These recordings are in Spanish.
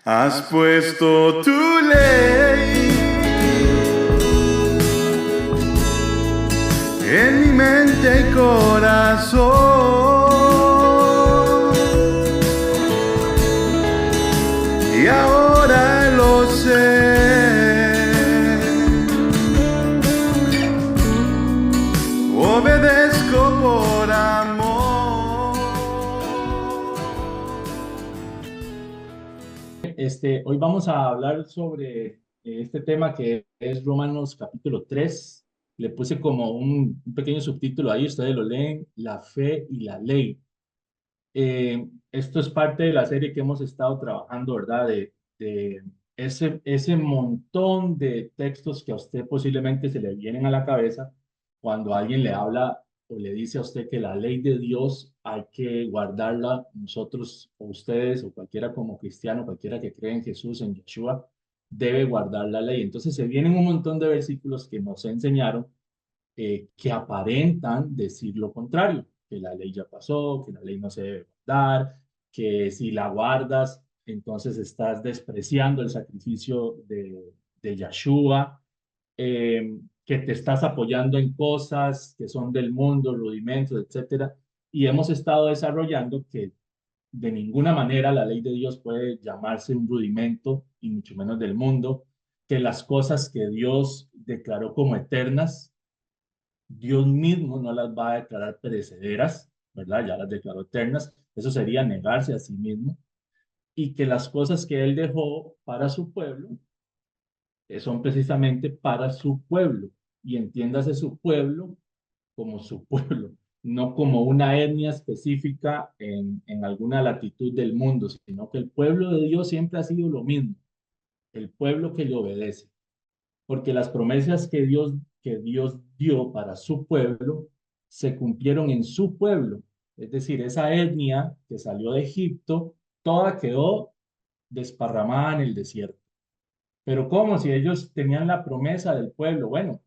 Has puesto tu ley en mi mente y corazón, y ahora lo sé. Obedezco por amor. Hoy vamos a hablar sobre este tema que es Romanos capítulo 3. Le puse como un pequeño subtítulo ahí, ustedes lo leen, la fe y la ley. Esto es parte de la serie que hemos estado trabajando, ¿verdad? De ese montón de textos que a usted posiblemente se le vienen a la cabeza cuando alguien le habla o le dice a usted que la ley de Dios hay que guardarla. Nosotros o ustedes o cualquiera como cristiano, cualquiera que cree en Jesús, en Yeshua, debe guardar la ley. Entonces se vienen un montón de versículos que nos enseñaron que aparentan decir lo contrario, que la ley ya pasó, que la ley no se debe guardar, que si la guardas, entonces estás despreciando el sacrificio de Yeshua, que te estás apoyando en cosas que son del mundo, rudimentos, etcétera. Y hemos estado desarrollando que de ninguna manera la ley de Dios puede llamarse un rudimento, y mucho menos del mundo, que las cosas que Dios declaró como eternas, Dios mismo no las va a declarar perecederas, ¿verdad? Ya las declaró eternas. Eso sería negarse a sí mismo. Y que las cosas que Él dejó para su pueblo son precisamente para su pueblo. Y entiéndase su pueblo como su pueblo, no como una etnia específica en alguna latitud del mundo, sino que el pueblo de Dios siempre ha sido lo mismo, el pueblo que le obedece. Porque las promesas que Dios dio para su pueblo se cumplieron en su pueblo. Es decir, esa etnia que salió de Egipto, toda quedó desparramada en el desierto. Pero ¿cómo? Si ellos tenían la promesa del pueblo, bueno,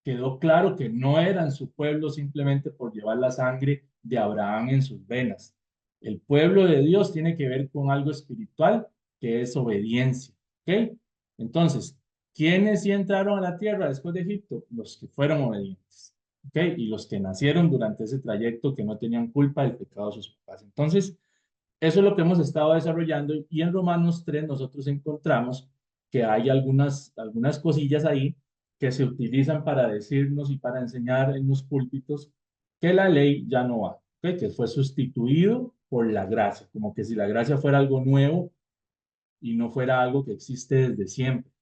quedó claro que no eran su pueblo simplemente por llevar la sangre de Abraham en sus venas. El pueblo de Dios tiene que ver con algo espiritual que es obediencia. ¿Ok? Entonces, ¿quiénes sí entraron a la tierra después de Egipto? Los que fueron obedientes. ¿Ok? Y los que nacieron durante ese trayecto que no tenían culpa del pecado de sus papás. Entonces, eso es lo que hemos estado desarrollando y en Romanos 3 nosotros encontramos que hay algunas cosillas ahí que se utilizan para decirnos y para enseñar en los púlpitos que la ley ya no va, ¿ok? Que fue sustituido por la gracia, como que si la gracia fuera algo nuevo y no fuera algo que existe desde siempre,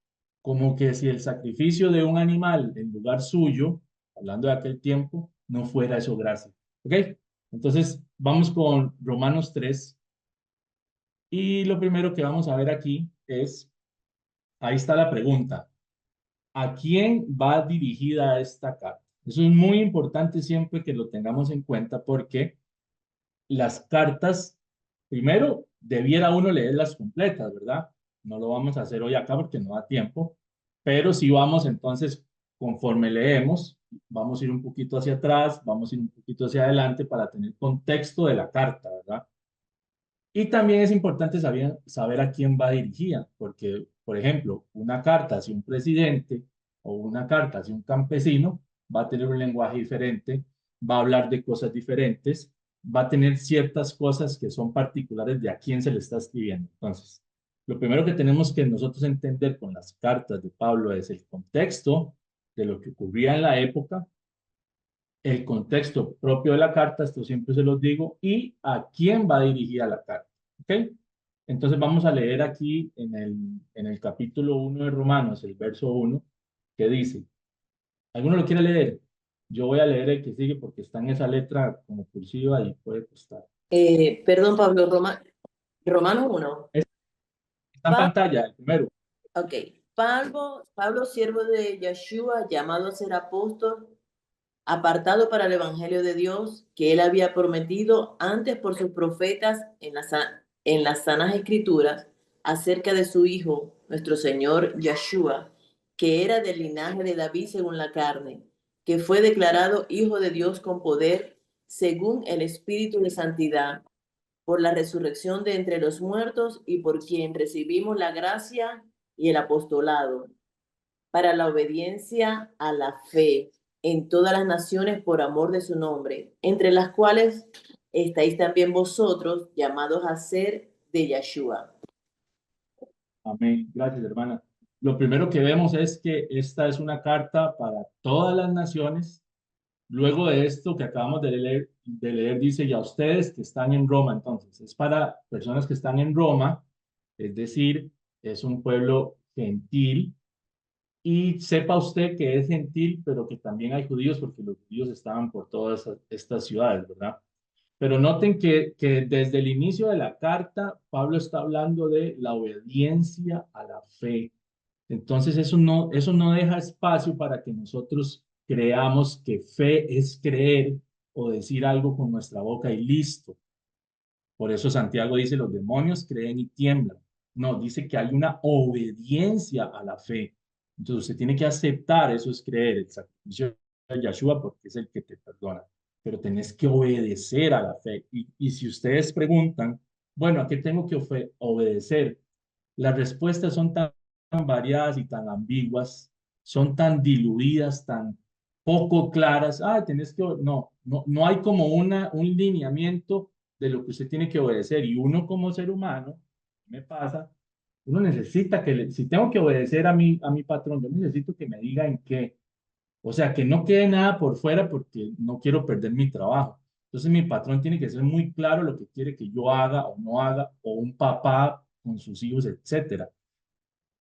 como que si el sacrificio de un animal en lugar suyo, hablando de aquel tiempo, no fuera eso gracia, ¿ok? Entonces, vamos con Romanos 3 y lo primero que vamos a ver aquí es, ahí está la pregunta, ¿a quién va dirigida esta carta? Eso es muy importante siempre que lo tengamos en cuenta porque las cartas, primero, debiera uno leerlas completas, ¿verdad? No lo vamos a hacer hoy acá porque no da tiempo, pero si vamos entonces, conforme leemos, vamos a ir un poquito hacia atrás, vamos a ir un poquito hacia adelante para tener contexto de la carta, ¿verdad? Y también es importante saber a quién va dirigida, porque, por ejemplo, una carta hacia un presidente o una carta hacia un campesino va a tener un lenguaje diferente, va a hablar de cosas diferentes, va a tener ciertas cosas que son particulares de a quién se le está escribiendo. Entonces, lo primero que tenemos que nosotros entender con las cartas de Pablo es el contexto de lo que ocurría en la época, el contexto propio de la carta, esto siempre se los digo, y a quién va dirigida la carta. ¿Ok? Entonces vamos a leer aquí en el capítulo 1 de Romanos, el verso 1, que dice, ¿alguno lo quiere leer? Yo voy a leer el que sigue porque está en esa letra como cursiva y puede costar. Perdón, Pablo, Romano 1. Está en pantalla, el primero. Ok. Pablo, siervo de Yeshua, llamado a ser apóstol, apartado para el Evangelio de Dios, que él había prometido antes por sus profetas en las sanas escrituras, acerca de su Hijo, nuestro Señor Yeshua, que era del linaje de David según la carne, que fue declarado Hijo de Dios con poder, según el Espíritu de Santidad, por la resurrección de entre los muertos y por quien recibimos la gracia y el apostolado, para la obediencia a la fe en todas las naciones por amor de su nombre, entre las cuales estáis también vosotros, llamados a ser de Yeshua. Amén. Gracias, hermana. Lo primero que vemos es que esta es una carta para todas las naciones. Luego de esto que acabamos de leer dice, y a ustedes que están en Roma, entonces, es para personas que están en Roma, es decir, es un pueblo gentil, y sepa usted que es gentil, pero que también hay judíos, porque los judíos estaban por todas estas ciudades, ¿verdad? Pero noten que desde el inicio de la carta, Pablo está hablando de la obediencia a la fe. Entonces eso no deja espacio para que nosotros creamos que fe es creer o decir algo con nuestra boca y listo. Por eso Santiago dice, los demonios creen y tiemblan. No, dice que hay una obediencia a la fe. Entonces usted tiene que aceptar, eso es creer, el sacrificio de Yeshua porque es el que te perdona. Pero tenés que obedecer a la fe. Y si ustedes preguntan, bueno, ¿a qué tengo que obedecer? Las respuestas son tan variadas y tan ambiguas, son tan diluidas, tan poco claras. Ah, tenés que, no hay como un lineamiento de lo que usted tiene que obedecer. Y uno como ser humano, me pasa, uno necesita si tengo que obedecer a mi patrón, yo necesito que me diga en qué. O sea, que no quede nada por fuera porque no quiero perder mi trabajo. Entonces mi patrón tiene que ser muy claro lo que quiere que yo haga o no haga, o un papá con sus hijos, etcétera.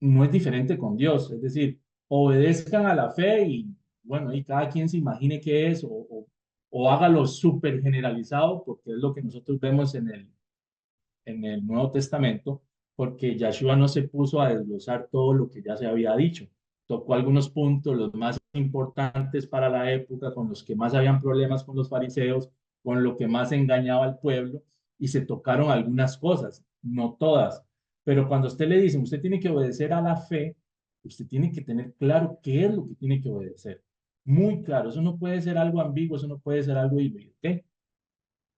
No es diferente con Dios, es decir, obedezcan a la fe y bueno, y cada quien se imagine qué es o hágalo súper generalizado porque es lo que nosotros vemos en el Nuevo Testamento, porque Yahshua no se puso a desglosar todo lo que ya se había dicho. Tocó algunos puntos, los más importantes para la época, con los que más habían problemas con los fariseos, con lo que más engañaba al pueblo, y se tocaron algunas cosas, no todas. Pero cuando usted le dice, usted tiene que obedecer a la fe, usted tiene que tener claro qué es lo que tiene que obedecer. Muy claro, eso no puede ser algo ambiguo, eso no puede ser algo híbrido, ¿ok?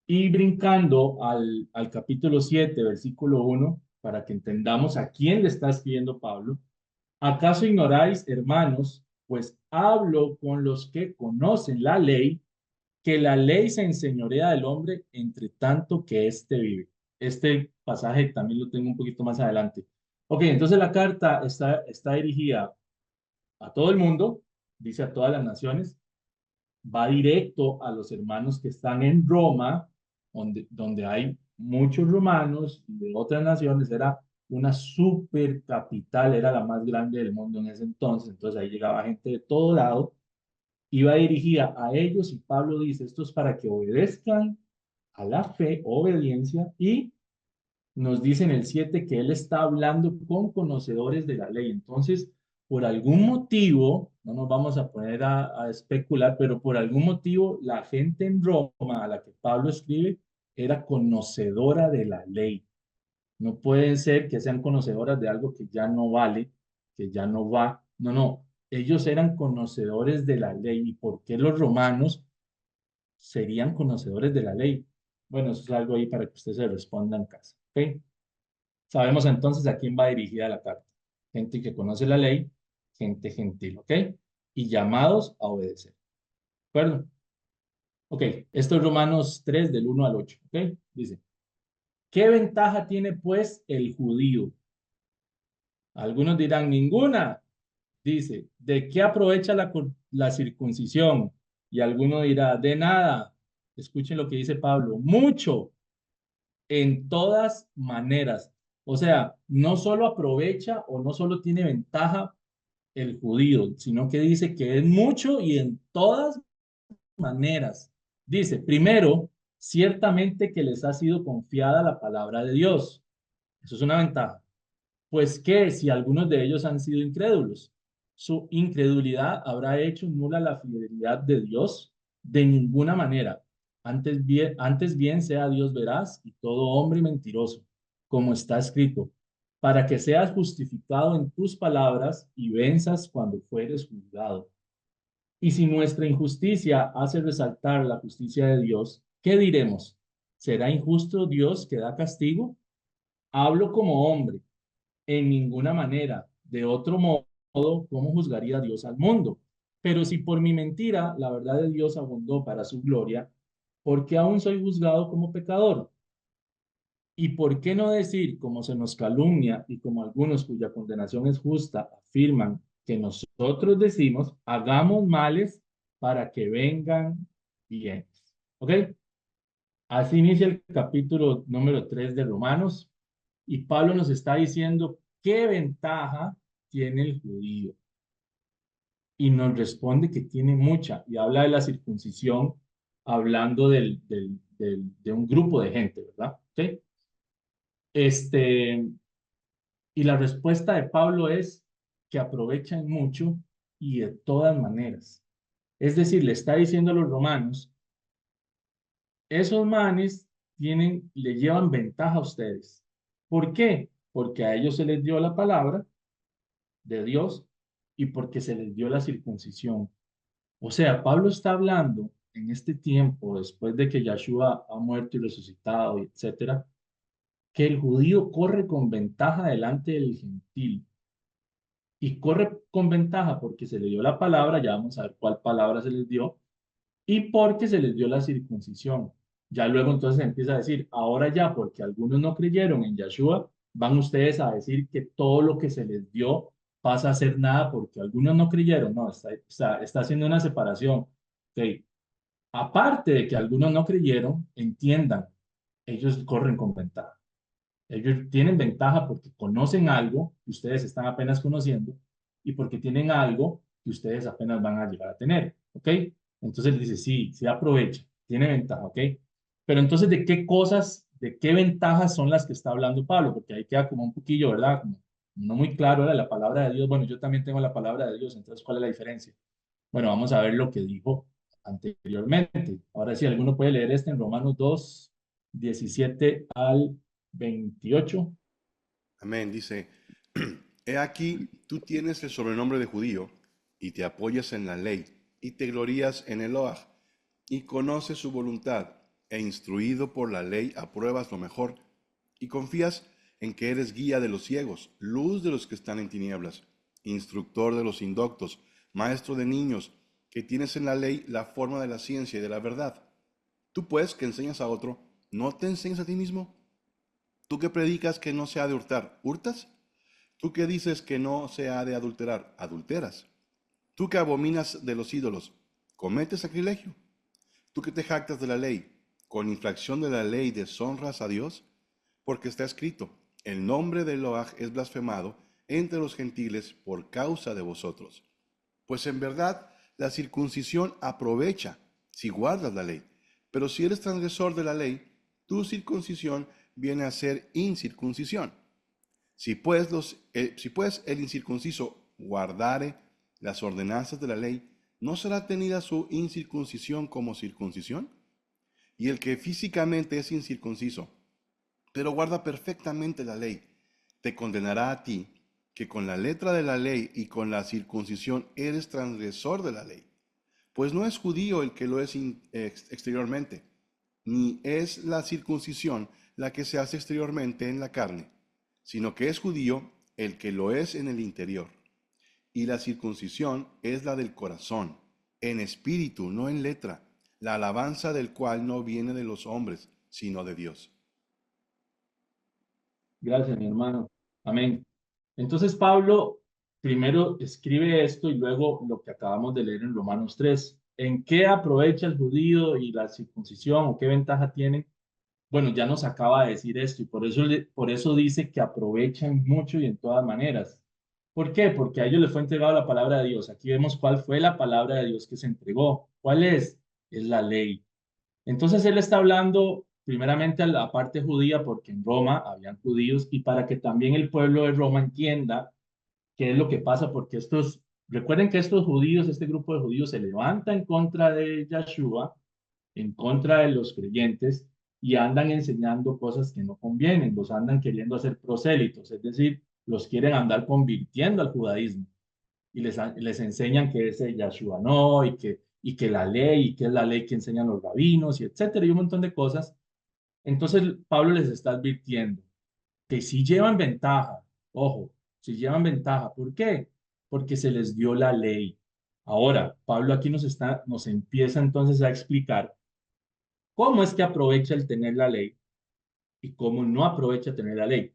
Y brincando al capítulo 7, versículo 1, para que entendamos a quién le está escribiendo Pablo. ¿Acaso ignoráis, hermanos, pues hablo con los que conocen la ley, que la ley se enseñorea del hombre entre tanto que éste vive? Este pasaje también lo tengo un poquito más adelante. Ok, entonces la carta está dirigida a todo el mundo, dice a todas las naciones, va directo a los hermanos que están en Roma, donde hay muchos romanos de otras naciones, era una super capital, era la más grande del mundo en ese entonces ahí llegaba gente de todo lado, iba dirigida a ellos y Pablo dice, esto es para que obedezcan a la fe, obediencia, y nos dice en el 7 que él está hablando con conocedores de la ley. Entonces, por algún motivo, no nos vamos a poner a especular, pero por algún motivo la gente en Roma a la que Pablo escribe era conocedora de la ley. No puede ser que sean conocedoras de algo que ya no vale, que ya no va. No, no. Ellos eran conocedores de la ley. ¿Y por qué los romanos serían conocedores de la ley? Bueno, eso es algo ahí para que usted se responda en casa. ¿Ok? Sabemos entonces a quién va dirigida la carta. Gente que conoce la ley, gente gentil, ¿ok? Y llamados a obedecer. ¿De acuerdo? Ok, esto es Romanos 3 del 1 al 8, ¿ok? Dice, ¿qué ventaja tiene pues el judío? Algunos dirán, ninguna. Dice, ¿de qué aprovecha la circuncisión? Y alguno dirá, de nada. Escuchen lo que dice Pablo, mucho, en todas maneras. O sea, no solo aprovecha o no solo tiene ventaja el judío, sino que dice que es mucho y en todas maneras. Dice, primero, ciertamente que les ha sido confiada la palabra de Dios. Eso es una ventaja. Pues que si algunos de ellos han sido incrédulos, su incredulidad habrá hecho nula la fidelidad de Dios de ninguna manera. Antes bien sea Dios veraz y todo hombre mentiroso, como está escrito, para que seas justificado en tus palabras y venzas cuando fueres juzgado. Y si nuestra injusticia hace resaltar la justicia de Dios, ¿qué diremos? ¿Será injusto Dios que da castigo? Hablo como hombre, en ninguna manera. De otro modo, ¿cómo juzgaría Dios al mundo? Pero si por mi mentira la verdad de Dios abundó para su gloria, ¿por qué aún soy juzgado como pecador? ¿Y por qué no decir, como se nos calumnia y como algunos cuya condenación es justa afirman que nosotros decimos, hagamos males para que vengan bienes? ¿Ok? Así inicia el capítulo número 3 de Romanos y Pablo nos está diciendo qué ventaja tiene el judío. Y nos responde que tiene mucha y habla de la circuncisión hablando de un grupo de gente, ¿verdad? ¿Ok? Este, y la respuesta de Pablo es que aprovechan mucho y de todas maneras. Es decir, le está diciendo a los romanos, esos manes le llevan ventaja a ustedes. ¿Por qué? Porque a ellos se les dio la palabra de Dios y porque se les dio la circuncisión. O sea, Pablo está hablando en este tiempo, después de que Yahshua ha muerto y resucitado, etcétera, que el judío corre con ventaja delante del gentil. Y corre con ventaja porque se le dio la palabra, ya vamos a ver cuál palabra se les dio, y porque se les dio la circuncisión. Ya luego entonces empieza a decir, ahora ya, porque algunos no creyeron en Yahshua, van ustedes a decir que todo lo que se les dio pasa a ser nada porque algunos no creyeron. No, está haciendo una separación. Ok. Aparte de que algunos no creyeron, entiendan, ellos corren con ventaja. Ellos tienen ventaja porque conocen algo que ustedes están apenas conociendo y porque tienen algo que ustedes apenas van a llegar a tener, ¿ok? Entonces dice, sí, sí aprovecha, tiene ventaja, ¿ok? Pero entonces, ¿de qué cosas, de qué ventajas son las que está hablando Pablo? Porque ahí queda como un poquillo, ¿verdad? Como no muy claro, era la palabra de Dios. Bueno, yo también tengo la palabra de Dios, entonces, ¿cuál es la diferencia? Bueno, vamos a ver lo que dijo anteriormente. Ahora sí, alguno puede leer este en Romanos 2, 17 al 28. Amén. Dice, he aquí, tú tienes el sobrenombre de judío y te apoyas en la ley y te glorías en Eloah y conoces su voluntad e instruido por la ley apruebas lo mejor y confías en que eres guía de los ciegos, luz de los que están en tinieblas, instructor de los indoctos, maestro de niños, que tienes en la ley la forma de la ciencia y de la verdad. Tú pues que enseñas a otro, ¿no te enseñas a ti mismo? Tú que predicas que no se ha de hurtar, ¿hurtas? Tú que dices que no se ha de adulterar, ¿adulteras? Tú que abominas de los ídolos, ¿cometes sacrilegio? Tú que te jactas de la ley, con infracción de la ley deshonras a Dios, porque está escrito, el nombre de Eloah es blasfemado entre los gentiles por causa de vosotros. Pues en verdad la circuncisión aprovecha si guardas la ley, pero si eres transgresor de la ley, tu circuncisión viene a ser incircuncisión. Si pues el incircunciso guardare las ordenanzas de la ley, ¿no será tenida su incircuncisión como circuncisión? Y el que físicamente es incircunciso, pero guarda perfectamente la ley, te condenará a ti, que con la letra de la ley y con la circuncisión eres transgresor de la ley. Pues no es judío el que lo es exteriormente, ni es la circuncisión la que se hace exteriormente en la carne, sino que es judío el que lo es en el interior. Y la circuncisión es la del corazón, en espíritu, no en letra, la alabanza del cual no viene de los hombres, sino de Dios. Gracias, mi hermano. Amén. Entonces Pablo primero escribe esto y luego lo que acabamos de leer en Romanos 3. ¿En qué aprovecha el judío y la circuncisión o qué ventaja tienen? Bueno, ya nos acaba de decir esto y por eso dice que aprovechan mucho y en todas maneras. ¿Por qué? Porque a ellos les fue entregada la palabra de Dios. Aquí vemos cuál fue la palabra de Dios que se entregó. ¿Cuál es? Es la ley. Entonces él está hablando primeramente a la parte judía porque en Roma habían judíos y para que también el pueblo de Roma entienda qué es lo que pasa porque recuerden que estos judíos, este grupo de judíos se levanta en contra de Yahshua, en contra de los creyentes y andan enseñando cosas que no convienen, los andan queriendo hacer prosélitos, es decir, los quieren andar convirtiendo al judaísmo y les enseñan que ese Yahshua no, y que la ley, y que es la ley que enseñan los rabinos, y etcétera, y un montón de cosas. Entonces Pablo les está advirtiendo que si llevan ventaja, ojo, si llevan ventaja, ¿por qué? Porque se les dio la ley. Ahora, Pablo aquí nos empieza entonces a explicar cómo es que aprovecha el tener la ley y cómo no aprovecha tener la ley.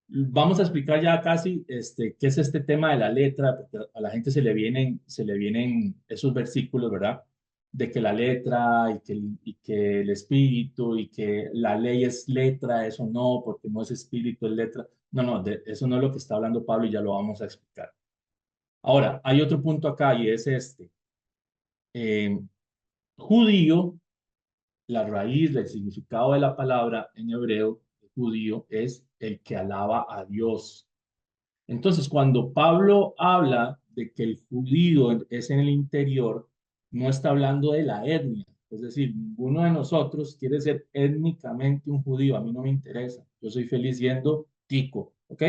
Vamos a explicar ya casi qué es este tema de la letra, porque a la gente se le vienen esos versículos, ¿verdad? De que la letra y que el espíritu y que la ley es letra, eso no, porque no es espíritu, es letra. No, no, eso no es lo que está hablando Pablo y ya lo vamos a explicar. Ahora, hay otro punto acá y es este. Eh, judío, la raíz, el significado de la palabra en hebreo, judío, es el que alaba a Dios. Entonces, cuando Pablo habla de que el judío es en el interior, no está hablando de la etnia. Es decir, ninguno de nosotros quiere ser étnicamente un judío. A mí no me interesa. Yo soy feliz siendo tico, ¿ok?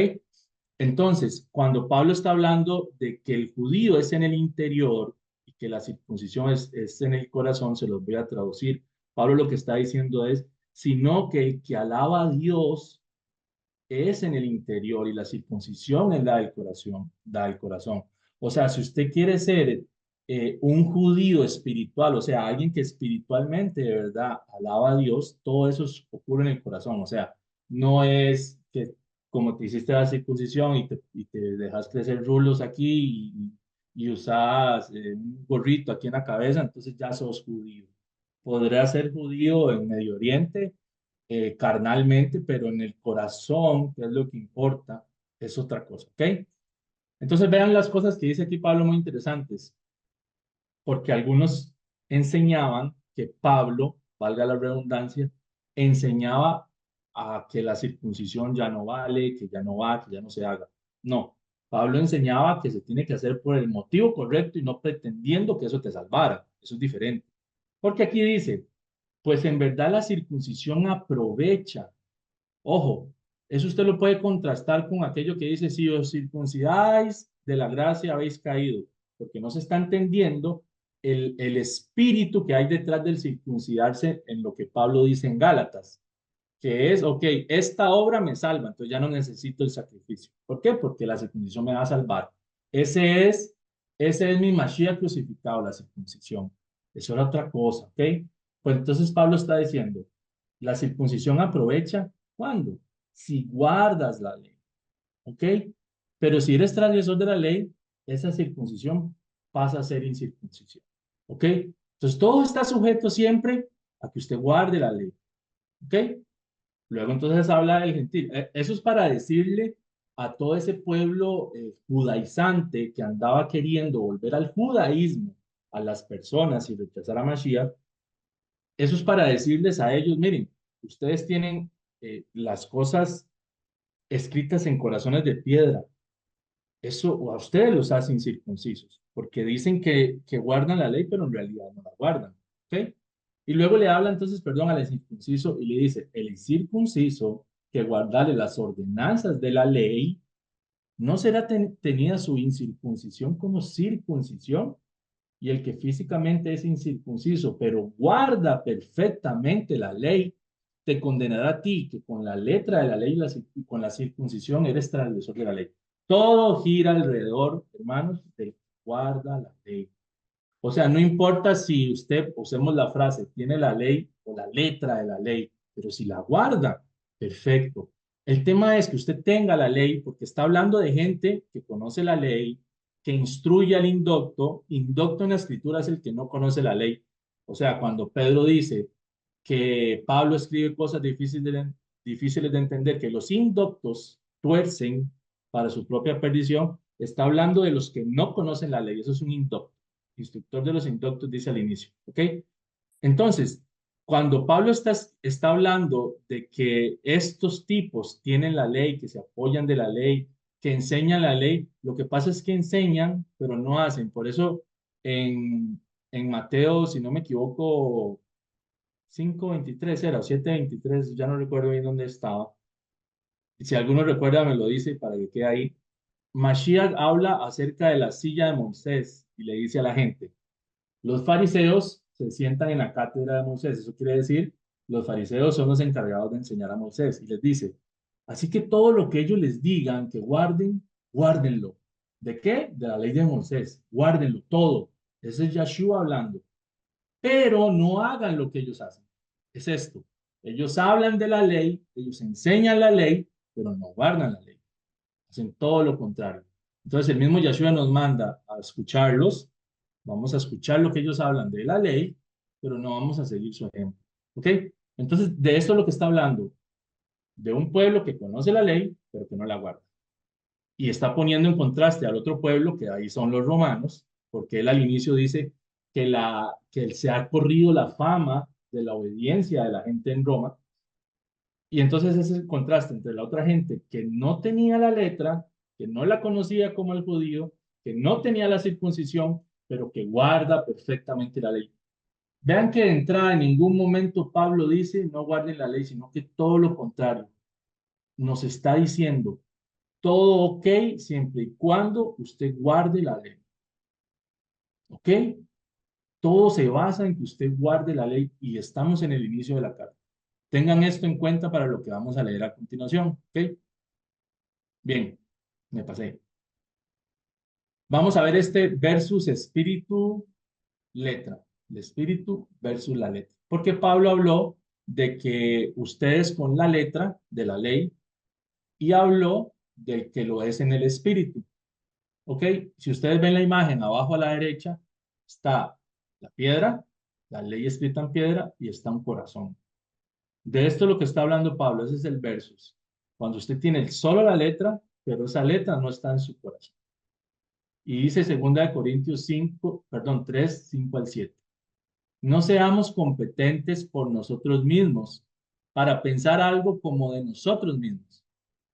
Entonces, cuando Pablo está hablando de que el judío es en el interior y que la circuncisión es en el corazón, se los voy a traducir. Pablo lo que está diciendo es, sino que el que alaba a Dios es en el interior y la circuncisión es la del corazón, da el corazón. O sea, si usted quiere ser un judío espiritual, o sea, alguien que espiritualmente de verdad alaba a Dios, todo eso ocurre en el corazón. O sea, no es que como te hiciste la circuncisión y te dejas crecer rulos aquí y usas un gorrito aquí en la cabeza, entonces ya sos judío. Podrás ser judío en Medio Oriente carnalmente, pero en el corazón, que es lo que importa, es otra cosa, ¿ok? Entonces vean las cosas que dice aquí Pablo muy interesantes, porque algunos enseñaban que Pablo, valga la redundancia, enseñaba a que la circuncisión ya no vale, que ya no va, que ya no se haga. No, Pablo enseñaba que se tiene que hacer por el motivo correcto y no pretendiendo que eso te salvara. Eso es diferente. Porque aquí dice, pues en verdad la circuncisión aprovecha. Ojo, eso usted lo puede contrastar con aquello que dice, si os circuncidáis, de la gracia habéis caído, porque no se está entendiendo el espíritu que hay detrás del circuncidarse en lo que Pablo dice en Gálatas, que es, ok, esta obra me salva, entonces ya no necesito el sacrificio. ¿Por qué? Porque la circuncisión me va a salvar. Ese es, ese es mi Mashiach crucificado, la circuncisión. Eso era otra cosa, ¿ok? Pues entonces Pablo está diciendo, la circuncisión aprovecha, ¿cuándo? Si guardas la ley, ¿ok? Pero si eres transgresor de la ley, esa circuncisión pasa a ser incircuncisión, ¿ok? Entonces todo está sujeto siempre a que usted guarde la ley, ¿ok? Luego entonces habla del gentil. Eso es para decirle a todo ese pueblo judaizante que andaba queriendo volver al judaísmo a las personas y rechazar a Mashiach. Eso es para decirles a ellos, miren, ustedes tienen las cosas escritas en corazones de piedra. Eso a ustedes los hace incircuncisos, porque dicen que guardan la ley, pero en realidad no la guardan. ¿Ok? Y luego le habla entonces, perdón, al incircunciso y le dice, el incircunciso que guardare las ordenanzas de la ley, ¿no será tenida su incircuncisión como circuncisión? Y el que físicamente es incircunciso, pero guarda perfectamente la ley, te condenará a ti, que con la letra de la ley y con la circuncisión eres transgresor de la ley. Todo gira alrededor, hermanos, de guarda la ley. O sea, no importa si usted, usemos la frase, tiene la ley o la letra de la ley, pero si la guarda, perfecto. El tema es que usted tenga la ley, porque está hablando de gente que conoce la ley, que instruye al indocto. Indocto en la escritura es el que no conoce la ley. O sea, cuando Pedro dice que Pablo escribe cosas difíciles de entender, que los indoctos tuercen para su propia perdición, está hablando de los que no conocen la ley. Eso es un indocto. Instructor de los indoctos dice al inicio. ¿Ok? Entonces, cuando Pablo está hablando de que estos tipos tienen la ley, que se apoyan de la ley, que enseñan la ley, lo que pasa es que enseñan, pero no hacen. Por eso en Mateo, si no me equivoco, 5:23 era, o 7:23, ya no recuerdo bien dónde estaba. Si alguno recuerda, me lo dice para que quede ahí. Mashiach habla acerca de la silla de Moisés y le dice a la gente, los fariseos se sientan en la cátedra de Moisés. Eso quiere decir los fariseos son los encargados de enseñar a Moisés y les dice, así que todo lo que ellos les digan que guarden, guárdenlo. ¿De qué? De la ley de Moisés. Guárdenlo todo. Ese es Yeshua hablando. Pero no hagan lo que ellos hacen. Es esto. Ellos hablan de la ley, ellos enseñan la ley, pero no guardan la ley. Hacen todo lo contrario. Entonces el mismo Yeshua nos manda a escucharlos. Vamos a escuchar lo que ellos hablan de la ley, pero no vamos a seguir su ejemplo. ¿Ok? Entonces, de esto es lo que está hablando. De un pueblo que conoce la ley, pero que no la guarda. Y está poniendo en contraste al otro pueblo, que ahí son los romanos, porque él al inicio dice que se ha corrido la fama de la obediencia de la gente en Roma. Y entonces ese es el contraste entre la otra gente que no tenía la letra, que no la conocía como el judío, que no tenía la circuncisión, pero que guarda perfectamente la ley. Vean que de entrada en ningún momento Pablo dice no guarden la ley, sino que todo lo contrario. Nos está diciendo todo ok siempre y cuando usted guarde la ley. ¿Ok? Todo se basa en que usted guarde la ley y estamos en el inicio de la carta. Tengan esto en cuenta para lo que vamos a leer a continuación. ¿Ok? Bien, me pasé. Vamos a ver este versus espíritu, letra. El espíritu versus la letra. Porque Pablo habló de que ustedes con la letra de la ley y habló del que lo es en el espíritu. ¿Ok? Si ustedes ven la imagen abajo a la derecha, está la piedra, la ley escrita en piedra y está un corazón. De esto es lo que está hablando Pablo, ese es el versus. Cuando usted tiene solo la letra, pero esa letra no está en su corazón. Y dice 2 Corintios 5, perdón, 3, 5 al 7. No seamos competentes por nosotros mismos para pensar algo como de nosotros mismos,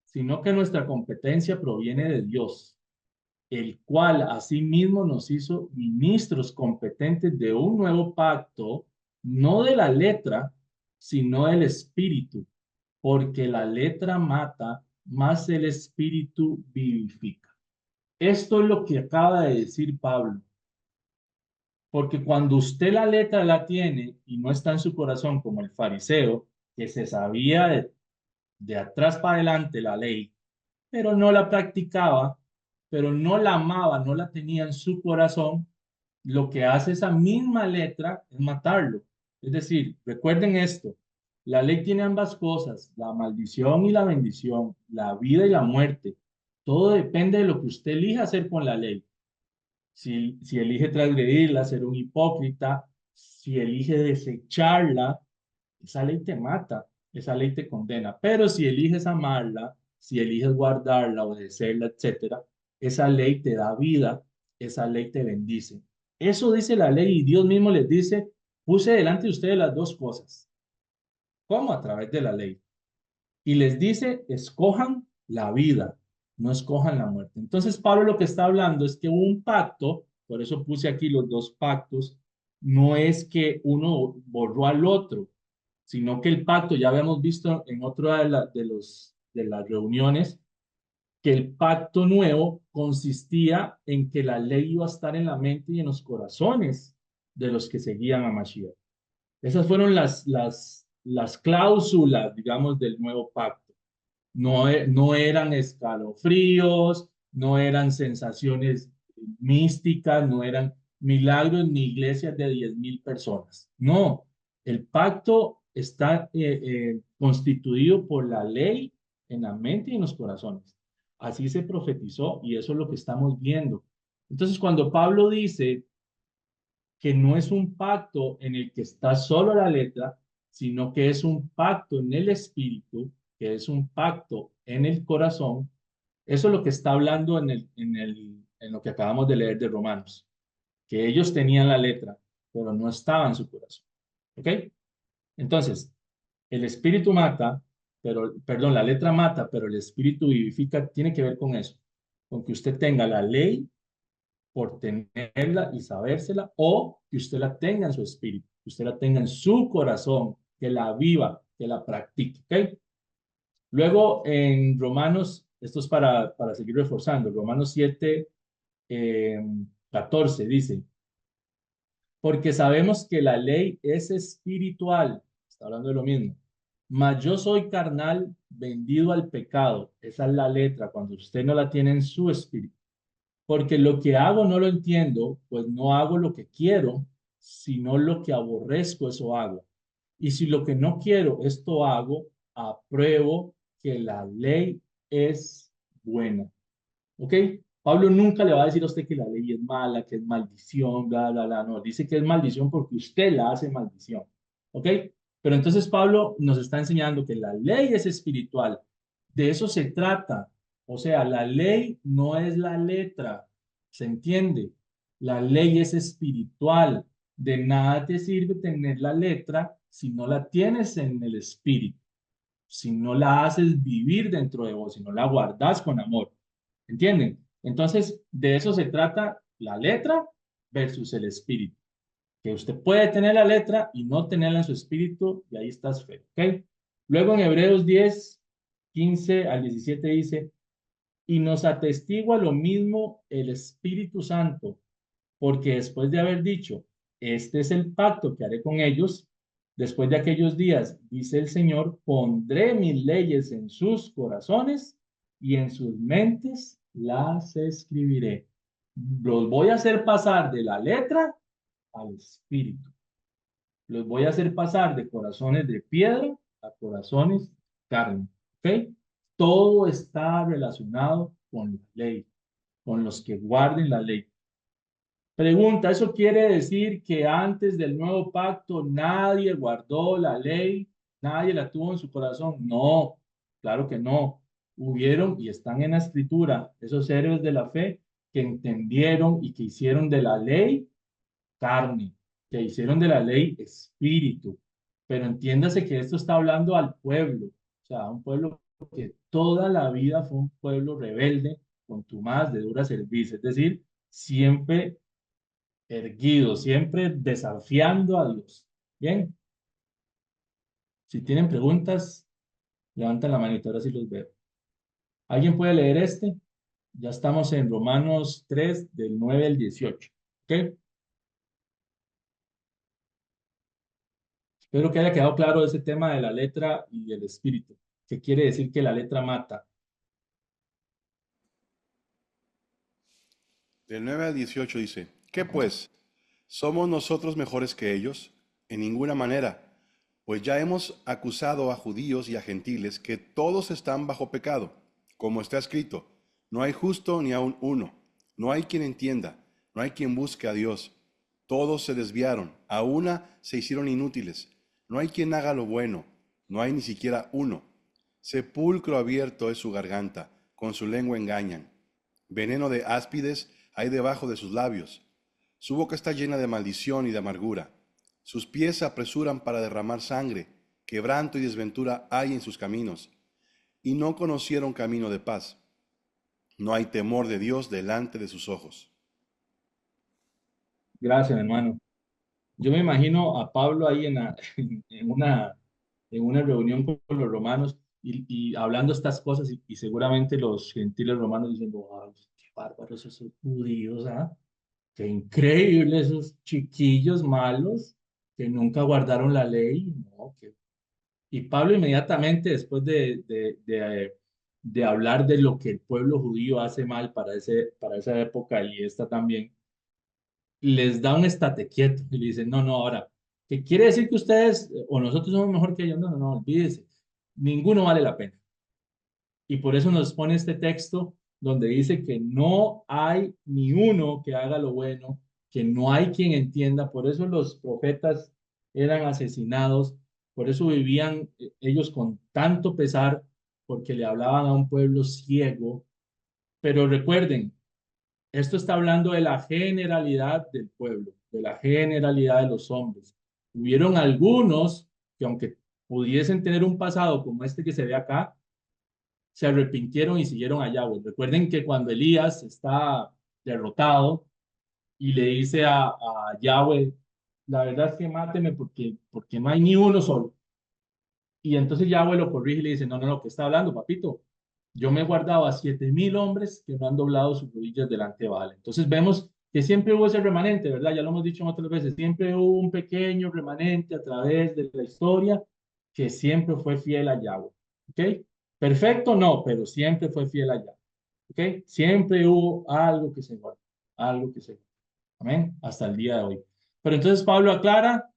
sino que nuestra competencia proviene de Dios, el cual asimismo nos hizo ministros competentes de un nuevo pacto, no de la letra, sino del espíritu, porque la letra mata, mas el espíritu vivifica. Esto es lo que acaba de decir Pablo, porque cuando usted la letra la tiene y no está en su corazón como el fariseo, que se sabía de atrás para adelante la ley, pero no la practicaba, pero no la amaba, no la tenía en su corazón, lo que hace esa misma letra es matarlo. Es decir, recuerden esto, la ley tiene ambas cosas, la maldición y la bendición, la vida y la muerte. Todo depende de lo que usted elija hacer con la ley. Si elige transgredirla, ser un hipócrita, si elige desecharla, esa ley te mata, esa ley te condena. Pero si eliges amarla, si eliges guardarla, obedecerla, etcétera, esa ley te da vida, esa ley te bendice. Eso dice la ley y Dios mismo les dice, puse delante de ustedes las dos cosas. ¿Cómo? A través de la ley. Y les dice, escojan la vida, no escojan la muerte. Entonces Pablo lo que está hablando es que un pacto, por eso puse aquí los dos pactos, no es que uno borró al otro, sino que el pacto, ya habíamos visto en otra de las reuniones, que el pacto nuevo consistía en que la ley iba a estar en la mente y en los corazones de los que seguían a Mashiach. Esas fueron las cláusulas, digamos, del nuevo pacto. No eran escalofríos, no eran sensaciones místicas, no eran milagros ni iglesias de 10,000 personas. No, el pacto está constituido por la ley en la mente y en los corazones. Así se profetizó y eso es lo que estamos viendo. Entonces, cuando Pablo dice que no es un pacto en el que está solo la letra, sino que es un pacto en el espíritu, que es un pacto en el corazón. Eso es lo que está hablando en lo que acabamos de leer de Romanos, que ellos tenían la letra, pero no estaba en su corazón. ¿Ok? Entonces, el espíritu mata, pero, perdón, la letra mata, pero el espíritu vivifica, tiene que ver con eso, con que usted tenga la ley por tenerla y sabérsela, o que usted la tenga en su espíritu, que usted la tenga en su corazón, que la viva, que la practique. ¿Okay? Luego en Romanos, esto es para seguir reforzando, Romanos 7, 14 dice, porque sabemos que la ley es espiritual, está hablando de lo mismo. Mas yo soy carnal, vendido al pecado. Esa es la letra, cuando usted no la tiene en su espíritu. Porque lo que hago no lo entiendo, pues no hago lo que quiero, sino lo que aborrezco, eso hago. Y si lo que no quiero, esto hago, apruebo que la ley es buena. ¿Ok? Pablo nunca le va a decir a usted que la ley es mala, que es maldición, bla, bla, bla. No, dice que es maldición porque usted la hace maldición. ¿Ok? Pero entonces Pablo nos está enseñando que la ley es espiritual. De eso se trata. O sea, la ley no es la letra. ¿Se entiende? La ley es espiritual. De nada te sirve tener la letra si no la tienes en el espíritu, si no la haces vivir dentro de vos, si no la guardas con amor. ¿Entienden? Entonces, de eso se trata la letra versus el espíritu. Que usted puede tener la letra y no tenerla en su espíritu, y ahí estás feo. ¿Ok? Luego en Hebreos 10, 15 al 17 dice, y nos atestigua lo mismo el Espíritu Santo, porque después de haber dicho, este es el pacto que haré con ellos, después de aquellos días, dice el Señor, pondré mis leyes en sus corazones y en sus mentes las escribiré. Los voy a hacer pasar de la letra al espíritu. Los voy a hacer pasar de corazones de piedra a corazones de carne. ¿Ok? Todo está relacionado con la ley, con los que guarden la ley. Pregunta, ¿eso quiere decir que antes del nuevo pacto nadie guardó la ley? ¿Nadie la tuvo en su corazón? No, claro que no. Hubieron y están en la escritura esos héroes de la fe que entendieron y que hicieron de la ley carne, que hicieron de la ley espíritu. Pero entiéndase que esto está hablando al pueblo, o sea, un pueblo que toda la vida fue un pueblo rebelde, contumaz, de dura servicio, es decir, siempre erguido, siempre desafiando a Dios. Bien, si tienen preguntas, levanten la manita, ahora sí los veo. ¿Alguien puede leer este? Ya estamos en Romanos 3, del 9 al 18. ¿Ok? Espero que haya quedado claro ese tema de la letra y el espíritu, que quiere decir que la letra mata. Del 9 al 18 dice, ¿qué pues? ¿Somos nosotros mejores que ellos? En ninguna manera, pues ya hemos acusado a judíos y a gentiles que todos están bajo pecado, como está escrito, no hay justo ni aun uno, no hay quien entienda, no hay quien busque a Dios. Todos se desviaron, a una se hicieron inútiles, no hay quien haga lo bueno, no hay ni siquiera uno. Sepulcro abierto es su garganta, con su lengua engañan. Veneno de áspides hay debajo de sus labios. Su boca está llena de maldición y de amargura. Sus pies se apresuran para derramar sangre. Quebranto y desventura hay en sus caminos. Y no conocieron camino de paz. No hay temor de Dios delante de sus ojos. Gracias, hermano. Yo me imagino a Pablo ahí en una reunión con los romanos y hablando estas cosas y seguramente los gentiles romanos diciendo, ay, qué bárbaros esos judíos, ¿ah? Qué increíble esos chiquillos malos que nunca guardaron la ley. No, y Pablo inmediatamente después de hablar de lo que el pueblo judío hace mal para esa época y esta también, les da un estate quieto y le dice, no, no, ahora, ¿qué quiere decir que ustedes o nosotros somos mejor que ellos? No, no, no, olvídese, ninguno vale la pena. Y por eso nos pone este texto donde dice que no hay ni uno que haga lo bueno, que no hay quien entienda, por eso los profetas eran asesinados, por eso vivían ellos con tanto pesar, porque le hablaban a un pueblo ciego. Pero recuerden, esto está hablando de la generalidad del pueblo, de la generalidad de los hombres. Hubieron algunos que aunque pudiesen tener un pasado como este que se ve acá, se arrepintieron y siguieron a Yahweh. Recuerden que cuando Elías está derrotado y le dice a Yahweh, la verdad es que máteme porque no hay ni uno solo. Y entonces Yahweh lo corrige y le dice, no, no, no, ¿qué está hablando, papito? Yo me he guardado a 7,000 hombres que no han doblado sus rodillas delante de Baal. Entonces vemos que siempre hubo ese remanente, ¿verdad? Ya lo hemos dicho otras veces, siempre hubo un pequeño remanente a través de la historia que siempre fue fiel a Yahweh, ¿ok? Perfecto, no, pero siempre fue fiel a Yahweh, ¿ok? Siempre hubo algo que se guardó, algo que se guardó, amén, hasta el día de hoy. Pero entonces Pablo aclara,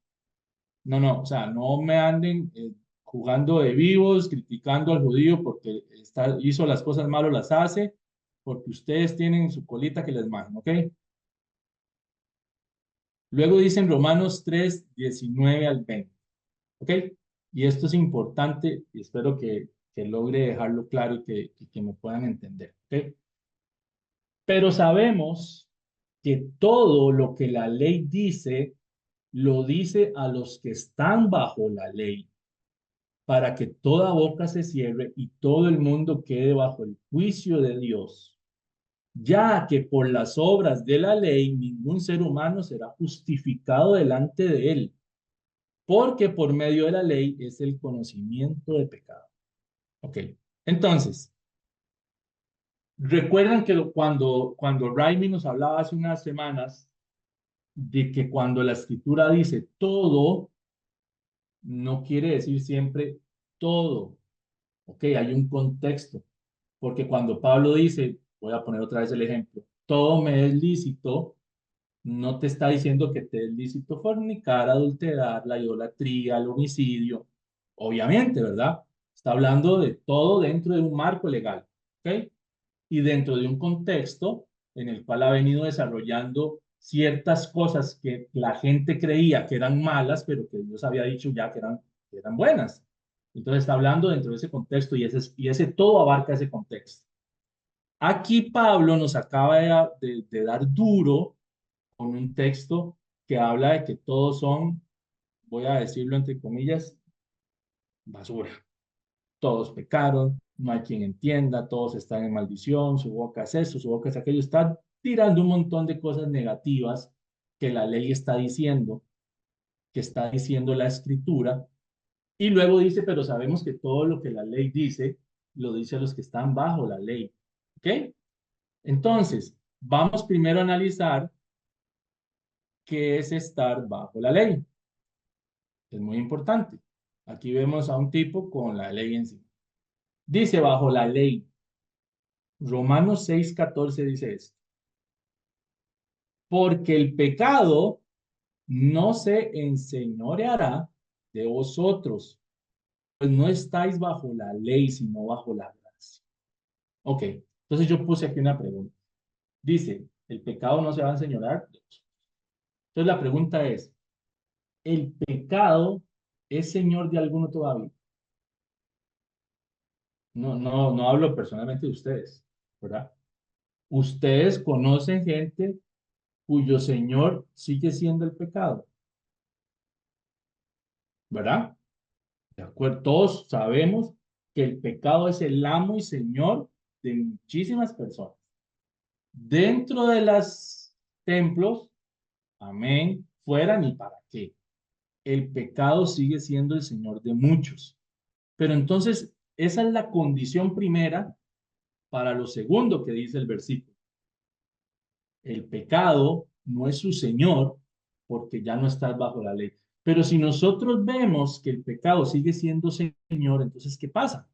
no, no, o sea, no me anden jugando de vivos, criticando al judío porque hizo las cosas malas, las hace, porque ustedes tienen su colita que les majen, ¿ok? Luego dicen Romanos 3, 19 al 20, ¿ok? Y esto es importante y espero que logre dejarlo claro y que me puedan entender, ¿ok? Pero sabemos que todo lo que la ley dice, lo dice a los que están bajo la ley, para que toda boca se cierre y todo el mundo quede bajo el juicio de Dios, ya que por las obras de la ley ningún ser humano será justificado delante de él, porque por medio de la ley es el conocimiento de pecado. Ok, entonces, recuerdan que cuando Raimi nos hablaba hace unas semanas de que cuando la escritura dice todo, no quiere decir siempre todo. Ok, hay un contexto, porque cuando Pablo dice, voy a poner otra vez el ejemplo, todo me es lícito, no te está diciendo que te es lícito fornicar, adulterar, la idolatría, el homicidio, obviamente, ¿verdad? Está hablando de todo dentro de un marco legal, ¿ok? Y dentro de un contexto en el cual ha venido desarrollando ciertas cosas que la gente creía que eran malas, pero que Dios había dicho ya que eran buenas. Entonces está hablando dentro de ese contexto y ese todo abarca ese contexto. Aquí Pablo nos acaba de dar duro con un texto que habla de que todos son, voy a decirlo entre comillas, basura. Todos pecaron, no hay quien entienda, todos están en maldición, su boca es esto, su boca es aquello, está tirando un montón de cosas negativas que la ley está diciendo, que está diciendo la escritura, y luego dice, pero sabemos que todo lo que la ley dice, lo dice a los que están bajo la ley. ¿Ok? Entonces, vamos primero a analizar qué es estar bajo la ley. Es muy importante. Aquí vemos a un tipo con la ley en sí. Dice bajo la ley. Romanos 6:14 dice esto. Porque el pecado no se enseñoreará de vosotros, pues no estáis bajo la ley, sino bajo la gracia. Ok, entonces yo puse aquí una pregunta. Dice, el pecado no se va a enseñorear de vosotros. Entonces la pregunta es, ¿el pecado es señor de alguno todavía? No, no, no hablo personalmente de ustedes, ¿verdad? Ustedes conocen gente cuyo señor sigue siendo el pecado, ¿verdad? De acuerdo, todos sabemos que el pecado es el amo y señor de muchísimas personas. Dentro de los templos, amén, fuera ni para qué. El pecado sigue siendo el señor de muchos. Pero entonces, esa es la condición primera para lo segundo que dice el versículo. El pecado no es su señor porque ya no estás bajo la ley. Pero si nosotros vemos que el pecado sigue siendo señor, entonces, ¿qué pasa?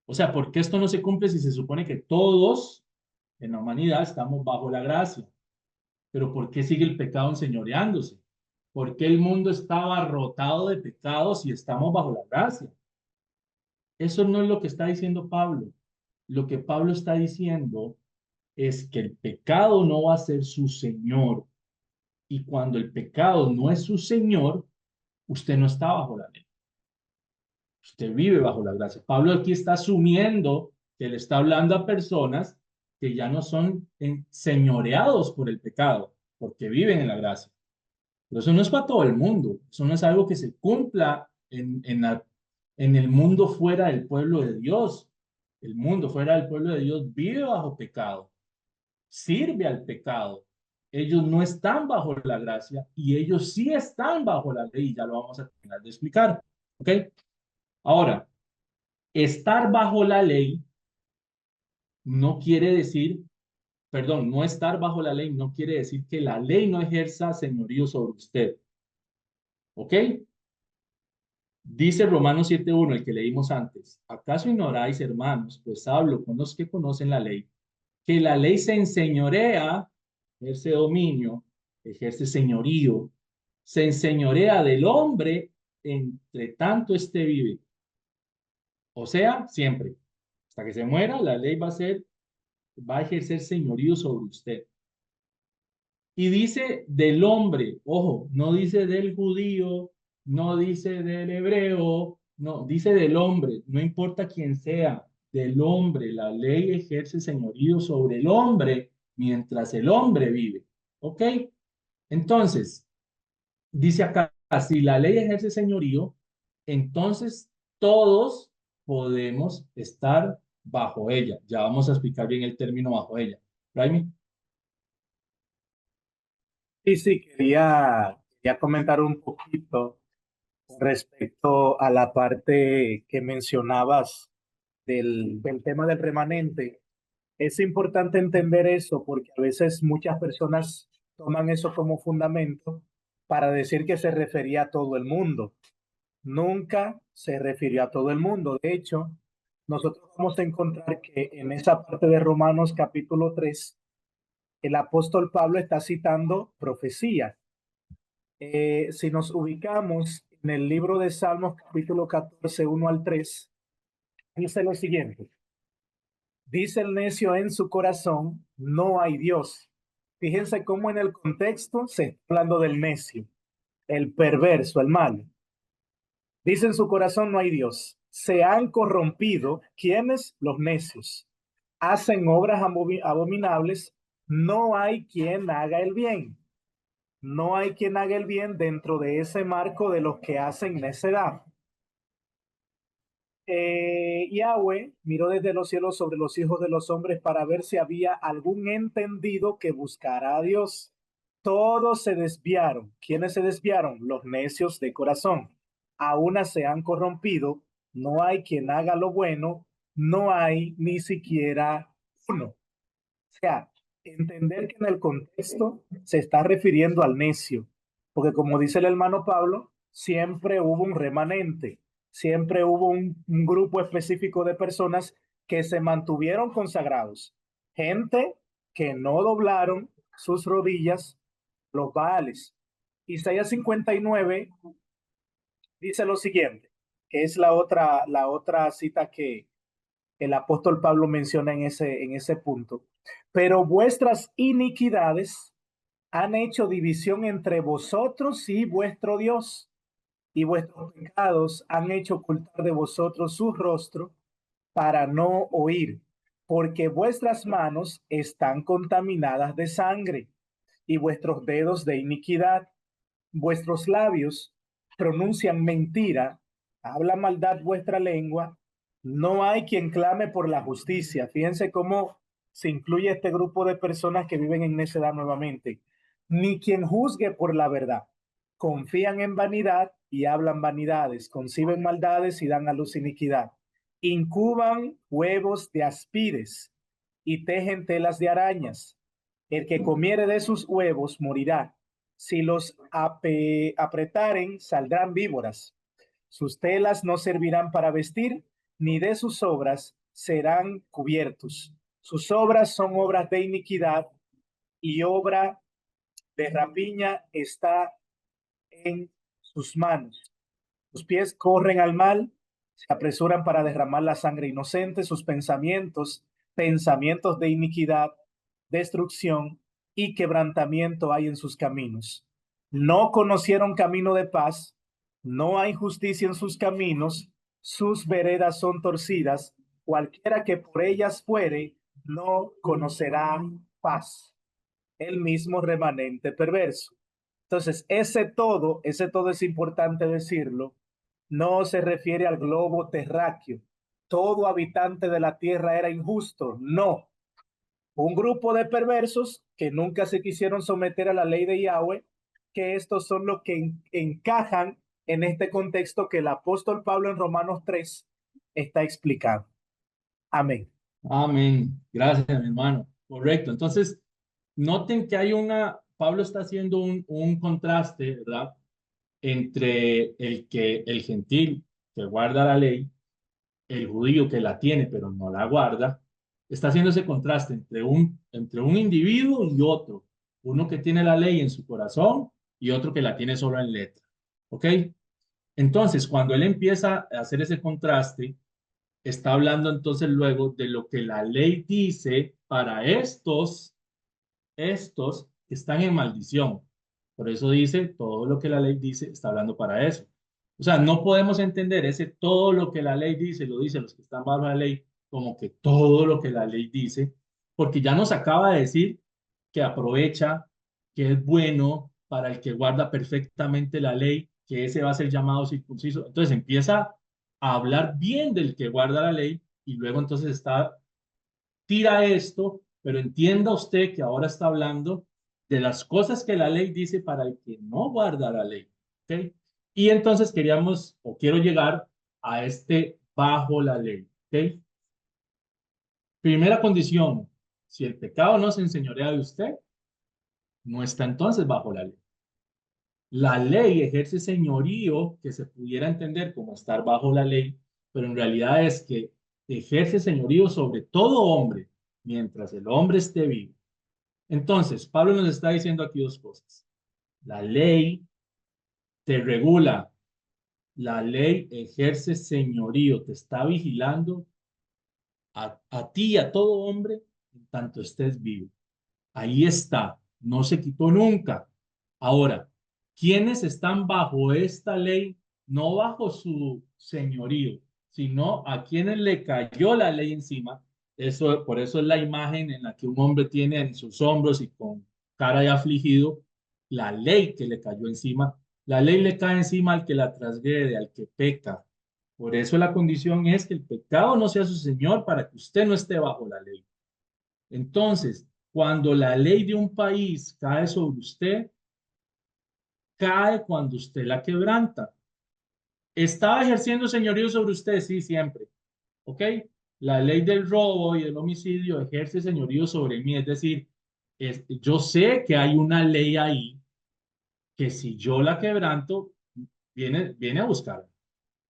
O sea, ¿por qué esto no se cumple si se supone que todos en la humanidad estamos bajo la gracia? Pero ¿por qué sigue el pecado enseñoreándose? ¿Por qué el mundo está abarrotado de pecados si estamos bajo la gracia? Eso no es lo que está diciendo Pablo. Lo que Pablo está diciendo es que el pecado no va a ser su señor. Y cuando el pecado no es su señor, usted no está bajo la ley. Usted vive bajo la gracia. Pablo aquí está asumiendo que le está hablando a personas que ya no son señoreados por el pecado, porque viven en la gracia. Pero eso no es para todo el mundo. Eso no es algo que se cumpla en el mundo fuera del pueblo de Dios. El mundo fuera del pueblo de Dios vive bajo pecado, sirve al pecado. Ellos no están bajo la gracia y ellos sí están bajo la ley. Ya lo vamos a terminar de explicar. ¿Ok? Ahora, estar bajo la ley no quiere decir perdón, no estar bajo la ley no quiere decir que la ley no ejerza señorío sobre usted. ¿Ok? Dice Romanos 7:1, el que leímos antes. ¿Acaso ignoráis, hermanos, pues hablo con los que conocen la ley, que la ley se enseñorea, ejerce dominio, ejerce señorío, se enseñorea del hombre entre tanto éste vive? O sea, siempre. Hasta que se muera, la ley va a ejercer señorío sobre usted. Y dice del hombre, ojo, no dice del judío, no dice del hebreo, no, dice del hombre, no importa quién sea, del hombre. La ley ejerce señorío sobre el hombre mientras el hombre vive. ¿Ok? Entonces, dice acá, si la ley ejerce señorío, entonces todos podemos estar bajo ella. Ya vamos a explicar bien el término bajo ella. Raimi. Sí, sí, quería comentar un poquito respecto a la parte que mencionabas del tema del remanente. Es importante entender eso porque a veces muchas personas toman eso como fundamento para decir que se refería a todo el mundo. Nunca se refirió a todo el mundo. De hecho, nosotros vamos a encontrar que en esa parte de Romanos capítulo 3, el apóstol Pablo está citando profecías. Si nos ubicamos en el libro de Salmos capítulo 14, 1 al 3, dice lo siguiente. Dice el necio en su corazón, no hay Dios. Fíjense cómo en el contexto se está hablando del necio, el perverso, el malo. Dice en su corazón, no hay Dios. Se han corrompido, ¿quiénes? Los necios. Hacen obras abominables, no hay quien haga el bien. No hay quien haga el bien dentro de ese marco de los que hacen necedad. Yahweh miró desde los cielos sobre los hijos de los hombres para ver si había algún entendido que buscara a Dios. Todos se desviaron. ¿Quiénes se desviaron? Los necios de corazón. A una se han corrompido. No hay quien haga lo bueno. No hay ni siquiera uno. O sea, entender que en el contexto se está refiriendo al necio. Porque como dice el hermano Pablo, siempre hubo un remanente. Siempre hubo un grupo específico de personas que se mantuvieron consagrados. Gente que no doblaron sus rodillas los Baales. Isaías 59 dice lo siguiente, que es la otra cita que el apóstol Pablo menciona en ese punto. Pero vuestras iniquidades han hecho división entre vosotros y vuestro Dios, y vuestros pecados han hecho ocultar de vosotros su rostro para no oír, porque vuestras manos están contaminadas de sangre y vuestros dedos de iniquidad. Vuestros labios pronuncian mentira, habla maldad vuestra lengua. No hay quien clame por la justicia. Fíjense cómo se incluye este grupo de personas que viven en necedad nuevamente. Ni quien juzgue por la verdad. Confían en vanidad y hablan vanidades. Conciben maldades y dan a luz iniquidad. Incuban huevos de aspides y tejen telas de arañas. El que comiere de sus huevos morirá. Si los apretaren, saldrán víboras. Sus telas no servirán para vestir, ni de sus obras serán cubiertos. Sus obras son obras de iniquidad y obra de rapiña está en sus manos. Sus pies corren al mal, se apresuran para derramar la sangre inocente. Sus pensamientos de iniquidad, destrucción y quebrantamiento hay en sus caminos. No conocieron camino de paz, no hay justicia en sus caminos, sus veredas son torcidas, cualquiera que por ellas fuere, no conocerá paz. El mismo remanente perverso. Entonces, ese todo es importante decirlo, no se refiere al globo terráqueo. Todo habitante de la tierra era injusto, no. Un grupo de perversos que nunca se quisieron someter a la ley de Yahweh, que estos son los que encajan en este contexto que el apóstol Pablo en Romanos 3 está explicando. Amén. Amén. Gracias, mi hermano. Correcto. Entonces, noten que Pablo está haciendo un contraste, ¿verdad? Entre el gentil que guarda la ley, el judío que la tiene pero no la guarda. Está haciendo ese contraste entre un individuo y otro. Uno que tiene la ley en su corazón y otro que la tiene solo en letra. ¿Ok? Entonces, cuando él empieza a hacer ese contraste, está hablando entonces luego de lo que la ley dice para estos que están en maldición. Por eso dice, todo lo que la ley dice está hablando para eso. O sea, no podemos entender ese todo lo que la ley dice, lo dicen los que están bajo la ley, como que todo lo que la ley dice, porque ya nos acaba de decir que aprovecha, que es bueno para el que guarda perfectamente la ley, que ese va a ser llamado circunciso. Entonces empieza a hablar bien del que guarda la ley y luego entonces tira esto, pero entienda usted que ahora está hablando de las cosas que la ley dice para el que no guarda la ley. ¿Ok? Y entonces quiero llegar a este bajo la ley. ¿Ok? Primera condición, si el pecado no se enseñorea de usted, no está entonces bajo la ley. La ley ejerce señorío que se pudiera entender como estar bajo la ley, pero en realidad es que ejerce señorío sobre todo hombre mientras el hombre esté vivo. Entonces, Pablo nos está diciendo aquí dos cosas. La ley te regula, la ley ejerce señorío, te está vigilando a ti y a todo hombre en tanto estés vivo. Ahí está, no se quitó nunca. Ahora, ¿quiénes están bajo esta ley? No bajo su señorío, sino a quienes le cayó la ley encima. Por eso es la imagen en la que un hombre tiene en sus hombros y con cara de afligido la ley que le cayó encima. La ley le cae encima al que la transgrede, al que peca. Por eso la condición es que el pecado no sea su señor para que usted no esté bajo la ley. Entonces, cuando la ley de un país cae sobre usted, cae cuando usted la quebranta. ¿Estaba ejerciendo señorío sobre usted? Sí, siempre. ¿Ok? La ley del robo y del homicidio ejerce señorío sobre mí. Es decir, yo sé que hay una ley ahí que si yo la quebranto, viene a buscarme.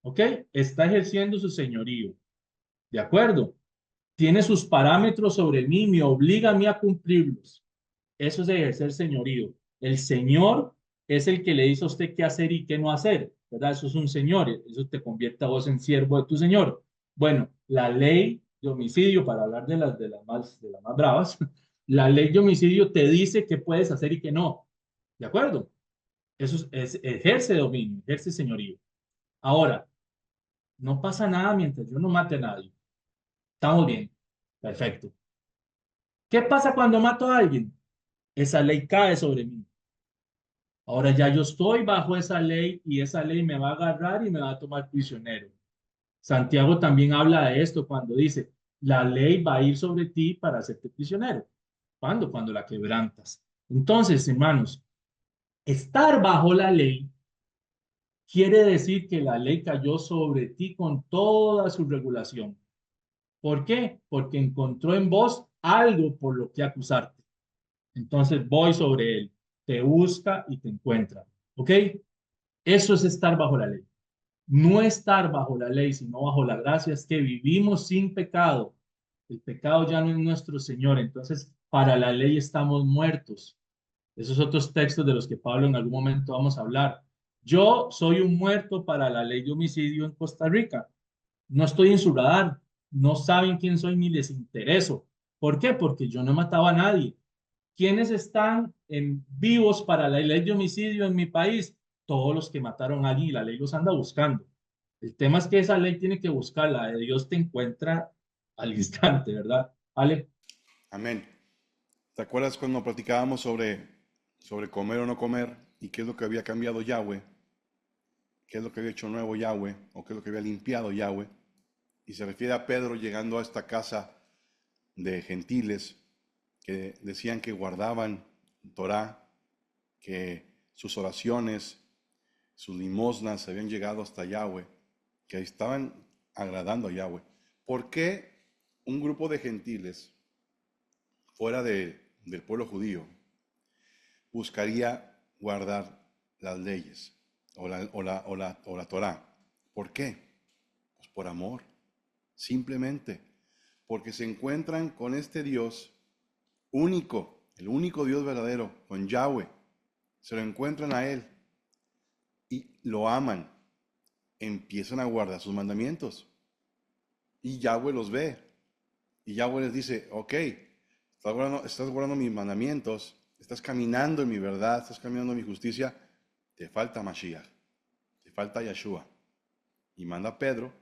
¿Ok? Está ejerciendo su señorío. ¿De acuerdo? Tiene sus parámetros sobre mí, me obliga a mí a cumplirlos. Eso es ejercer señorío. El señor es el que le dice a usted qué hacer y qué no hacer, ¿verdad? Eso es un señor, eso te convierte a vos en siervo de tu señor. Bueno, la ley de homicidio, para hablar de las más bravas, la ley de homicidio te dice qué puedes hacer y qué no, ¿de acuerdo? Ejerce dominio, ejerce señorío. Ahora, no pasa nada mientras yo no mate a nadie. Estamos bien, perfecto. ¿Qué pasa cuando mato a alguien? Esa ley cae sobre mí. Ahora ya yo estoy bajo esa ley y esa ley me va a agarrar y me va a tomar prisionero. Santiago también habla de esto cuando dice, la ley va a ir sobre ti para hacerte prisionero. ¿Cuándo? Cuando la quebrantas. Entonces, hermanos, estar bajo la ley quiere decir que la ley cayó sobre ti con toda su regulación. ¿Por qué? Porque encontró en vos algo por lo que acusarte. Entonces voy sobre él, te busca y te encuentra. ¿Ok? Eso es estar bajo la ley. No estar bajo la ley, sino bajo la gracia, es que vivimos sin pecado. El pecado ya no es nuestro Señor, entonces para la ley estamos muertos. Esos otros textos de los que Pablo en algún momento vamos a hablar. Yo soy un muerto para la ley de homicidio en Costa Rica. No estoy en su radar. No saben quién soy ni les intereso. ¿Por qué? Porque yo no mataba a nadie. ¿Quiénes están vivos para la ley de homicidio en mi país? Todos los que mataron a alguien y la ley los anda buscando. El tema es que esa ley tiene que buscar, la de Dios te encuentra al instante, ¿verdad? ¿Vale? Amén. ¿Te acuerdas cuando platicábamos sobre comer o no comer y qué es lo que había cambiado Yahweh? ¿Qué es lo que había hecho nuevo Yahweh? ¿O qué es lo que había limpiado Yahweh? Y se refiere a Pedro llegando a esta casa de gentiles que decían que guardaban Torah, que sus oraciones, sus limosnas habían llegado hasta Yahweh, que estaban agradando a Yahweh. ¿Por qué un grupo de gentiles fuera del pueblo judío, buscaría guardar las leyes o la Torá. ¿Por qué? Pues por amor, simplemente, porque se encuentran con este Dios único, el único Dios verdadero, con Yahweh. Se lo encuentran a Él y lo aman, empiezan a guardar sus mandamientos y Yahweh los ve y Yahweh les dice, ok, estás guardando mis mandamientos, estás caminando en mi verdad, estás caminando en mi justicia, te falta Mashiach, te falta Yeshua. Y manda a Pedro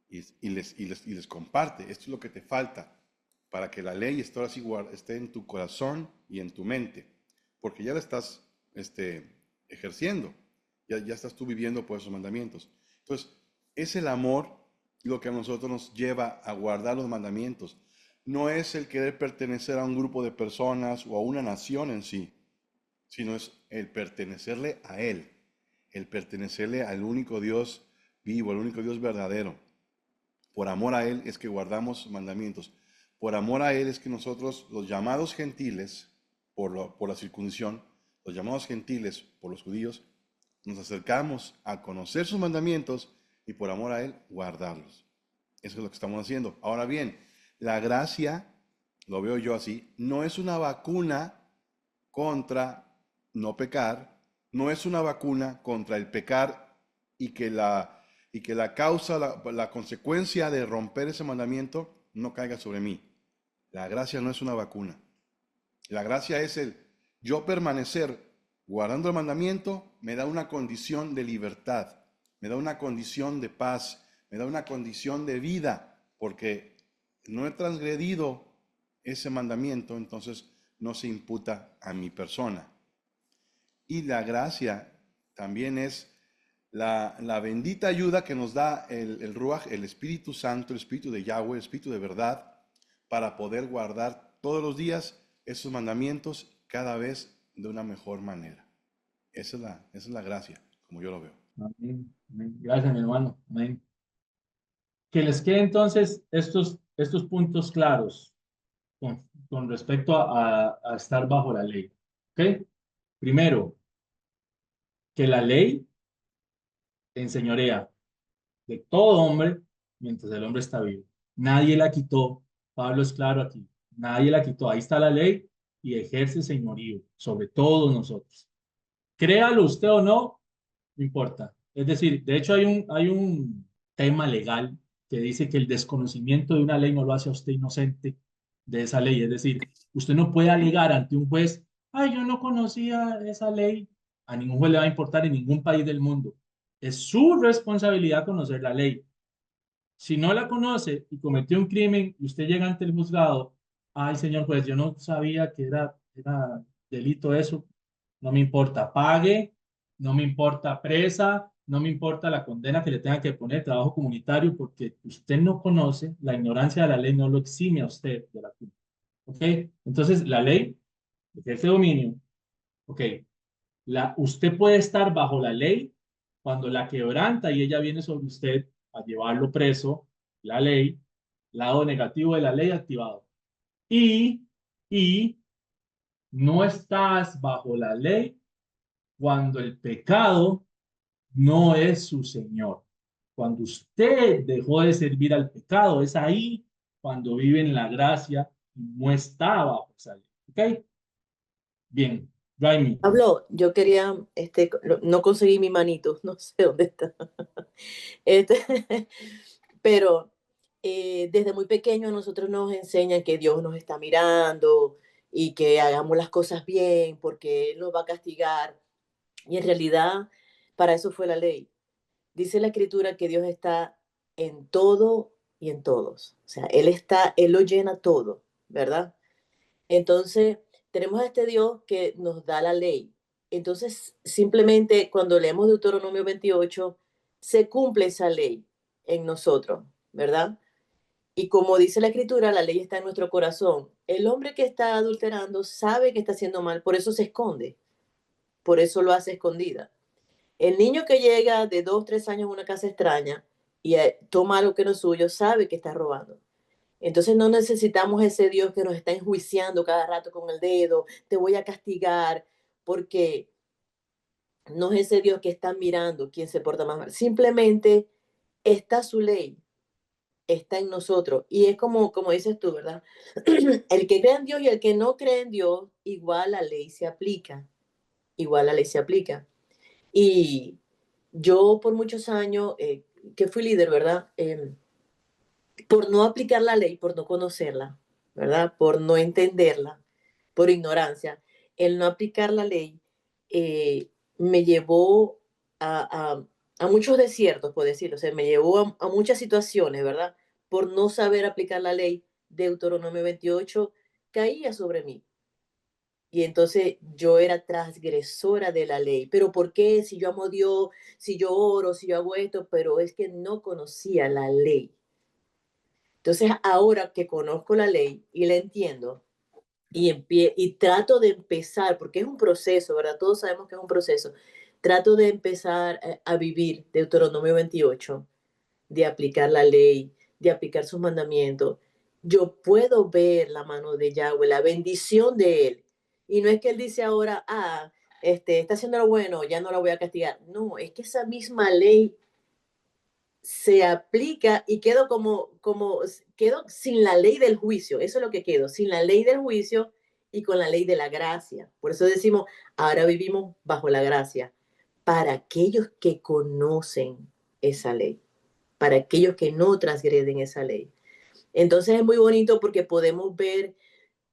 y les comparte, esto es lo que te falta para que la ley esté en tu corazón y en tu mente, porque ya la estás ejerciendo, ya estás tú viviendo por esos mandamientos. Entonces, es el amor lo que a nosotros nos lleva a guardar los mandamientos. No es el querer pertenecer a un grupo de personas o a una nación en sí, sino es el pertenecerle a Él, el pertenecerle al único Dios vivo, al único Dios verdadero. Por amor a Él es que guardamos mandamientos. Por amor a Él es que nosotros, los llamados gentiles, por la circuncisión, los llamados gentiles por los judíos, nos acercamos a conocer sus mandamientos y por amor a Él guardarlos. Eso es lo que estamos haciendo. Ahora bien, la gracia, lo veo yo así, no es una vacuna contra no pecar, no es una vacuna contra el pecar y que la causa, la consecuencia de romper ese mandamiento no caiga sobre mí. La gracia no es una vacuna. La gracia es yo permanecer guardando el mandamiento, me da una condición de libertad, me da una condición de paz, me da una condición de vida, porque no he transgredido ese mandamiento, entonces no se imputa a mi persona. Y la gracia también es la bendita ayuda que nos da el Ruach, el Espíritu Santo, el Espíritu de Yahweh, el Espíritu de verdad, para poder guardar todos los días esos mandamientos cada vez de una mejor manera. Esa es la gracia, como yo lo veo. Amén, amén. Gracias, mi hermano. Amén. Que les quede entonces estos puntos claros con respecto a estar bajo la ley. ¿Ok? Primero, que la ley enseñorea de todo hombre mientras el hombre está vivo. Nadie la quitó. Pablo es claro aquí. Nadie la quitó. Ahí está la ley y ejerce señorío sobre todos nosotros. Créalo usted o no, no importa. Es decir, de hecho hay un tema legal que dice que el desconocimiento de una ley no lo hace a usted inocente de esa ley. Es decir, usted no puede alegar ante un juez, ay, yo no conocía esa ley. A ningún juez le va a importar en ningún país del mundo. Es su responsabilidad conocer la ley. Si no la conoce y cometió un crimen y usted llega ante el juzgado, ay, señor juez, yo no sabía que era delito eso, no me importa, pague, no me importa presa, no me importa la condena que le tenga que poner, trabajo comunitario, porque usted no conoce, la ignorancia de la ley no lo exime a usted de la culpa. ¿Ok? Entonces, la ley ejerce dominio. ¿Ok? Usted puede estar bajo la ley cuando la quebranta y ella viene sobre usted a llevarlo preso, la ley, lado negativo de la ley activado. Y, y no estás bajo la ley cuando el pecado no es su Señor. Cuando usted dejó de servir al pecado, es ahí cuando vive en la gracia y no está bajo esa ley. ¿Ok? Bien, Raimi. Pablo, yo quería, no conseguí mi manito, no sé dónde está. Pero desde muy pequeño a nosotros nos enseñan que Dios nos está mirando y que hagamos las cosas bien porque Él nos va a castigar. Y en realidad, para eso fue la ley. Dice la Escritura que Dios está en todo y en todos. O sea, Él lo llena todo, ¿verdad? Entonces, tenemos a este Dios que nos da la ley. Entonces, simplemente cuando leemos Deuteronomio 28, se cumple esa ley en nosotros, ¿verdad? Y como dice la Escritura, la ley está en nuestro corazón. El hombre que está adulterando sabe que está haciendo mal, por eso se esconde, por eso lo hace escondida. El niño que llega de 2, 3 años a una casa extraña y toma algo que no es suyo, sabe que está robando. Entonces no necesitamos ese Dios que nos está enjuiciando cada rato con el dedo, te voy a castigar, porque no es ese Dios que está mirando quién se porta más mal. Simplemente está su ley, está en nosotros. Y es como dices tú, ¿verdad? El que cree en Dios y el que no cree en Dios, igual la ley se aplica. Igual la ley se aplica. Y yo por muchos años, que fui líder, ¿verdad? Por no aplicar la ley, por no conocerla, ¿verdad? Por no entenderla, por ignorancia, el no aplicar la ley me llevó a muchos desiertos, por decirlo, o sea, me llevó a muchas situaciones, ¿verdad? Por no saber aplicar la ley. Deuteronomio 28 caía sobre mí. Y entonces yo era transgresora de la ley. ¿Pero por qué? Si yo amo a Dios, si yo oro, si yo hago esto, pero es que no conocía la ley. Entonces, ahora que conozco la ley y la entiendo y trato de empezar, porque es un proceso, ¿verdad? Todos sabemos que es un proceso. Trato de empezar a vivir Deuteronomio 28, de aplicar la ley, de aplicar sus mandamientos. Yo puedo ver la mano de Yahweh, la bendición de Él. Y no es que Él dice ahora, está haciendo lo bueno, ya no la voy a castigar. No, es que esa misma ley se aplica y quedo sin la ley del juicio. Eso es lo que quedo, sin la ley del juicio y con la ley de la gracia. Por eso decimos, ahora vivimos bajo la gracia. Para aquellos que conocen esa ley, para aquellos que no transgreden esa ley. Entonces es muy bonito porque podemos ver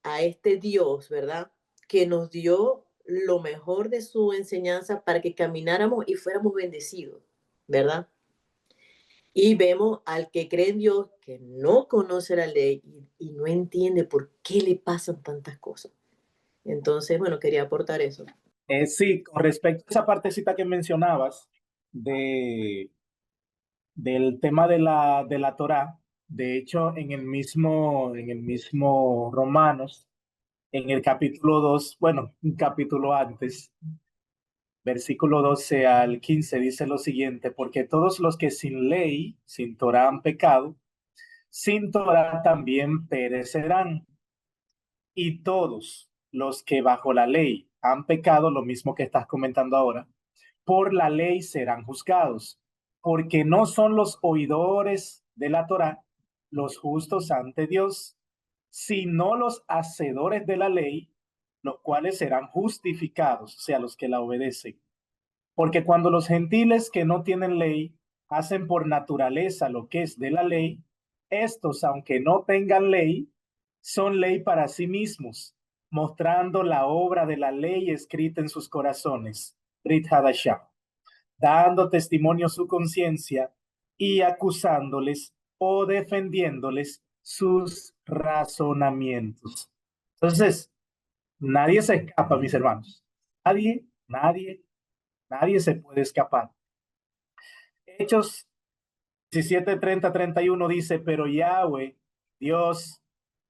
a este Dios, ¿verdad? Que nos dio lo mejor de su enseñanza para que camináramos y fuéramos bendecidos, ¿verdad? Y vemos al que cree en Dios, que no conoce la ley y no entiende por qué le pasan tantas cosas. Entonces, bueno, quería aportar eso. Sí, con respecto a esa partecita que mencionabas de, del tema de la Torá, de hecho, en el mismo Romanos, en el capítulo 2, bueno, un capítulo antes, versículo 12 al 15 dice lo siguiente: porque todos los que sin ley, sin Torá han pecado, sin Torá también perecerán. Y todos los que bajo la ley han pecado, lo mismo que estás comentando ahora, por la ley serán juzgados, porque no son los oidores de la Torá los justos ante Dios, sino los hacedores de la ley, los cuales serán justificados, o sea, los que la obedecen. Porque cuando los gentiles que no tienen ley hacen por naturaleza lo que es de la ley, estos, aunque no tengan ley, son ley para sí mismos, mostrando la obra de la ley escrita en sus corazones, Brit Hadashah, dando testimonio su conciencia y acusándoles o defendiéndoles sus razonamientos. Entonces, nadie se escapa, mis hermanos. Nadie se puede escapar. Hechos 17, 30, 31 dice: pero Yahweh, Dios,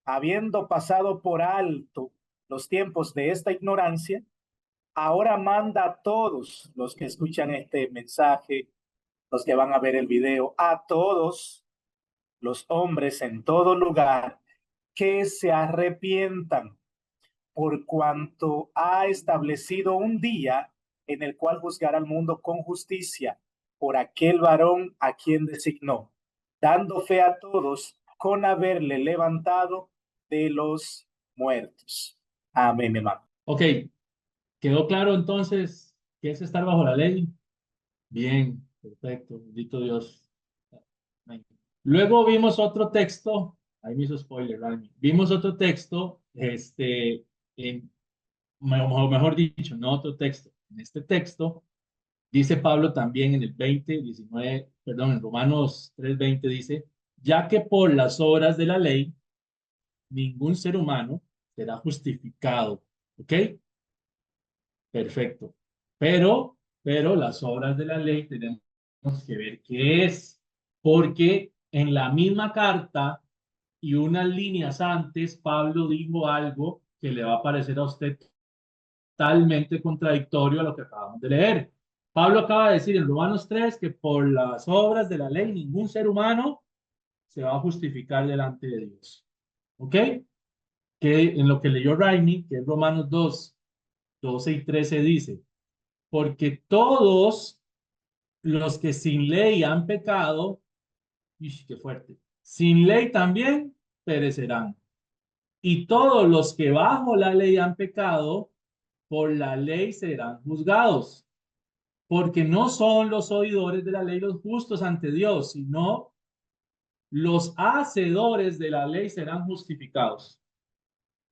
habiendo pasado por alto los tiempos de esta ignorancia, ahora manda a todos los que escuchan este mensaje, los que van a ver el video, a todos los hombres en todo lugar, que se arrepientan, por cuanto ha establecido un día en el cual juzgará al mundo con justicia por aquel varón a quien designó, dando fe a todos con haberle levantado de los muertos. Amén, hermano. Ok, ¿quedó claro entonces qué es estar bajo la ley? Bien, perfecto, bendito Dios. Amén. Luego vimos otro texto, ahí me hizo spoiler, Rami. Vimos otro texto, mejor dicho, no otro texto. En este texto dice Pablo también en el 19, perdón, en Romanos 3:20 dice, ya que por las obras de la ley, ningún ser humano será justificado. ¿Ok? Perfecto. Pero las obras de la ley tenemos que ver qué es, porque en la misma carta y unas líneas antes, Pablo dijo algo que le va a parecer a usted totalmente contradictorio a lo que acabamos de leer. Pablo acaba de decir en Romanos 3 que por las obras de la ley ningún ser humano se va a justificar delante de Dios. ¿Ok? Que en lo que leyó Raimi, que es Romanos 2, 12 y 13 dice, porque todos los que sin ley han pecado, ¡ish, qué fuerte! Sin ley también perecerán. Y todos los que bajo la ley han pecado, por la ley serán juzgados. Porque no son los oidores de la ley los justos ante Dios, sino los hacedores de la ley serán justificados.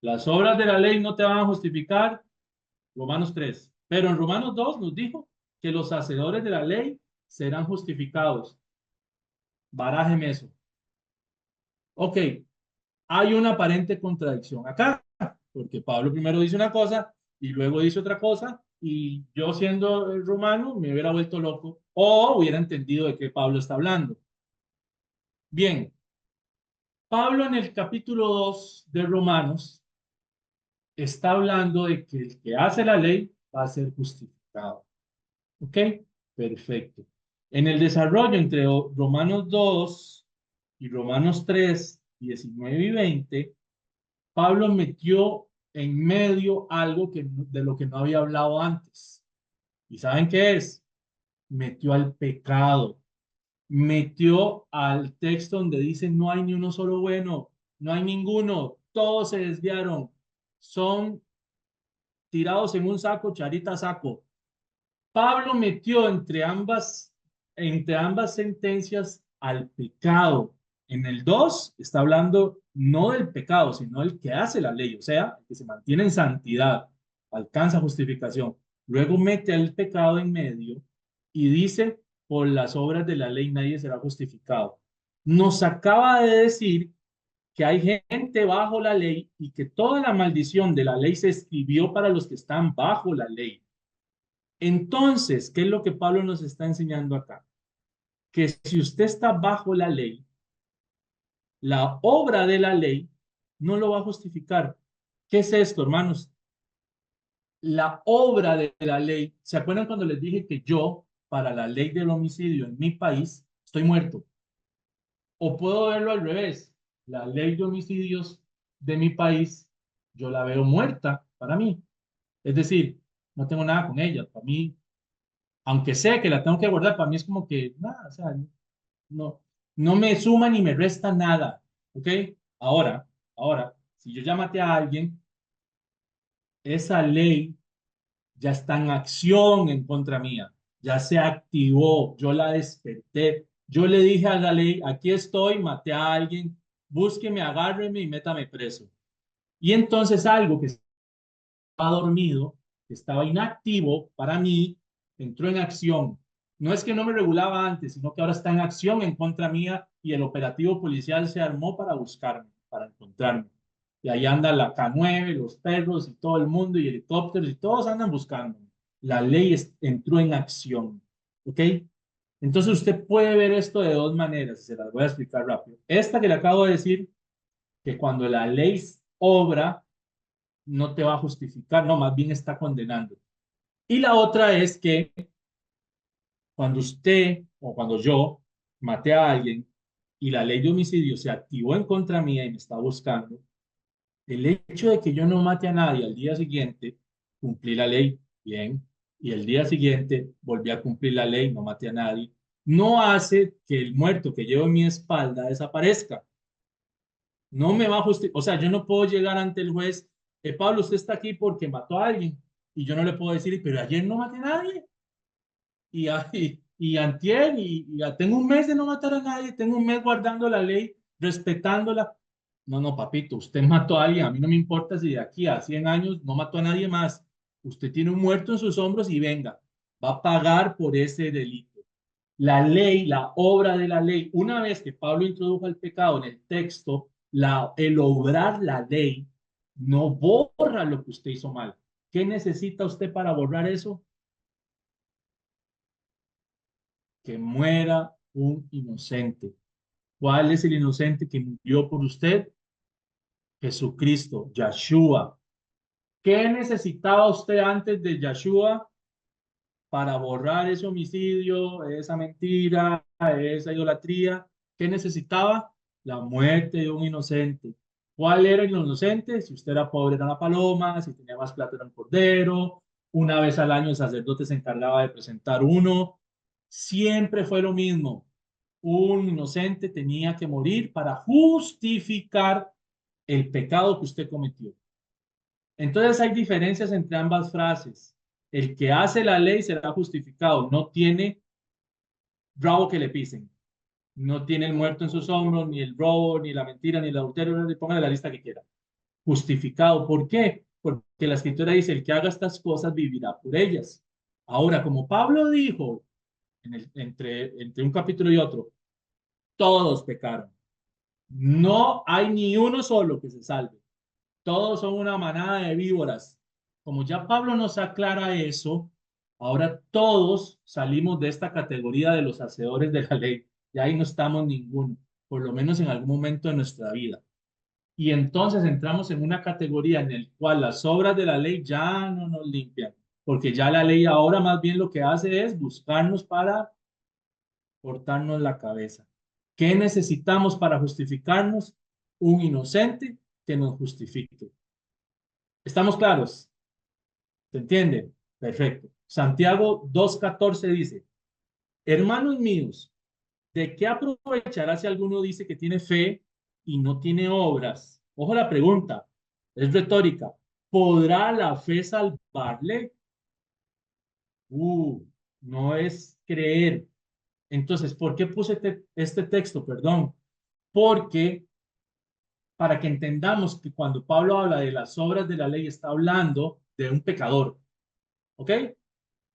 Las obras de la ley no te van a justificar, Romanos 3. Pero en Romanos 2 nos dijo que los hacedores de la ley serán justificados. Barájeme eso. Ok, hay una aparente contradicción acá, porque Pablo primero dice una cosa y luego dice otra cosa, y yo siendo el romano me hubiera vuelto loco o hubiera entendido de qué Pablo está hablando. Bien, Pablo en el capítulo 2 de Romanos está hablando de que el que hace la ley va a ser justificado. ¿Ok? Perfecto. En el desarrollo entre Romanos 2 y Romanos 3, 19 y 20, Pablo metió en medio algo de lo que no había hablado antes. ¿Y saben qué es? Metió al pecado. Metió al texto donde dice no hay ni uno solo bueno, no hay ninguno, todos se desviaron, son tirados en un saco, charita saco. Pablo metió entre ambas sentencias al pecado. En el 2 está hablando no del pecado, sino del que hace la ley, o sea, el que se mantiene en santidad, alcanza justificación. Luego mete al pecado en medio y dice, por las obras de la ley nadie será justificado. Nos acaba de decir que hay gente bajo la ley y que toda la maldición de la ley se escribió para los que están bajo la ley. Entonces, ¿qué es lo que Pablo nos está enseñando acá? Que si usted está bajo la ley, la obra de la ley no lo va a justificar. ¿Qué es esto, hermanos? La obra de la ley. ¿Se acuerdan cuando les dije que yo, para la ley del homicidio en mi país, estoy muerto? O puedo verlo al revés. La ley de homicidios de mi país, yo la veo muerta para mí. Es decir, no tengo nada con ella. Para mí, aunque sé que la tengo que guardar, para mí es como que nada, o sea, no, no me suma ni me resta nada, ¿ok? Ahora, si yo ya maté a alguien, esa ley ya está en acción en contra mía, ya se activó, yo la desperté, yo le dije a la ley, aquí estoy, maté a alguien, búsqueme, agárreme y métame preso. Y entonces algo que estaba dormido, que estaba inactivo, para mí, entró en acción. No es que no me regulaba antes, sino que ahora está en acción en contra mía y el operativo policial se armó para buscarme, para encontrarme. Y ahí anda la K9, los perros y todo el mundo y helicópteros y todos andan buscándome. La ley entró en acción. ¿Ok? Entonces usted puede ver esto de dos maneras, se las voy a explicar rápido. Esta que le acabo de decir, que cuando la ley obra, no te va a justificar, no, más bien está condenando. Y la otra es que cuando usted o cuando yo maté a alguien y la ley de homicidio se activó en contra mía y me está buscando, el hecho de que yo no mate a nadie al día siguiente, cumplí la ley, bien, y el día siguiente volví a cumplir la ley, no maté a nadie, no hace que el muerto que llevo en mi espalda desaparezca. No me va a justificar, o sea, yo no puedo llegar ante el juez, Pablo, usted está aquí porque mató a alguien, y yo no le puedo decir, pero ayer no maté a nadie, y antier, y ya tengo un mes de no matar a nadie, tengo un mes guardando la ley, respetándola. No, no, papito, usted mató a alguien, a mí no me importa si de aquí a 100 años no mató a nadie más, usted tiene un muerto en sus hombros y venga, va a pagar por ese delito. La ley, la obra de la ley, una vez que Pablo introdujo el pecado en el texto, el obrar la ley no borra lo que usted hizo mal. ¿Qué necesita usted para borrar eso? Que muera un inocente. ¿Cuál es el inocente que murió por usted? Jesucristo, Yeshua. ¿Qué necesitaba usted antes de Yeshua para borrar ese homicidio, esa mentira, esa idolatría? ¿Qué necesitaba? la muerte de un inocente. ¿Cuál era el inocente? Si usted era pobre, era una paloma; si tenía más plata, era un cordero. Una vez al año el sacerdote se encargaba de presentar uno. Siempre fue lo mismo. Un inocente tenía que morir para justificar el pecado que usted cometió. Entonces hay diferencias entre ambas frases. El que hace la ley será justificado. No tiene rabo que le pisen. No tiene el muerto en sus hombros, ni el robo, ni la mentira, ni el adulterio. No le ponga la lista que quiera. Justificado. ¿Por qué? Porque la escritura dice: el que haga estas cosas vivirá por ellas. Ahora, como Pablo dijo entre un capítulo y otro, todos pecaron. No hay ni uno solo que se salve. Todos son una manada de víboras. Como ya Pablo nos aclara eso, ahora todos salimos de esta categoría de los hacedores de la ley. Y ahí no estamos ninguno, por lo menos en algún momento de nuestra vida. Y entonces entramos en una categoría en la cual las obras de la ley ya no nos limpian, porque ya la ley ahora más bien lo que hace es buscarnos para cortarnos la cabeza. ¿Qué necesitamos para justificarnos? Un inocente que nos justifique. ¿Estamos claros? ¿Se entiende? Perfecto. Santiago 2:14 dice: hermanos míos, ¿de qué aprovechará si alguno dice que tiene fe y no tiene obras? Ojo la pregunta, es retórica. ¿Podrá la fe salvarle? No es creer. Entonces, ¿por qué puse este texto? Perdón. Porque para que entendamos que cuando Pablo habla de las obras de la ley, está hablando de un pecador. ¿Ok?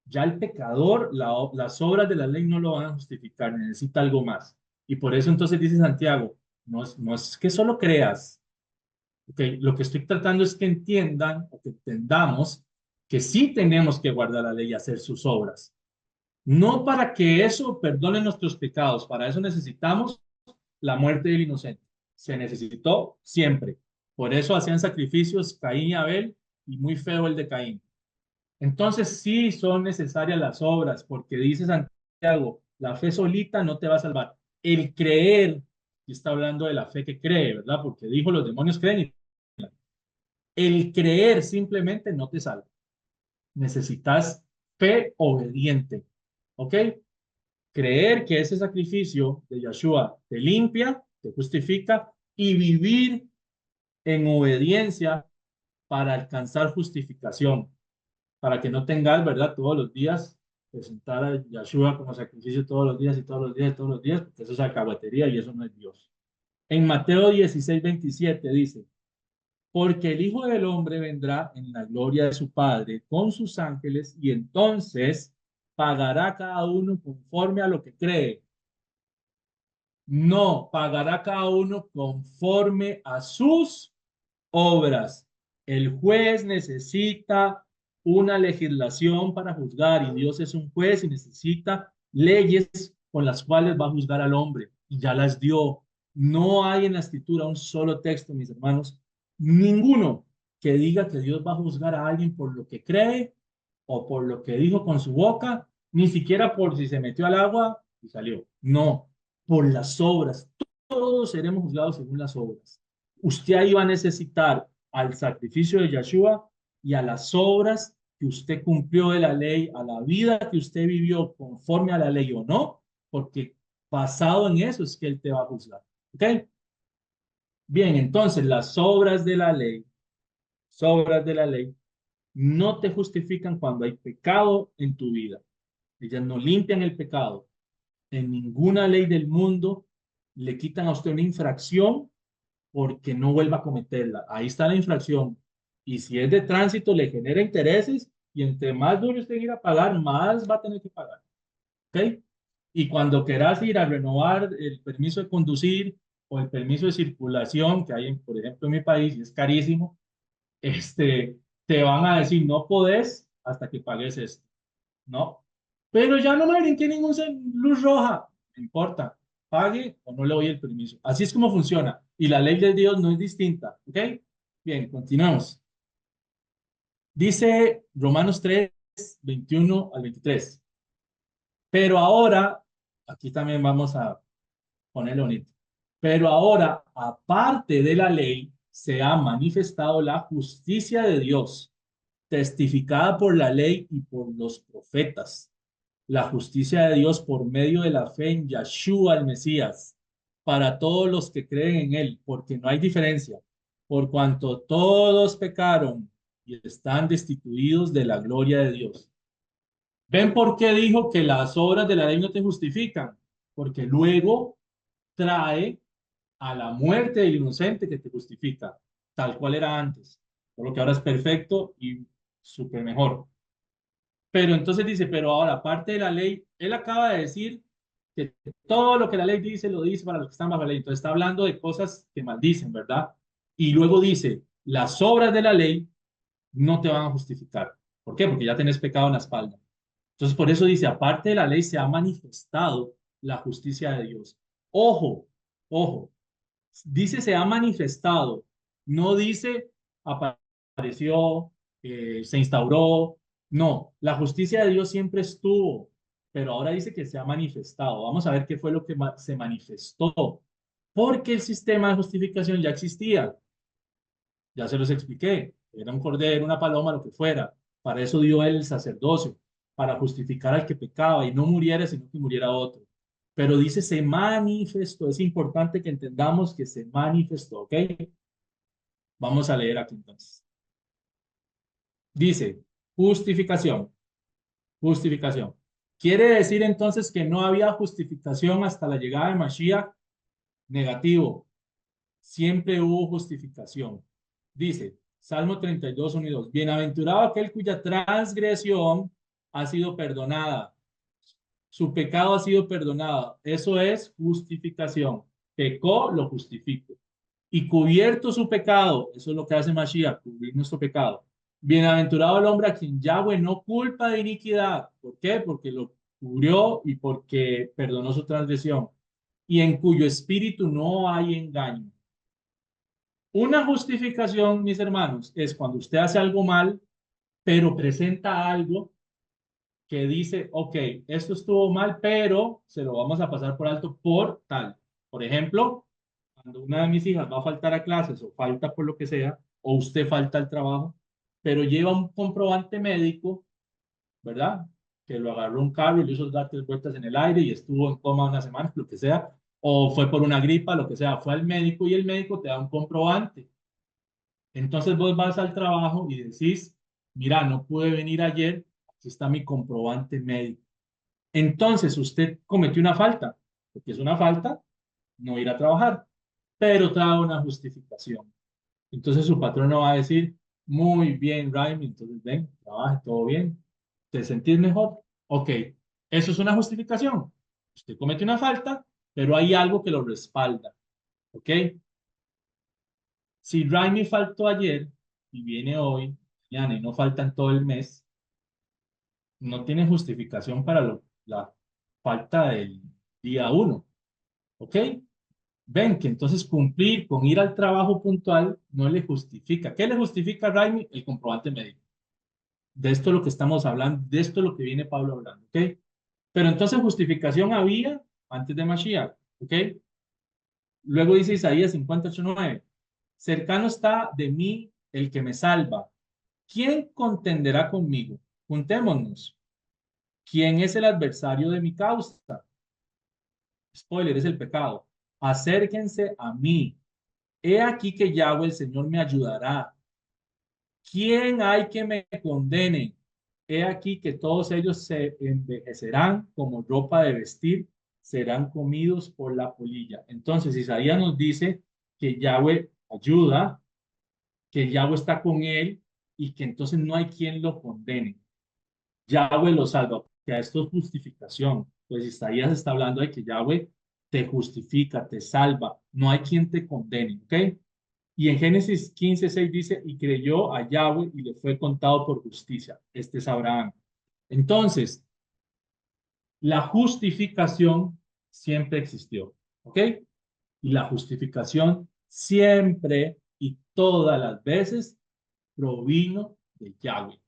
Ya el pecador, las obras de la ley no lo van a justificar, necesita algo más. Y por eso entonces dice Santiago, no es que solo creas. ¿Okay? Lo que estoy tratando es que entiendan o que entendamos que sí tenemos que guardar la ley y hacer sus obras. No para que eso perdone nuestros pecados, para eso necesitamos la muerte del inocente. Se necesitó siempre. Por eso hacían sacrificios Caín y Abel, y muy feo el de Caín. Entonces sí son necesarias las obras, porque dice Santiago, la fe solita no te va a salvar. El creer, y está hablando de la fe que cree, ¿verdad? Porque dijo los demonios creen. El creer simplemente no te salva. Necesitas fe obediente, ¿ok? Creer que ese sacrificio de Yeshua te limpia, te justifica, y vivir en obediencia para alcanzar justificación, para que no tengas, ¿verdad? Todos los días presentar a Yeshua como sacrificio todos los días y todos los días y todos los días, porque eso es alcahuetería y eso no es Dios. En Mateo 16:27 dice: porque el Hijo del Hombre vendrá en la gloria de su Padre con sus ángeles, y entonces pagará cada uno conforme a lo que cree. No, pagará cada uno conforme a sus obras. El juez necesita una legislación para juzgar, y Dios es un juez y necesita leyes con las cuales va a juzgar al hombre, y ya las dio. No hay en la escritura un solo texto, mis hermanos, ninguno, que diga que Dios va a juzgar a alguien por lo que cree o por lo que dijo con su boca, ni siquiera por si se metió al agua y salió. No, por las obras. Todos seremos juzgados según las obras. Usted ahí va a necesitar al sacrificio de Yeshua y a las obras que usted cumplió de la ley, a la vida que usted vivió conforme a la ley o no, porque basado en eso es que Él te va a juzgar. ¿Ok? Bien, entonces las obras de la ley, no te justifican cuando hay pecado en tu vida. Ellas no limpian el pecado. En ninguna ley del mundo le quitan a usted una infracción porque no vuelva a cometerla. Ahí está la infracción. Y si es de tránsito, le genera intereses, y entre más duro usted ir a pagar, más va a tener que pagar. ¿Ok? Y cuando quieras ir a renovar el permiso de conducir o el permiso de circulación, que hay, por ejemplo, en mi país, y es carísimo, te van a decir: no podés hasta que pagues esto. No. Pero ya no me brinqué ningún luz roja. No importa. Pague o no le doy el permiso. Así es como funciona. Y la ley de Dios no es distinta. ¿Ok? Bien, continuamos. Dice Romanos 3:21-23. Pero ahora, aquí también vamos a ponerlo bonito. Pero ahora, aparte de la ley, se ha manifestado la justicia de Dios, testificada por la ley y por los profetas. La justicia de Dios por medio de la fe en Yeshua el Mesías, para todos los que creen en él, porque no hay diferencia, por cuanto todos pecaron y están destituidos de la gloria de Dios. ¿Ven por qué dijo que las obras de la ley no te justifican? Porque luego trae a la muerte del inocente que te justifica, tal cual era antes, por lo que ahora es perfecto y súper mejor. Pero entonces dice, pero ahora, aparte de la ley, él acaba de decir que todo lo que la ley dice, lo dice para los que están bajo la ley. Entonces está hablando de cosas que maldicen, ¿verdad? Y luego dice, las obras de la ley no te van a justificar. ¿Por qué? Porque ya tenés pecado en la espalda. Entonces, por eso dice, aparte de la ley se ha manifestado la justicia de Dios. Ojo, ojo, dice se ha manifestado, no dice apareció, se instauró. No, la justicia de Dios siempre estuvo, pero ahora dice que se ha manifestado. Vamos a ver qué fue lo que se manifestó, porque el sistema de justificación ya existía. Ya se los expliqué, era un cordero, una paloma, lo que fuera. Para eso dio él el sacerdocio, para justificar al que pecaba y no muriera, sino que muriera otro. Pero dice se manifestó, es importante que entendamos que se manifestó, ¿ok? Vamos a leer aquí entonces. Dice, justificación, justificación. ¿Quiere decir entonces que no había justificación hasta la llegada de Mashiach? Negativo. Siempre hubo justificación. Dice, Salmo 32, 1 y 2. Bienaventurado aquel cuya transgresión ha sido perdonada. Su pecado ha sido perdonado. Eso es justificación. Pecó, lo justifico. Y cubierto su pecado, eso es lo que hace Mashiach, cubrir nuestro pecado. Bienaventurado el hombre a quien Yahweh no culpa de iniquidad. ¿Por qué? Porque lo cubrió y porque perdonó su transgresión. Y en cuyo espíritu no hay engaño. Una justificación, mis hermanos, es cuando usted hace algo mal, pero presenta algo que dice, ok, esto estuvo mal, pero se lo vamos a pasar por alto por tal. Por ejemplo, cuando una de mis hijas va a faltar a clases o falta por lo que sea, o usted falta al trabajo, pero lleva un comprobante médico, ¿verdad? Que lo agarró un carro y le hizo dar 3 vueltas en el aire y estuvo en coma una semana, lo que sea, o fue por una gripa, lo que sea, fue al médico y el médico te da un comprobante. Entonces vos vas al trabajo y decís, mira, no pude venir ayer, aquí está mi comprobante médico. Entonces usted cometió una falta, porque es una falta no ir a trabajar, pero trae una justificación. Entonces su patrón no va a decir, muy bien, Raimi, entonces ven, trabaje, todo bien, ¿te sentís mejor? Ok, eso es una justificación. Usted comete una falta, pero hay algo que lo respalda, ¿ok? Si Raimi faltó ayer y viene hoy, mañana y no falta en todo el mes, no tiene justificación para la falta del día 1, ¿ok? Ven que entonces cumplir con ir al trabajo puntual no le justifica. ¿Qué le justifica a Raimi? El comprobante médico. De esto es lo que estamos hablando, de esto es lo que viene Pablo hablando, ¿ok? Pero entonces justificación había antes de Mashiach, ¿ok? Luego dice Isaías 58:9, cercano está de mí el que me salva. ¿Quién contenderá conmigo? Juntémonos. ¿Quién es el adversario de mi causa? Spoiler, es el pecado. Acérquense a mí. He aquí que Yahweh el Señor me ayudará. ¿Quién hay que me condene? He aquí que todos ellos se envejecerán como ropa de vestir, serán comidos por la polilla. Entonces Isaías nos dice que Yahweh ayuda, que Yahweh está con él y que entonces no hay quien lo condene. Yahweh lo salva, que esto es justificación. Pues Isaías está hablando de que Yahweh te justifica, te salva, no hay quien te condene, ¿ok? Y en Génesis 15:6 dice, y creyó a Yahweh y le fue contado por justicia. Este es Abraham. Entonces, la justificación siempre existió, ¿ok? Y la justificación siempre y todas las veces provino de Yahweh,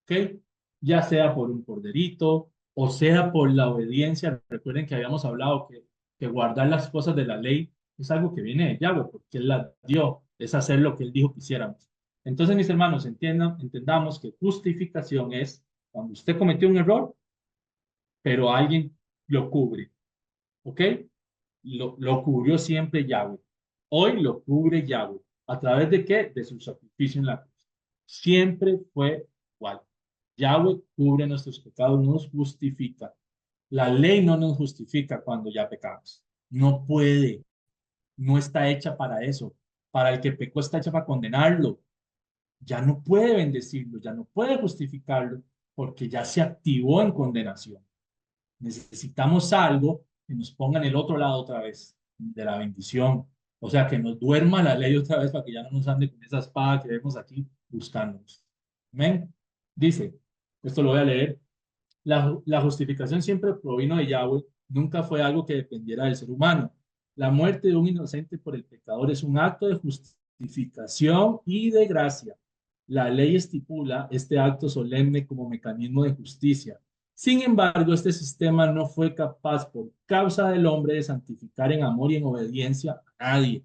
¿ok? Ya sea por un corderito o sea por la obediencia. Recuerden que habíamos hablado que guardar las cosas de la ley es algo que viene de Yahweh, porque Él la dio, es hacer lo que Él dijo que hiciéramos. Entonces, mis hermanos, entendamos que justificación es cuando usted cometió un error, pero alguien lo cubre, ¿ok? Lo cubrió siempre Yahweh. Hoy lo cubre Yahweh. ¿A través de qué? De su sacrificio en la cruz. Siempre fue igual. Yahweh cubre nuestros pecados, nos justifica. La ley no nos justifica cuando ya pecamos. No puede. No está hecha para eso. Para el que pecó está hecha para condenarlo. Ya no puede bendecirlo, ya no puede justificarlo, porque ya se activó en condenación. Necesitamos algo que nos ponga en el otro lado otra vez de la bendición. O sea, que nos duerma la ley otra vez para que ya no nos ande con esa espada que vemos aquí buscándonos. Amén. Dice, esto lo voy a leer. La justificación siempre provino de Yahweh, nunca fue algo que dependiera del ser humano. La muerte de un inocente por el pecador es un acto de justificación y de gracia. La ley estipula este acto solemne como mecanismo de justicia. Sin embargo, este sistema no fue capaz por causa del hombre de santificar en amor y en obediencia a nadie.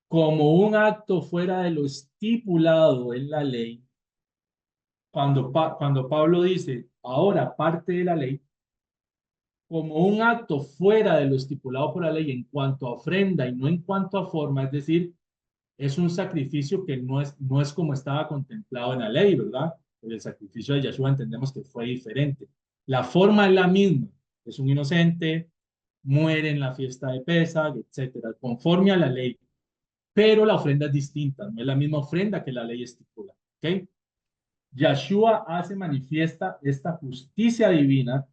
Como un acto fuera de lo estipulado en la ley, cuando Pablo dice, ahora parte de la ley, como un acto fuera de lo estipulado por la ley en cuanto a ofrenda y no en cuanto a forma, es decir, es un sacrificio que no es como estaba contemplado en la ley, ¿verdad? El sacrificio de Yeshua entendemos que fue diferente. La forma es la misma, es un inocente, muere en la fiesta de Pesach, etcétera, conforme a la ley, pero la ofrenda es distinta, no es la misma ofrenda que la ley estipula, ¿ok? Yeshua hace manifiesta esta justicia divina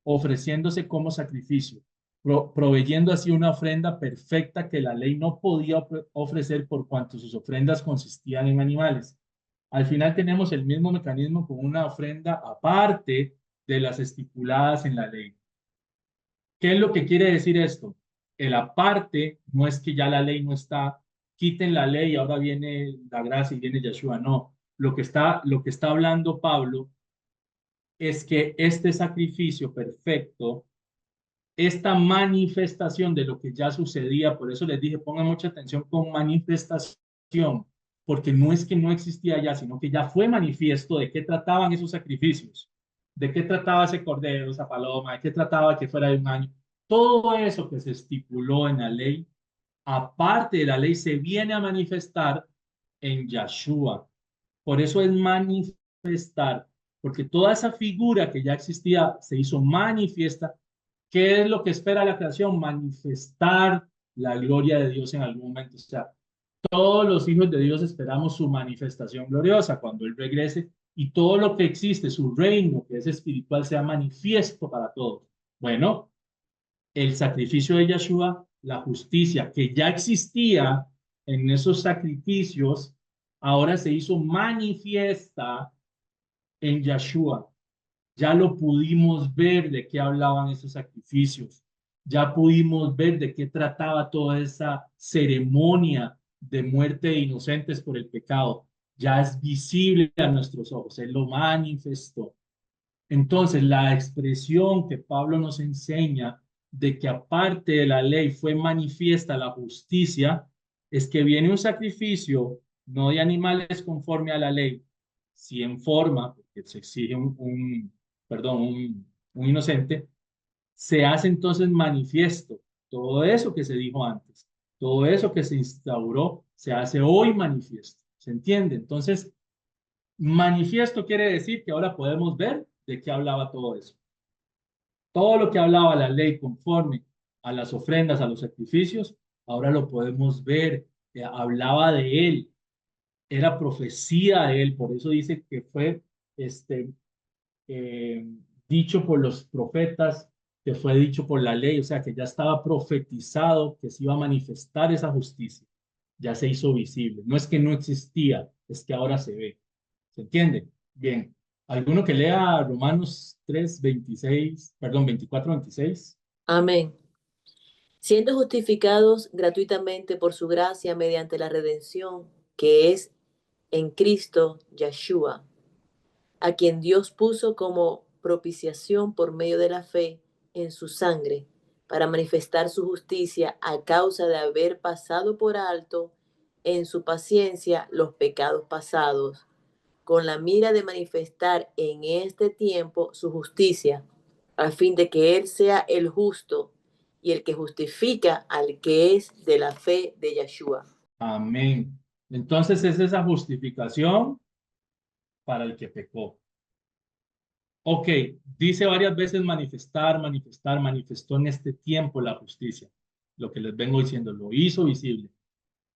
ofreciéndose como sacrificio, proveyendo así una ofrenda perfecta que la ley no podía ofrecer por cuanto sus ofrendas consistían en animales. Al final tenemos el mismo mecanismo con una ofrenda aparte de las estipuladas en la ley. ¿Qué es lo que quiere decir esto? El aparte no es que ya la ley no está, quiten la ley y ahora viene la gracia y viene Yeshua, no. Lo que está hablando Pablo es que este sacrificio perfecto, esta manifestación de lo que ya sucedía, por eso les dije, pongan mucha atención con manifestación, porque no es que no existía ya, sino que ya fue manifiesto de qué trataban esos sacrificios, de qué trataba ese cordero, esa paloma, de qué trataba que fuera de un año. Todo eso que se estipuló en la ley, aparte de la ley, se viene a manifestar en Yeshua. Por eso es manifestar, porque toda esa figura que ya existía se hizo manifiesta. ¿Qué es lo que espera la creación? Manifestar la gloria de Dios en algún momento. O sea, todos los hijos de Dios esperamos su manifestación gloriosa cuando Él regrese y todo lo que existe, su reino, que es espiritual, sea manifiesto para todos. Bueno, el sacrificio de Yeshua, la justicia que ya existía en esos sacrificios, ahora se hizo manifiesta en Yeshua. Ya lo pudimos ver de qué hablaban esos sacrificios. Ya pudimos ver de qué trataba toda esa ceremonia de muerte de inocentes por el pecado. Ya es visible a nuestros ojos. Él lo manifestó. Entonces, la expresión que Pablo nos enseña de que aparte de la ley fue manifiesta la justicia, es que viene un sacrificio, no de animales conforme a la ley, si en forma, porque se exige un inocente, se hace entonces manifiesto todo eso que se dijo antes, todo eso que se instauró, se hace hoy manifiesto. ¿Se entiende? Entonces, manifiesto quiere decir que ahora podemos ver de qué hablaba todo eso. Todo lo que hablaba la ley conforme a las ofrendas, a los sacrificios, ahora lo podemos ver. Hablaba de él, era profecía de él, por eso dice que fue este, eh, dicho por los profetas, que fue dicho por la ley, o sea que ya estaba profetizado que se iba a manifestar esa justicia, ya se hizo visible. No es que no existía, es que ahora se ve. ¿Se entiende? Bien. ¿Alguno que lea Romanos 3, 26, perdón, 24, 26? Amén. Siendo justificados gratuitamente por su gracia mediante la redención que es en Cristo Yeshua, a quien Dios puso como propiciación por medio de la fe en su sangre, para manifestar su justicia a causa de haber pasado por alto en su paciencia los pecados pasados, con la mira de manifestar en este tiempo su justicia, a fin de que Él sea el justo y el que justifica al que es de la fe de Yeshua. Amén. Entonces es esa justificación para el que pecó. Ok, dice varias veces manifestar, manifestar, manifestó en este tiempo la justicia. Lo que les vengo diciendo, lo hizo visible.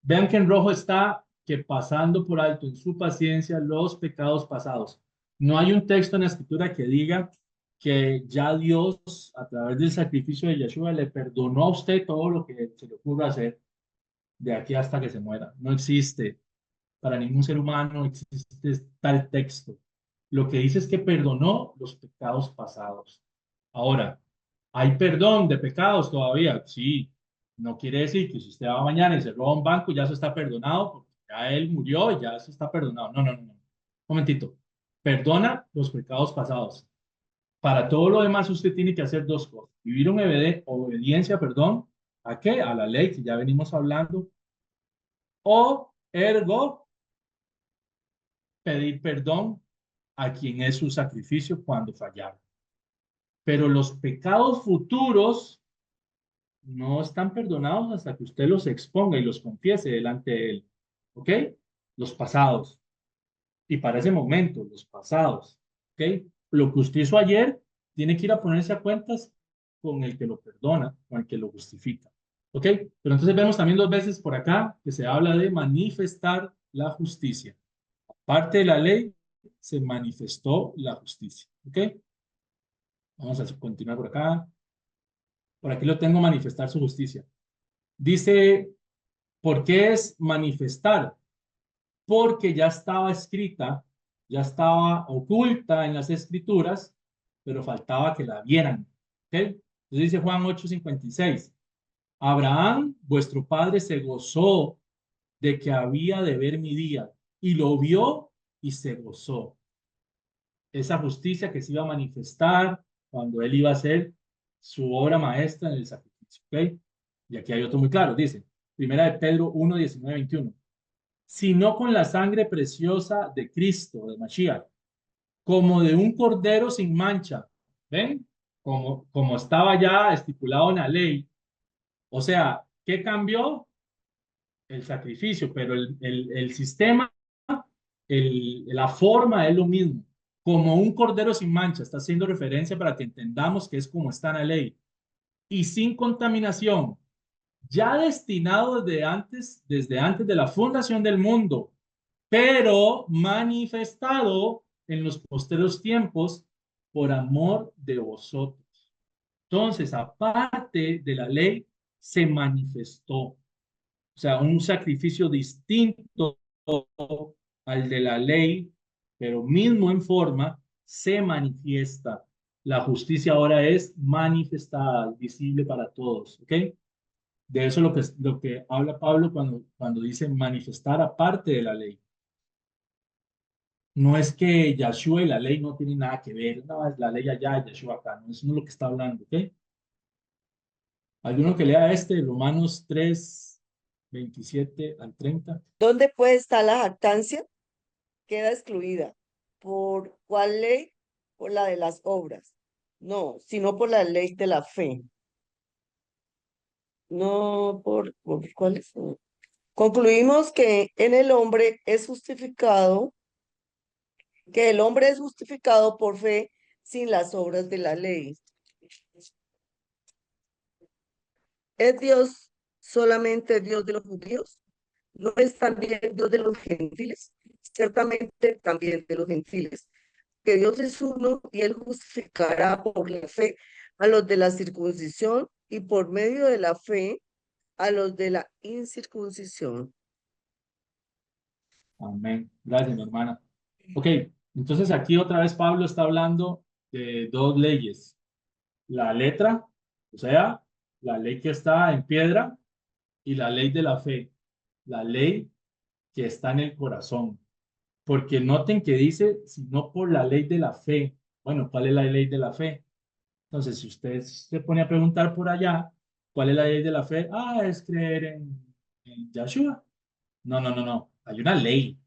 Vean que en rojo está que pasando por alto en su paciencia los pecados pasados. No hay un texto en la escritura que diga que ya Dios, a través del sacrificio de Yeshua, le perdonó a usted todo lo que se le ocurra hacer de aquí hasta que se muera. No existe. Para ningún ser humano existe tal texto. Lo que dice es que perdonó los pecados pasados. Ahora, ¿hay perdón de pecados todavía? Sí. No quiere decir que si usted va mañana y se roba un banco, ya eso está perdonado, porque ya él murió y ya eso está perdonado. No, no, no, no. Un momentito. Perdona los pecados pasados. Para todo lo demás, usted tiene que hacer dos cosas. Vivir una obediencia, perdón, ¿a qué? A la ley que ya venimos hablando. O ergo, pedir perdón a quien es su sacrificio cuando fallaron. Pero los pecados futuros no están perdonados hasta que usted los exponga y los confiese delante de él. ¿Ok? Los pasados. Y para ese momento, los pasados. ¿Ok? Lo que usted hizo ayer tiene que ir a ponerse a cuentas con el que lo perdona, con el que lo justifica. ¿Ok? Pero entonces vemos también dos veces por acá que se habla de manifestar la justicia. Parte de la ley se manifestó la justicia. ¿Ok? Vamos a continuar por acá. Por aquí lo tengo, manifestar su justicia. Dice, ¿por qué es manifestar? Porque ya estaba escrita, ya estaba oculta en las escrituras, pero faltaba que la vieran. ¿Ok? Entonces dice Juan 8:56. Abraham, vuestro padre, se gozó de que había de ver mi día, y lo vio y se gozó. Esa justicia que se iba a manifestar cuando él iba a hacer su obra maestra en el sacrificio. ¿Ok? Y aquí hay otro muy claro, dice, primera de Pedro 1:19-21, sino con la sangre preciosa de Cristo, de Mashiach, como de un cordero sin mancha. ¿Ven? Como estaba ya estipulado en la ley. O sea, ¿qué cambió? El sacrificio, pero el sistema, la forma es lo mismo. Como un cordero sin mancha, está haciendo referencia para que entendamos que es como está en la ley. Y sin contaminación, ya destinado desde antes de la fundación del mundo, pero manifestado en los posteros tiempos por amor de vosotros. Entonces, aparte de la ley, se manifestó. O sea, un sacrificio distinto al de la ley, pero mismo en forma, se manifiesta. La justicia ahora es manifestada, visible para todos. ¿Ok? De eso es lo que habla Pablo cuando dice manifestar aparte de la ley. No es que Yeshua y la ley no tienen nada que ver. No, es la ley allá y Yeshua acá. No, eso no es lo que está hablando. ¿Ok? ¿Alguno que lea Romanos 3:27-30? ¿Dónde puede estar la jactancia? Queda excluida. ¿Por cuál ley? Por la de las obras. No, sino por la ley de la fe. No, por cuál es. Concluimos que en el hombre es justificado, que el hombre es justificado por fe sin las obras de la ley. ¿Es Dios solamente Dios de los judíos? ¿No es también Dios de los gentiles? Ciertamente también de los gentiles. Que Dios es uno y Él justificará por la fe a los de la circuncisión y por medio de la fe a los de la incircuncisión. Amén. Gracias, mi hermana. Ok, entonces aquí otra vez Pablo está hablando de dos leyes. La letra, o sea, la ley que está en piedra, y la ley de la fe, la ley que está en el corazón. Porque noten que dice, sino por la ley de la fe. Bueno, ¿cuál es la ley de la fe? Entonces, si usted se pone a preguntar por allá, ¿cuál es la ley de la fe? Ah, es creer en Yahshua. No, no, no, no. Hay una ley.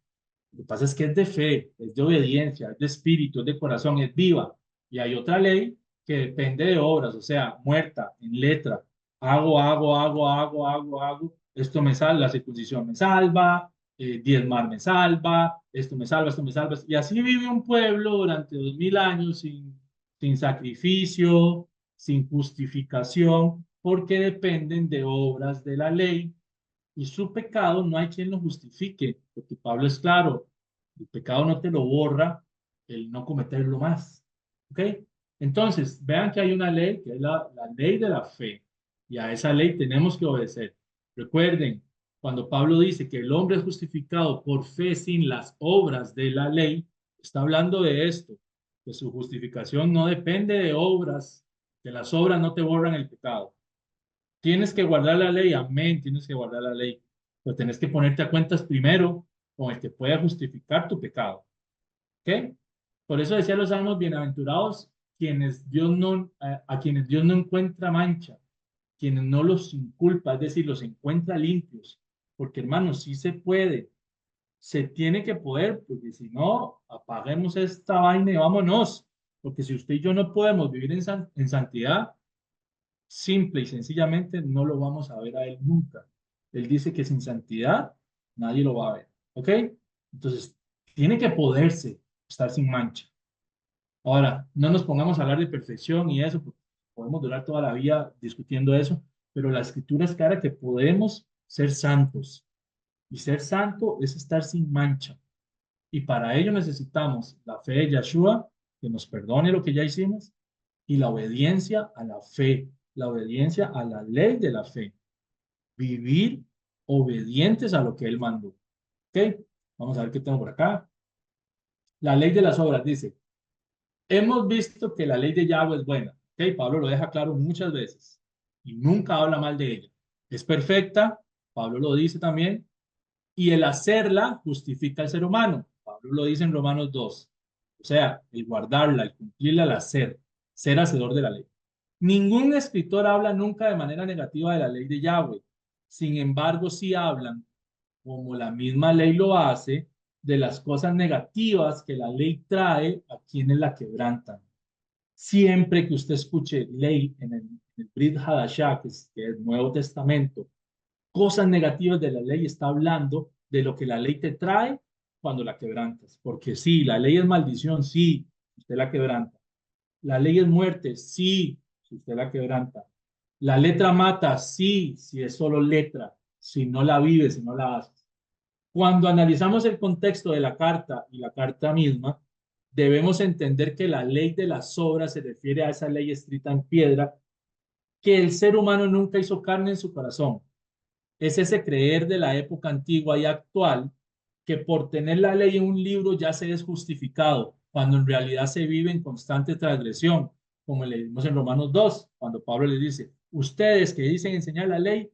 Lo que pasa es que es de fe, es de obediencia, es de espíritu, es de corazón, es viva. Y hay otra ley que depende de obras, o sea, muerta, en letra. Hago. Esto me salva, la circuncisión me salva, diezmar me salva, esto me salva. Y así vive un pueblo durante 2000 años sin sacrificio, sin justificación, porque dependen de obras de la ley y su pecado no hay quien lo justifique, porque Pablo es claro, el pecado no te lo borra el no cometerlo más. ¿Ok? Entonces, vean que hay una ley, que es la ley de la fe, y a esa ley tenemos que obedecer. Recuerden, cuando Pablo dice que el hombre es justificado por fe sin las obras de la ley, está hablando de esto, que su justificación no depende de obras, que las obras no te borran el pecado. Tienes que guardar la ley, amén, tienes que guardar la ley, pero tienes que ponerte a cuentas primero con el que pueda justificar tu pecado. ¿Ok? Por eso decía los salmos, bienaventurados quienes Dios no, a quienes Dios no encuentra mancha, quienes no los inculpa, es decir, los encuentra limpios. Porque hermanos, sí se puede, se tiene que poder, porque si no, apaguemos esta vaina y vámonos. Porque si usted y yo no podemos vivir en santidad, simple y sencillamente no lo vamos a ver a él nunca. Él dice que sin santidad nadie lo va a ver. ¿Ok? Entonces, tiene que poderse estar sin mancha. Ahora, no nos pongamos a hablar de perfección y eso, porque podemos durar toda la vida discutiendo eso, pero la escritura es clara que podemos ser santos. Y ser santo es estar sin mancha. Y para ello necesitamos la fe de Yahshua, que nos perdone lo que ya hicimos, y la obediencia a la fe, la obediencia a la ley de la fe. Vivir obedientes a lo que Él mandó. ¿Ok? Vamos a ver qué tengo por acá. La ley de las obras dice, hemos visto que la ley de Yahweh es buena. ¿Ok? Pablo lo deja claro muchas veces y nunca habla mal de ella. Es perfecta, Pablo lo dice también, y el hacerla justifica al ser humano. Pablo lo dice en Romanos 2. O sea, el guardarla, el cumplirla, el hacer, ser hacedor de la ley. Ningún escritor habla nunca de manera negativa de la ley de Yahweh. Sin embargo, sí hablan, como la misma ley lo hace, de las cosas negativas que la ley trae a quienes la quebrantan. Siempre que usted escuche ley en el Brit Hadashah, que es Nuevo Testamento, cosas negativas de la ley, está hablando de lo que la ley te trae cuando la quebrantas. Porque sí, la ley es maldición, sí, usted la quebranta. La ley es muerte, sí, si usted la quebranta. La letra mata, sí, si es solo letra, si no la vives, si no la haces. Cuando analizamos el contexto de la carta y la carta misma, debemos entender que la ley de las obras se refiere a esa ley escrita en piedra que el ser humano nunca hizo carne en su corazón. Es ese creer de la época antigua y actual que por tener la ley en un libro ya se es justificado, cuando en realidad se vive en constante transgresión, como leímos en Romanos 2, cuando Pablo les dice, ustedes que dicen enseñar la ley,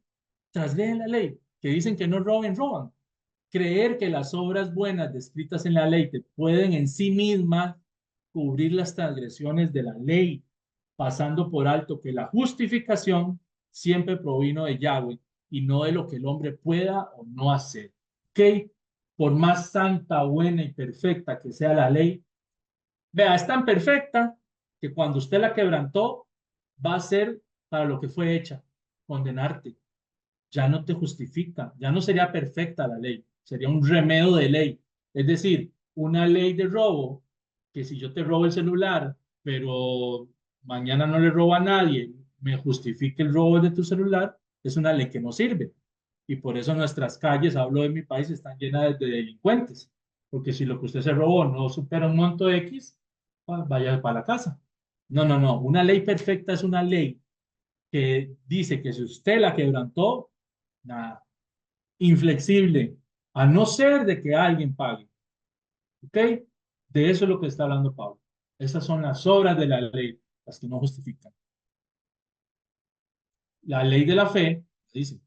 transgreden la ley, que dicen que no roben, roban. Creer que las obras buenas descritas en la ley te pueden en sí mismas cubrir las transgresiones de la ley, pasando por alto que la justificación siempre provino de Yahweh y no de lo que el hombre pueda o no hacer. ¿Ok? Por más santa, buena y perfecta que sea la ley, vea, es tan perfecta que cuando usted la quebrantó, va a ser para lo que fue hecha, condenarte. Ya no te justifica, ya no sería perfecta la ley, sería un remedio de ley. Es decir, una ley de robo, que si yo te robo el celular, pero mañana no le robo a nadie, me justifique el robo de tu celular, es una ley que no sirve. Y por eso nuestras calles, hablo de mi país, están llenas de delincuentes. Porque si lo que usted se robó no supera un monto X, vaya para la casa. No, no, no. Una ley perfecta es una ley que dice que si usted la quebrantó, nada, inflexible, a no ser de que alguien pague. ¿Ok? De eso es lo que está hablando Pablo. Esas son las obras de la ley, las que no justifican. La ley de la fe dice,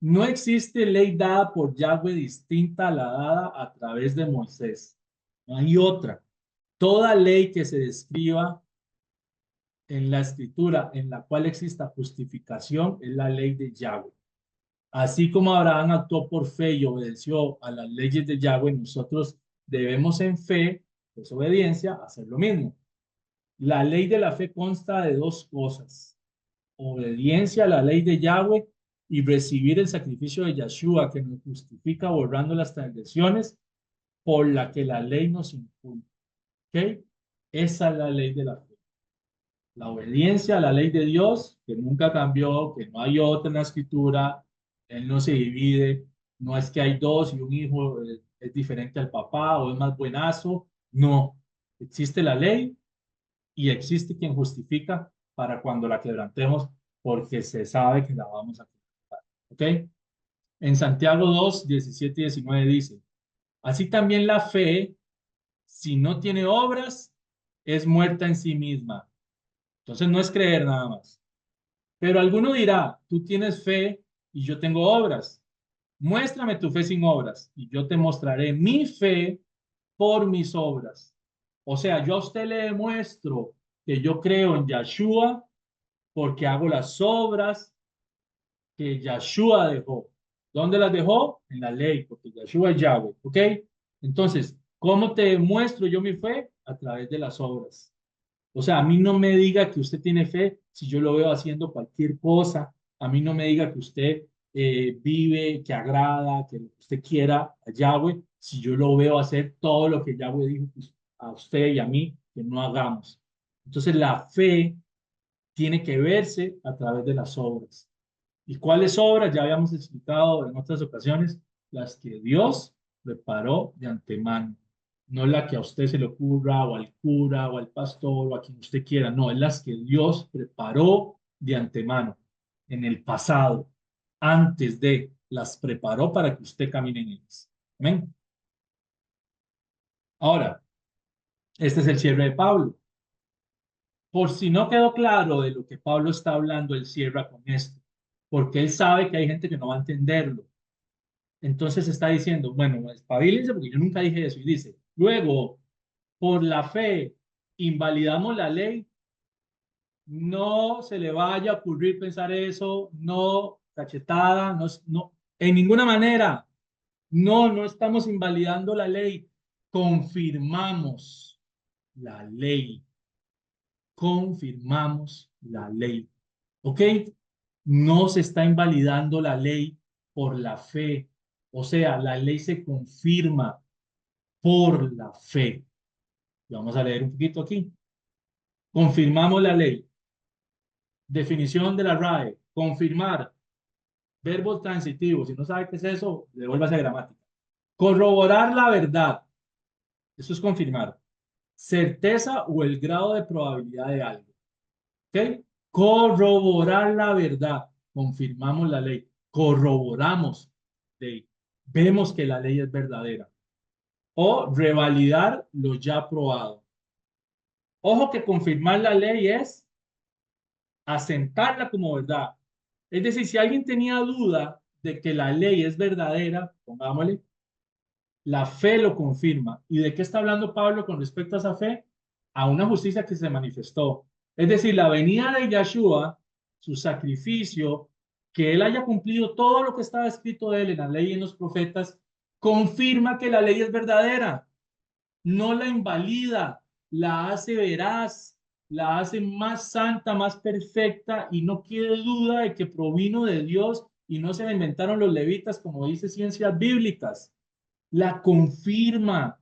no existe ley dada por Yahweh distinta a la dada a través de Moisés. No hay otra. Toda ley que se describa en la escritura en la cual exista justificación es la ley de Yahweh. Así como Abraham actuó por fe y obedeció a las leyes de Yahweh, nosotros debemos en fe, desobediencia, hacer lo mismo. La ley de la fe consta de dos cosas: obediencia a la ley de Yahweh y recibir el sacrificio de Yeshua que nos justifica borrando las transgresiones por la que la ley nos inculca. ¿Ok? Esa es la ley de la fe. La obediencia a la ley de Dios, que nunca cambió, que no hay otra en la escritura, Él no se divide, no es que hay dos y un hijo es diferente al papá o es más buenazo, no, existe la ley y existe quien justifica para cuando la quebrantemos, porque se sabe que la vamos a quebrantar. ¿Ok? En Santiago 2, 17 y 19 dice, así también la fe, si no tiene obras, es muerta en sí misma. Entonces no es creer nada más. Pero alguno dirá, tú tienes fe y yo tengo obras. Muéstrame tu fe sin obras y yo te mostraré mi fe por mis obras. O sea, yo a usted le demuestro que yo creo en Yeshua porque hago las obras que Yeshua dejó. ¿Dónde las dejó? En la ley, porque Yeshua es Yahweh. ¿Ok? Entonces, ¿cómo te demuestro yo mi fe? A través de las obras. O sea, a mí no me diga que usted tiene fe si yo lo veo haciendo cualquier cosa. A mí no me diga que usted vive, que agrada, que lo que usted quiera a Yahweh, si yo lo veo hacer todo lo que Yahweh dijo pues, a usted y a mí que no hagamos. Entonces la fe tiene que verse a través de las obras. ¿Y cuáles obras? Ya habíamos explicado en otras ocasiones, las que Dios preparó de antemano. No la que a usted se le ocurra, o al cura, o al pastor, o a quien usted quiera. No, es las que Dios preparó de antemano, en el pasado, antes de, las preparó para que usted camine en ellas. Amén. Ahora, este es el cierre de Pablo. Por si no quedó claro de lo que Pablo está hablando, él cierra con esto, porque él sabe que hay gente que no va a entenderlo. Entonces está diciendo, bueno, espabilíense porque yo nunca dije eso. Y dice, luego, por la fe, invalidamos la ley. No se le vaya a ocurrir pensar eso, no, cachetada, no, no, en ninguna manera. No, no estamos invalidando la ley. Confirmamos la ley. Confirmamos la ley. ¿Ok? No se está invalidando la ley por la fe. O sea, la ley se confirma por la fe. Vamos a leer un poquito aquí. Confirmamos la ley. Definición de la RAE. Confirmar. Verbo transitivo. Si no sabe qué es eso, devuélvase a gramática. Corroborar la verdad. Eso es confirmar. Certeza o el grado de probabilidad de algo. ¿Ok? Corroborar la verdad. Confirmamos la ley. Corroboramos ley. Vemos que la ley es verdadera. O revalidar lo ya probado. Ojo que confirmar la ley es asentarla como verdad. Es decir, si alguien tenía duda de que la ley es verdadera, pongámosle, la fe lo confirma. ¿Y de qué está hablando Pablo con respecto a esa fe? A una justicia que se manifestó. Es decir, la venida de Yeshua, su sacrificio, que él haya cumplido todo lo que estaba escrito de él en la ley y en los profetas, confirma que la ley es verdadera. No la invalida, la hace veraz, la hace más santa, más perfecta y no quede duda de que provino de Dios y no se la inventaron los levitas como dice Ciencias Bíblicas. La confirma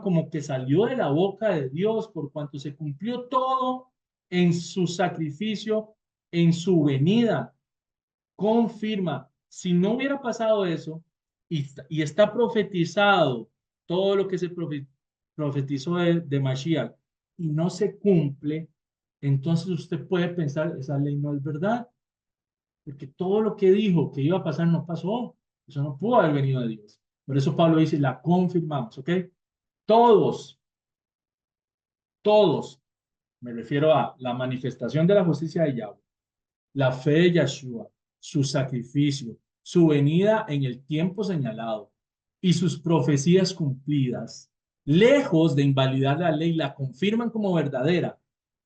como que salió de la boca de Dios por cuanto se cumplió todo en su sacrificio, en su venida. Confirma, si no hubiera pasado eso y está profetizado todo lo que se profetizó de Mashiach y no se cumple, entonces usted puede pensar, esa ley no es verdad, porque todo lo que dijo que iba a pasar no pasó. Eso no pudo haber venido de Dios. Por eso Pablo dice, la confirmamos, ¿ok? Todos, me refiero a la manifestación de la justicia de Yahweh, la fe de Yeshua, su sacrificio, su venida en el tiempo señalado y sus profecías cumplidas, lejos de invalidar la ley, la confirman como verdadera,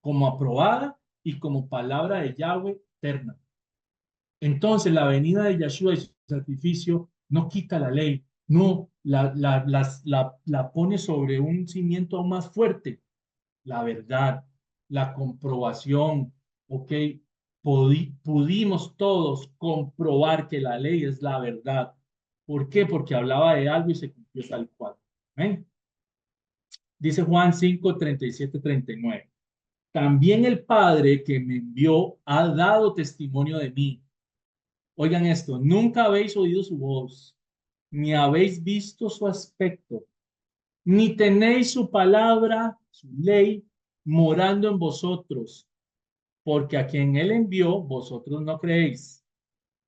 como aprobada y como palabra de Yahweh eterna. Entonces, la venida de Yeshua y su sacrificio no quita la ley, no, la pone sobre un cimiento aún más fuerte, la verdad, la comprobación, ¿ok? Pudimos todos comprobar que la ley es la verdad. ¿Por qué? Porque hablaba de algo y se cumplió tal cual. ¿Ven? Dice Juan 5, 37, 39. También el Padre que me envió ha dado testimonio de mí. Oigan esto, nunca habéis oído su voz, ni habéis visto su aspecto, ni tenéis su palabra, su ley, morando en vosotros, porque a quien él envió, vosotros no creéis.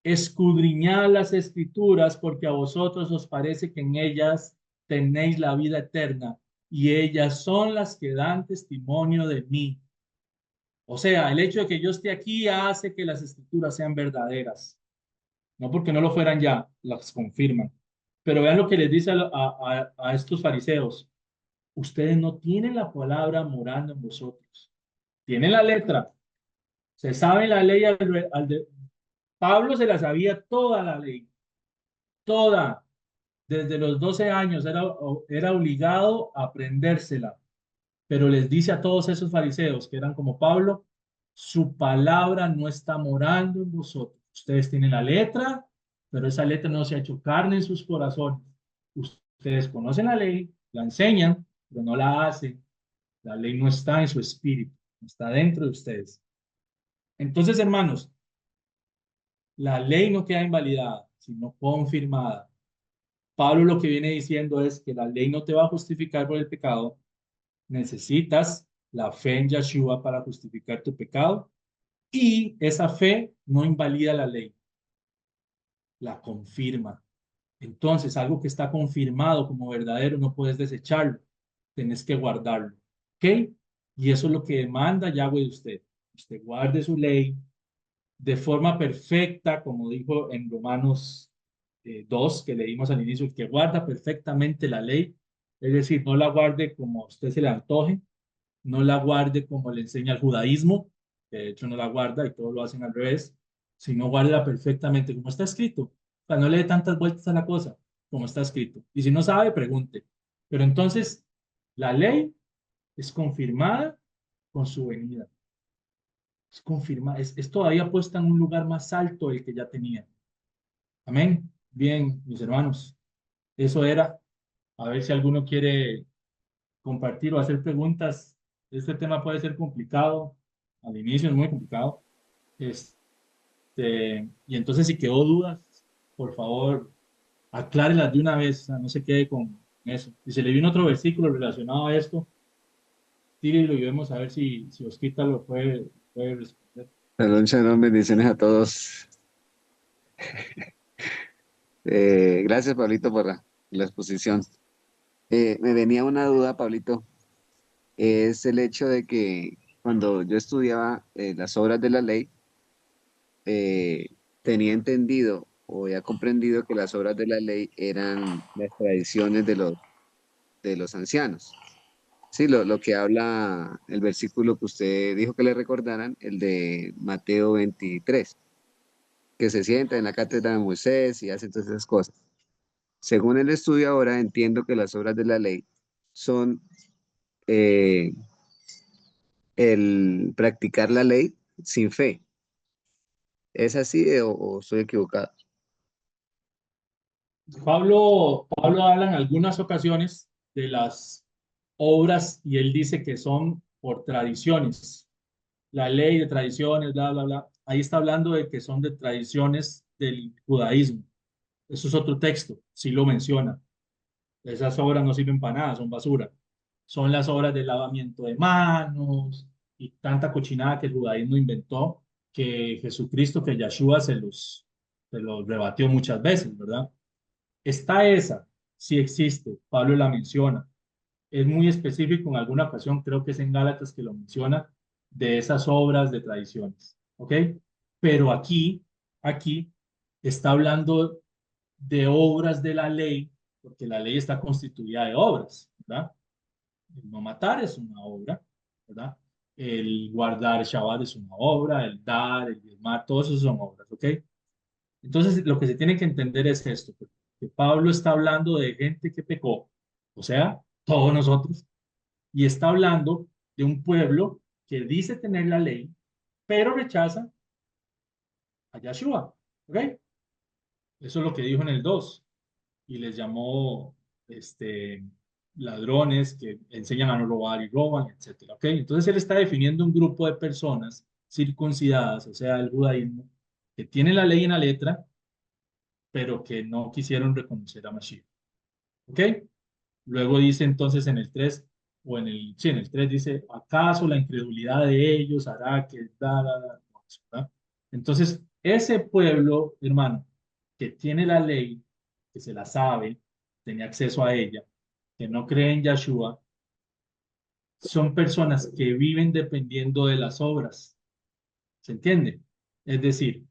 Escudriñad las escrituras, porque a vosotros os parece que en ellas tenéis la vida eterna, y ellas son las que dan testimonio de mí. O sea, el hecho de que yo esté aquí hace que las escrituras sean verdaderas. No porque no lo fueran ya, las confirman. Pero vean lo que les dice a estos fariseos. Ustedes no tienen la palabra morando en vosotros. Tienen la letra. Se sabe la ley. Pablo se la sabía toda la ley. Toda. Desde los 12 años era obligado a aprendérsela. Pero les dice a todos esos fariseos que eran como Pablo, su palabra no está morando en vosotros. Ustedes tienen la letra, pero esa letra no se ha hecho carne en sus corazones. Ustedes conocen la ley, la enseñan, pero no la hacen. La ley no está en su espíritu, está dentro de ustedes. Entonces, hermanos, la ley no queda invalidada, sino confirmada. Pablo lo que viene diciendo es que la ley no te va a justificar por el pecado. Necesitas la fe en Yeshua para justificar tu pecado y esa fe no invalida la ley, la confirma. Entonces, algo que está confirmado como verdadero no puedes desecharlo, tienes que guardarlo. ¿Ok? Y eso es lo que demanda Yahweh de usted. Usted guarde su ley de forma perfecta, como dijo en Romanos 2, que leímos al inicio, que guarda perfectamente la ley, es decir, no la guarde como a usted se le antoje, no la guarde como le enseña el judaísmo, que de hecho no la guarda y todos lo hacen al revés, sino guárdela perfectamente como está escrito. O sea, no le dé tantas vueltas a la cosa como está escrito. Y si no sabe, pregunte. Pero entonces, la ley es confirmada con su venida. Es confirmada, es todavía puesta en un lugar más alto del que ya tenía. Amén. Bien, mis hermanos, eso era. A ver si alguno quiere compartir o hacer preguntas. Este tema puede ser complicado, al inicio es muy complicado. Y entonces si quedó dudas, por favor, aclárelas de una vez, o sea, no se quede con eso. Si se le viene otro versículo relacionado a esto, tírelo y vemos a ver si Osquita lo puede responder. Shalom, shalom, bendiciones a todos. Gracias, Pablito, por la exposición. Me venía una duda, Pablito, es el hecho de que cuando yo estudiaba las obras de la ley, tenía entendido o había comprendido que las obras de la ley eran las tradiciones de los ancianos. Sí, lo que habla el versículo que usted dijo que le recordaran, el de Mateo 23, que se sienta en la cátedra de Moisés y hace todas esas cosas. Según el estudio ahora, entiendo que las obras de la ley son eh, el practicar la ley sin fe. ¿Es así o estoy equivocado? Pablo habla en algunas ocasiones de las obras y él dice que son por tradiciones. La ley de tradiciones, bla, bla, bla. Ahí está hablando de que son de tradiciones del judaísmo. Eso es otro texto, sí lo menciona. Esas obras no sirven para nada, son basura. Son las obras de lavamiento de manos y tanta cochinada que el judaísmo inventó, que Jesucristo, que Yeshua se los rebatió muchas veces, ¿verdad? Está esa, sí existe, Pablo la menciona. Es muy específico en alguna ocasión, creo que es en Gálatas que lo menciona, de esas obras de tradiciones, ¿ok? Pero aquí está hablando de obras de la ley, porque la ley está constituida de obras, ¿verdad? El no matar es una obra, ¿verdad? el guardar Shabbat es una obra, el dar, el diezmar, todos esos son obras, ¿ok? Entonces, lo que se tiene que entender es esto, que Pablo está hablando de gente que pecó, o sea, todos nosotros, y está hablando de un pueblo que dice tener la ley, pero rechaza a Yahshua, ¿ok? Eso es lo que dijo en el 2, y les llamó ladrones que enseñan a no robar y roban, etcétera, ¿ok? Entonces él está definiendo un grupo de personas circuncidadas, o sea, el judaísmo, que tienen la ley en la letra, pero que no quisieron reconocer a Mashiach, ¿ok? Luego dice entonces en el 3 o sí, en el 3 dice, ¿acaso la incredulidad de ellos hará que ¿verdad? Entonces, ese pueblo, hermano, que tiene la ley, que se la sabe, tenía acceso a ella, que no cree en Yahshua, son personas que viven dependiendo de las obras. ¿Se entiende? Es decir,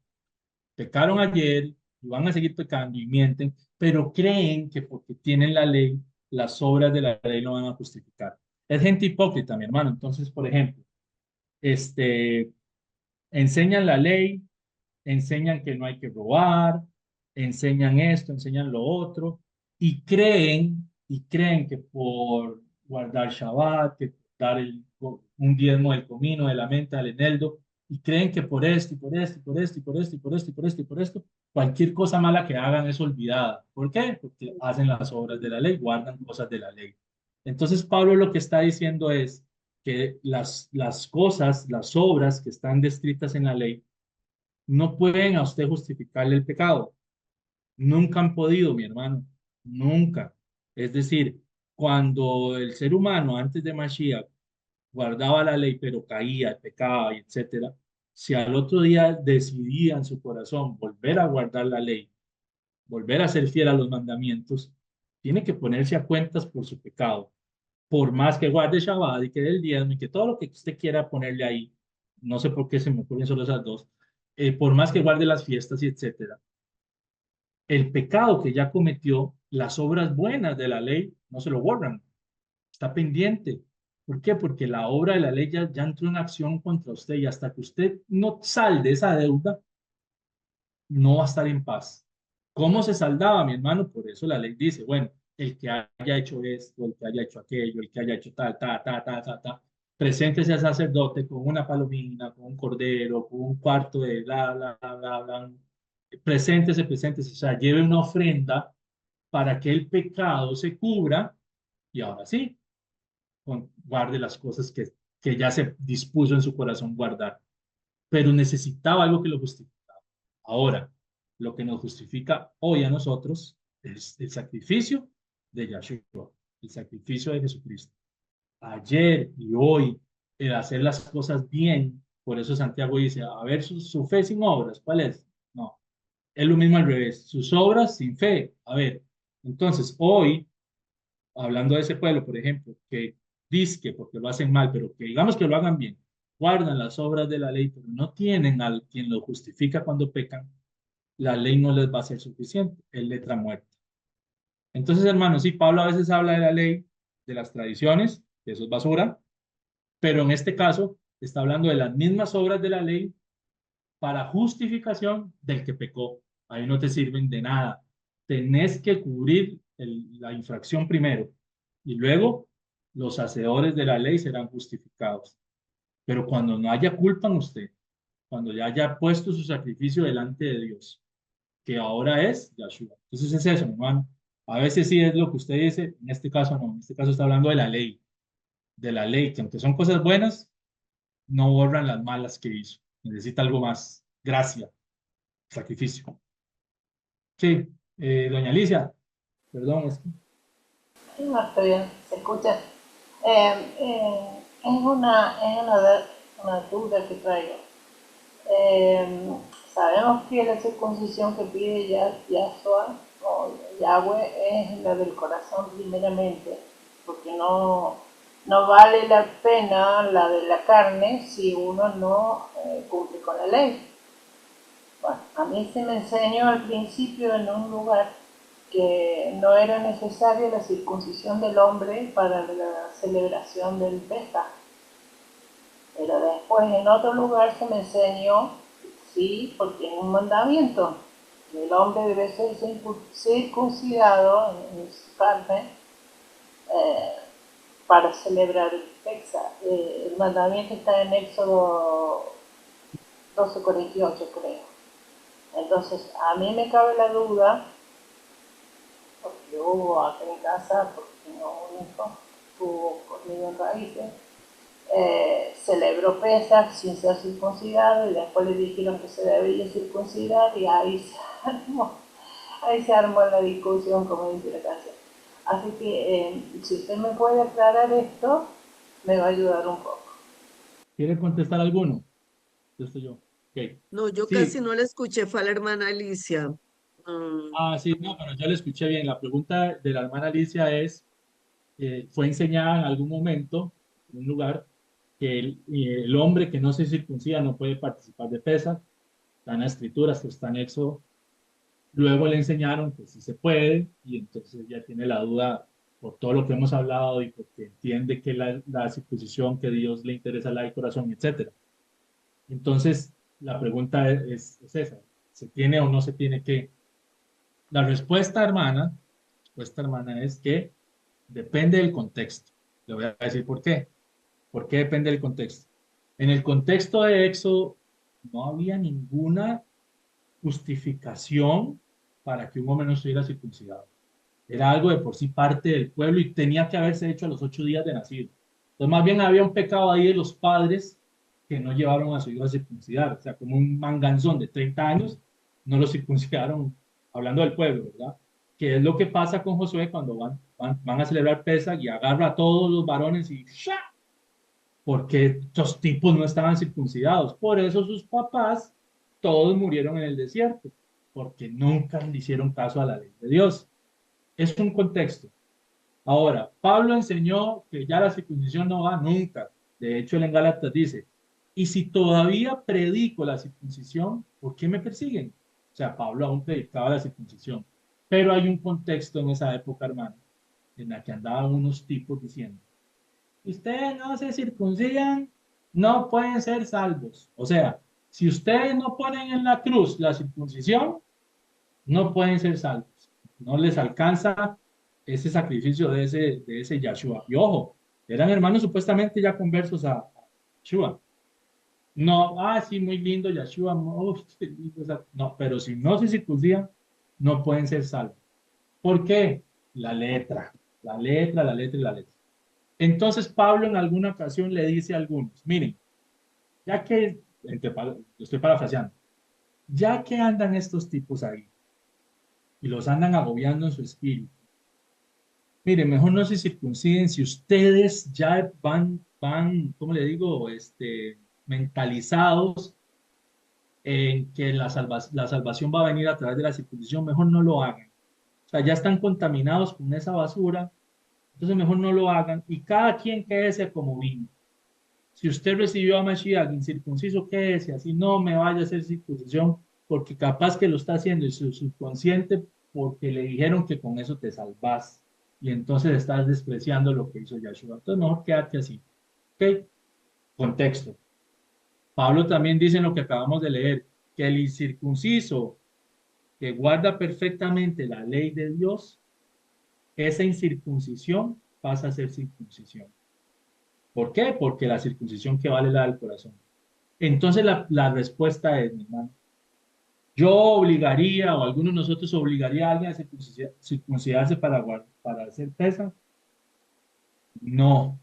pecaron ayer y van a seguir pecando y mienten, pero creen que porque tienen la ley, las obras de la ley lo van a justificar. Es gente hipócrita, mi hermano. Entonces, por ejemplo, este, enseñan la ley, enseñan que no hay que robar, enseñan esto, enseñan lo otro, y creen que por guardar Shabbat, que por dar un diezmo del comino, de la menta, del eneldo, y creen que por esto, y por esto, y por esto, y por esto, y por esto, y por esto, y por esto, cualquier cosa mala que hagan es olvidada. ¿Por qué? Porque hacen las obras de la ley, guardan cosas de la ley. Entonces Pablo lo que está diciendo es que las cosas, las obras que están descritas en la ley, no pueden a usted justificarle el pecado. Nunca han podido, mi hermano. Nunca. Es decir, cuando el ser humano antes de Mashiach guardaba la ley, pero caía, pecaba, etcétera, si al otro día decidía en su corazón volver a guardar la ley, volver a ser fiel a los mandamientos, tiene que ponerse a cuentas por su pecado. Por más que guarde Shabbat y que dé el diezmo y que todo lo que usted quiera ponerle ahí, no sé por qué se me ocurren solo esas dos, por más que guarde las fiestas y etcétera, el pecado que ya cometió, las obras buenas de la ley no se lo borran, está pendiente. ¿Por qué? Porque la obra de la ley ya entró en acción contra usted, y hasta que usted no salde esa deuda, no va a estar en paz. ¿Cómo se saldaba, mi hermano? Por eso la ley dice, bueno, el que haya hecho esto, el que haya hecho aquello, el que haya hecho tal, preséntese al sacerdote con una palomina, con un cordero, con un cuarto de bla. Preséntese, o sea, lleve una ofrenda para que el pecado se cubra, y ahora sí, guarde las cosas que ya se dispuso en su corazón guardar. Pero necesitaba algo que lo justificara. Ahora, lo que nos justifica hoy a nosotros es el sacrificio de Yahshua, el sacrificio de Jesucristo. Ayer y hoy, el hacer las cosas bien, por eso Santiago dice, a ver, su fe sin obras, ¿cuál es? No, es lo mismo al revés, sus obras sin fe. A ver, entonces hoy, hablando de ese pueblo, por ejemplo, que dice porque lo hacen mal, pero que digamos que lo hagan bien, guardan las obras de la ley, pero no tienen al quien lo justifica cuando pecan, la ley no les va a ser suficiente, es letra muerta. Entonces, hermanos, sí, Pablo a veces habla de la ley, de las tradiciones, que eso es basura, pero en este caso está hablando de las mismas obras de la ley para justificación del que pecó. Ahí no te sirven de nada. Tenés que cubrir la infracción primero, y luego los hacedores de la ley serán justificados. Pero cuando no haya culpa en usted, cuando ya haya puesto su sacrificio delante de Dios, que ahora es Yahshua. Entonces es eso, hermano. A veces sí es lo que usted dice, en este caso no, en este caso está hablando de la ley, que aunque son cosas buenas, no borran las malas que hizo. Necesita algo más, gracia, sacrificio. Sí, doña Alicia, perdón, es que... No, está bien, se escucha. Es una duda que traigo. Sabemos que la circuncisión que pide Yahshua o Yahweh es la del corazón primeramente, porque no vale la pena la de la carne si uno no cumple con la ley. Bueno, a mí se me enseñó al principio en un lugar que no era necesaria la circuncisión del hombre para la celebración del Pesaj. Pero después en otro lugar se me enseñó, sí, porque es un mandamiento, que el hombre debe ser circuncidado en su carne para celebrar el Pesaj. El mandamiento está en Éxodo 12:48, creo. Entonces, a mí me cabe la duda, porque hubo acá en casa, porque tengo un hijo, estuvo conmigo en raíces, celebró Pesaj sin ser circuncidado y después le dijeron que se debía circuncidar y ahí se armó la discusión, como dice la canción. Así que si usted me puede aclarar esto, me va a ayudar un poco. ¿Quiere contestar alguno? Esto yo. Ok. No, yo Sí. casi no la escuché, fue a la hermana Alicia. Sí, no, pero yo le escuché bien. La pregunta de la hermana Alicia es, fue enseñada en algún momento, en un lugar, que el hombre que no se circuncida no puede participar de Pesaj. Está en las escrituras, que está en Éxodo. Luego le enseñaron que sí se puede y entonces ya tiene la duda por todo lo que hemos hablado y porque entiende que la circuncisión, que Dios le interesa el corazón, etcétera. Entonces, la pregunta es esa, ¿se tiene o no se tiene que? La respuesta, hermana, es que depende del contexto. Le voy a decir por qué. ¿Por qué depende del contexto? En el contexto de Éxodo no había ninguna justificación para que un hombre no estuviera circuncidado. Era algo de por sí parte del pueblo y tenía que haberse hecho a los 8 días de nacido. Entonces, más bien había un pecado ahí de los padres que no llevaron a su hijo a circuncidar. O sea, como un manganzón de 30 años, no lo circuncidaron, hablando del pueblo, ¿verdad? Que es lo que pasa con Josué cuando van a celebrar Pesaj y agarra a todos los varones y ¡sha! Porque estos tipos no estaban circuncidados. Por eso sus papás todos murieron en el desierto, porque nunca le hicieron caso a la ley de Dios. Es un contexto. Ahora, Pablo enseñó que ya la circuncisión no va nunca. De hecho, él en Gálatas dice, y si todavía predico la circuncisión, ¿por qué me persiguen? O sea, Pablo aún predicaba la circuncisión. Pero hay un contexto en esa época, hermano, en la que andaban unos tipos diciendo, ustedes no se circuncidan, no pueden ser salvos. O sea, si ustedes no ponen en la cruz la circuncisión, no pueden ser salvos. No les alcanza ese sacrificio de ese Yahshua. Y ojo, eran hermanos supuestamente ya conversos a Yahshua. No, sí, muy lindo Yahshua. Qué lindo, no, pero si no se circuncidan, no pueden ser salvos. ¿Por qué? La letra, la letra, la letra y la letra. Entonces Pablo en alguna ocasión le dice a algunos, miren, ya que, lo estoy parafraseando, ya que andan estos tipos ahí y los andan agobiando en su espíritu, miren, mejor no se circunciden si ustedes ya van, ¿cómo le digo? Mentalizados en que la salvación va a venir a través de la circuncisión, mejor no lo hagan. O sea, ya están contaminados con esa basura, entonces mejor no lo hagan y cada quien quédese como vino. Si usted recibió a Mashiach incircunciso, quédese, así no me vaya a hacer circuncisión, porque capaz que lo está haciendo en su subconsciente porque le dijeron que con eso te salvas y entonces estás despreciando lo que hizo Yahshua. Entonces mejor quédate así. ¿Ok? Contexto. Pablo también dice en lo que acabamos de leer, que el incircunciso que guarda perfectamente la ley de Dios, esa incircuncisión pasa a ser circuncisión. ¿Por qué? Porque la circuncisión que vale la del corazón. Entonces la respuesta es, mi hermano, yo obligaría o alguno de nosotros obligaría a alguien a circuncidarse para hacer pesa. No.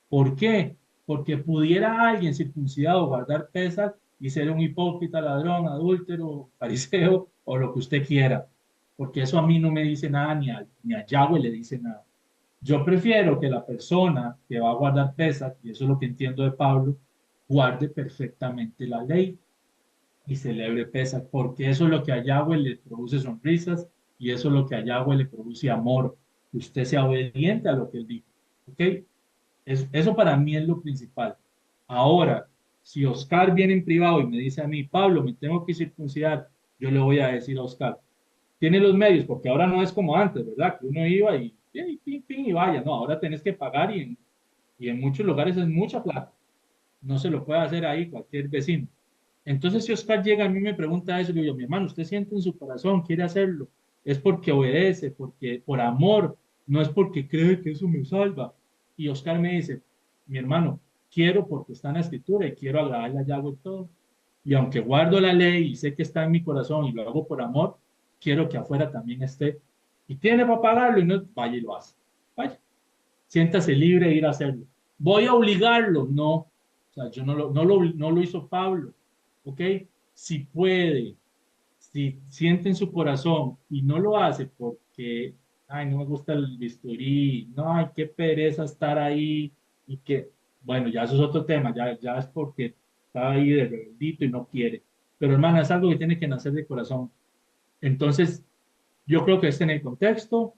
¿Por qué? Porque pudiera alguien circuncidado guardar pesas y ser un hipócrita, ladrón, adúltero, fariseo o lo que usted quiera. Porque eso a mí no me dice nada ni a Yahweh le dice nada. Yo prefiero que la persona que va a guardar pesas, y eso es lo que entiendo de Pablo, guarde perfectamente la ley y celebre pesas, porque eso es lo que a Yahweh le produce sonrisas y eso es lo que a Yahweh le produce amor, que usted sea obediente a lo que él dijo. ¿Ok? Eso para mí es lo principal. Ahora, si Oscar viene en privado y me dice a mí, Pablo, me tengo que circuncidar, yo le voy a decir a Oscar, tiene los medios, porque ahora no es como antes, ¿verdad? Que uno iba y ping, ping, y vaya, no, ahora tenés que pagar y en muchos lugares es mucha plata. no se lo puede hacer ahí cualquier vecino. Entonces, si Oscar llega a mí y me pregunta eso, le digo, mi hermano, usted siente en su corazón, quiere hacerlo, es porque obedece, porque por amor, no es porque cree que eso me salva. Y Oscar me dice, mi hermano, quiero porque está en la escritura y quiero agradarle a Yahweh todo. Y aunque guardo la ley y sé que está en mi corazón y lo hago por amor, quiero que afuera también esté. Y tiene para pagarlo y no, vaya y lo hace. Vaya, siéntase libre de ir a hacerlo. ¿Voy a obligarlo? No. O sea, yo no lo hizo Pablo. ¿Ok? Si puede, si siente en su corazón y no lo hace porque, ay, no me gusta el bisturí, no, ay, qué pereza estar ahí y que, bueno, ya eso es otro tema, ya es porque está ahí de rebeldito y no quiere. Pero hermana, es algo que tiene que nacer de corazón. Entonces, yo creo que está en el contexto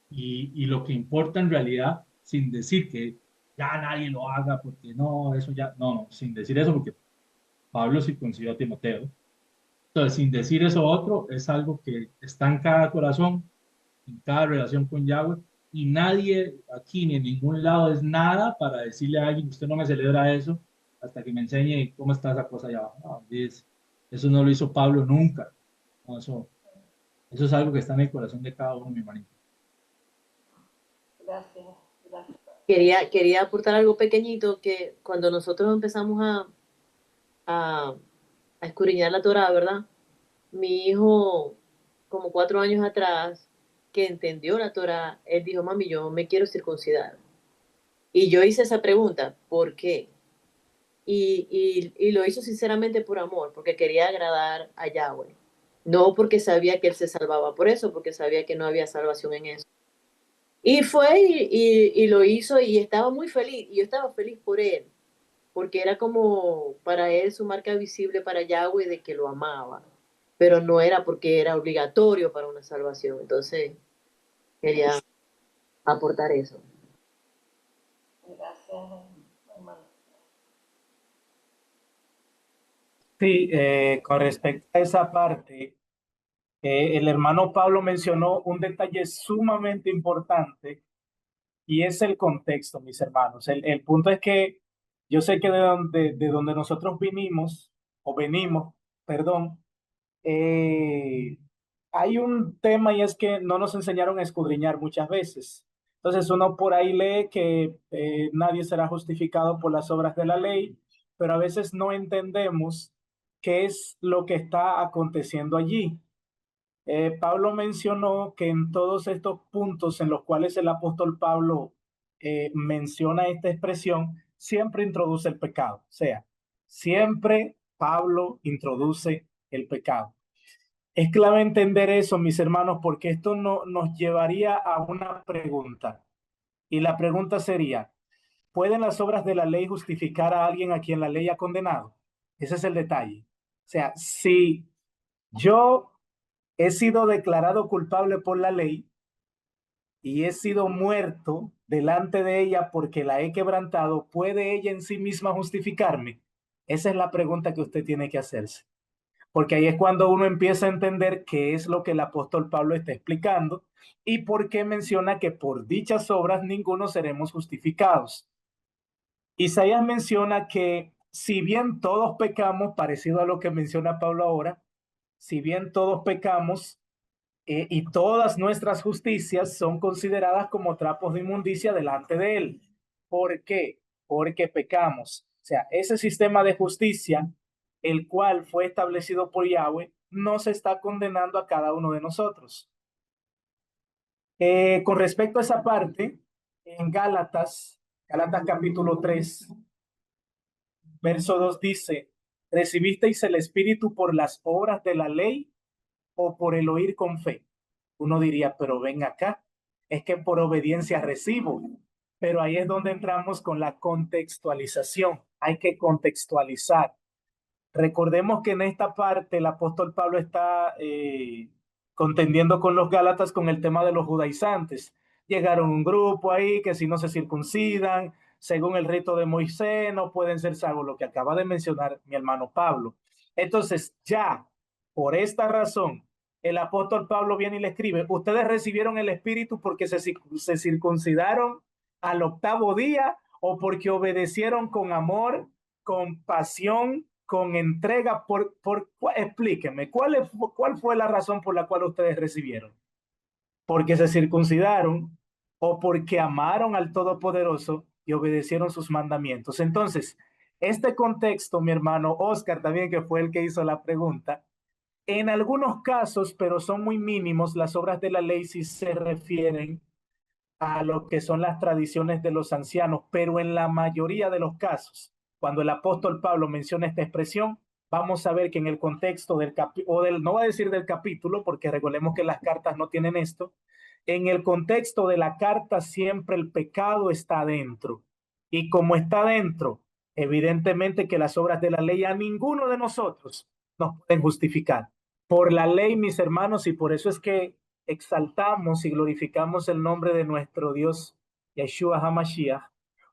y lo que importa en realidad, sin decir que ya nadie lo haga porque no, eso ya, no, sin decir eso porque Pablo circuncidó a Timoteo. Entonces, sin decir eso otro, es algo que está en cada corazón, en cada relación con Yahweh, y nadie aquí ni en ningún lado es nada para decirle a alguien, usted no me celebra eso hasta que me enseñe cómo está esa cosa allá abajo. No, eso no lo hizo Pablo nunca. No, eso es algo que está en el corazón de cada uno, mi hermanito. Gracias, gracias. Quería aportar algo pequeñito que cuando nosotros empezamos a escudriñar la Torah, ¿verdad? Mi hijo, como 4 años atrás, que entendió la Torah, él dijo, mami, yo me quiero circuncidar. Y yo hice esa pregunta, ¿por qué? Y lo hizo sinceramente por amor, porque quería agradar a Yahweh. No porque sabía que él se salvaba por eso, porque sabía que no había salvación en eso. Y fue y lo hizo y estaba muy feliz. Y yo estaba feliz por él, porque era como para él su marca visible para Yahweh de que lo amaba. Pero no era porque era obligatorio para una salvación. Entonces, quería aportar eso. Gracias, hermano. Sí, con respecto a esa parte, el hermano Pablo mencionó un detalle sumamente importante y es el contexto, mis hermanos. El punto es que yo sé que de donde nosotros vinimos, o venimos, perdón, eh, hay un tema y es que no nos enseñaron a escudriñar muchas veces. Entonces uno por ahí lee que nadie será justificado por las obras de la ley, pero a veces no entendemos qué es lo que está aconteciendo allí. Pablo mencionó que en todos estos puntos en los cuales el apóstol Pablo menciona esta expresión, siempre introduce el pecado. O sea, siempre Pablo introduce el pecado. Es clave entender eso, mis hermanos, porque esto nos llevaría a una pregunta. Y la pregunta sería, ¿pueden las obras de la ley justificar a alguien a quien la ley ha condenado? Ese es el detalle. O sea, si yo he sido declarado culpable por la ley y he sido muerto delante de ella porque la he quebrantado, ¿puede ella en sí misma justificarme? Esa es la pregunta que usted tiene que hacerse. Porque ahí es cuando uno empieza a entender qué es lo que el apóstol Pablo está explicando y por qué menciona que por dichas obras ninguno seremos justificados. Isaías menciona que si bien todos pecamos, parecido a lo que menciona Pablo ahora, si bien todos pecamos y todas nuestras justicias son consideradas como trapos de inmundicia delante de él. ¿Por qué? Porque pecamos. O sea, ese sistema de justicia, el cual fue establecido por Yahweh, no se está condenando a cada uno de nosotros. Con respecto a esa parte, en Gálatas capítulo 3, verso 2 dice, ¿recibisteis el Espíritu por las obras de la ley o por el oír con fe? Uno diría, pero ven acá, es que por obediencia recibo. Pero ahí es donde entramos con la contextualización. Hay que contextualizar. Recordemos que en esta parte el apóstol Pablo está contendiendo con los Gálatas con el tema de los judaizantes. Llegaron un grupo ahí que si no se circuncidan, según el rito de Moisés, no pueden ser salvos, lo que acaba de mencionar mi hermano Pablo. Entonces, ya por esta razón, el apóstol Pablo viene y le escribe, ustedes recibieron el Espíritu porque se circuncidaron al 8º día o porque obedecieron con amor, con pasión, con entrega? Explíquenme, ¿cuál fue la razón por la cual ustedes recibieron? ¿Porque se circuncidaron o porque amaron al Todopoderoso y obedecieron sus mandamientos? Entonces, este contexto, mi hermano Oscar también, que fue el que hizo la pregunta, en algunos casos, pero son muy mínimos, las obras de la ley sí se refieren a lo que son las tradiciones de los ancianos, pero en la mayoría de los casos, cuando el apóstol Pablo menciona esta expresión, vamos a ver que en el contexto del capítulo, no va a decir del capítulo, porque recordemos que las cartas no tienen esto, en el contexto de la carta siempre el pecado está dentro. Y como está dentro, evidentemente que las obras de la ley a ninguno de nosotros nos pueden justificar. Por la ley, mis hermanos, y por eso es que exaltamos y glorificamos el nombre de nuestro Dios, Yeshua HaMashiach,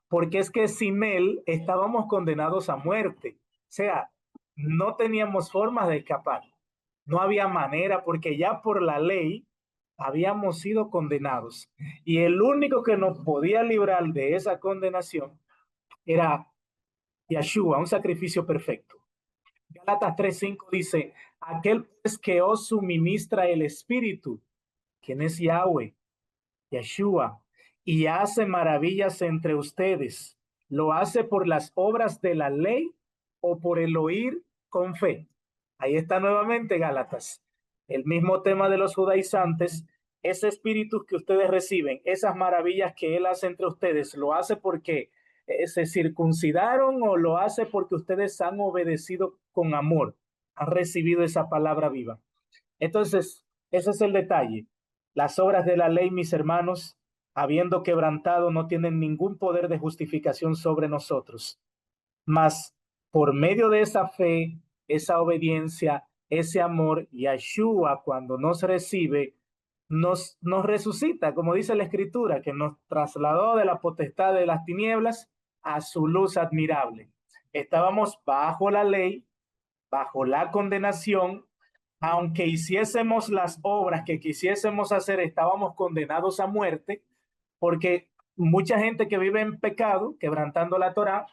porque es que sin él estábamos condenados a muerte. O sea, no teníamos forma de escapar. No había manera, porque ya por la ley habíamos sido condenados. Y el único que nos podía librar de esa condenación era Yeshua, un sacrificio perfecto. Gálatas 3:5 dice, aquel pues que os suministra el Espíritu, quien es Yahweh, Yeshua, y hace maravillas entre ustedes, ¿lo hace por las obras de la ley o por el oír con fe? Ahí está nuevamente Gálatas, el mismo tema de los judaizantes. Ese espíritu que ustedes reciben, esas maravillas que él hace entre ustedes, ¿lo hace porque se circuncidaron o lo hace porque ustedes han obedecido con amor, han recibido esa palabra viva? Entonces, ese es el detalle. Las obras de la ley, mis hermanos, habiendo quebrantado, no tienen ningún poder de justificación sobre nosotros. Mas por medio de esa fe, esa obediencia, ese amor, Yeshua, cuando nos recibe, nos resucita, como dice la Escritura, que nos trasladó de la potestad de las tinieblas a su luz admirable. Estábamos bajo la ley, bajo la condenación. Aunque hiciésemos las obras que quisiésemos hacer, estábamos condenados a muerte, porque mucha gente que vive en pecado, quebrantando la Torá,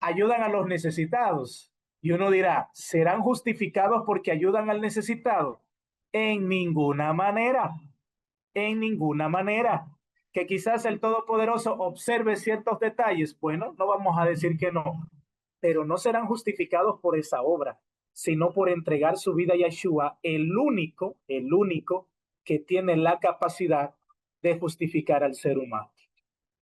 ayudan a los necesitados. Y uno dirá, ¿serán justificados porque ayudan al necesitado? En ninguna manera, en ninguna manera. Que quizás el Todopoderoso observe ciertos detalles, bueno, no vamos a decir que no, pero no serán justificados por esa obra, sino por entregar su vida a Yeshua, el único que tiene la capacidad de justificar al ser humano.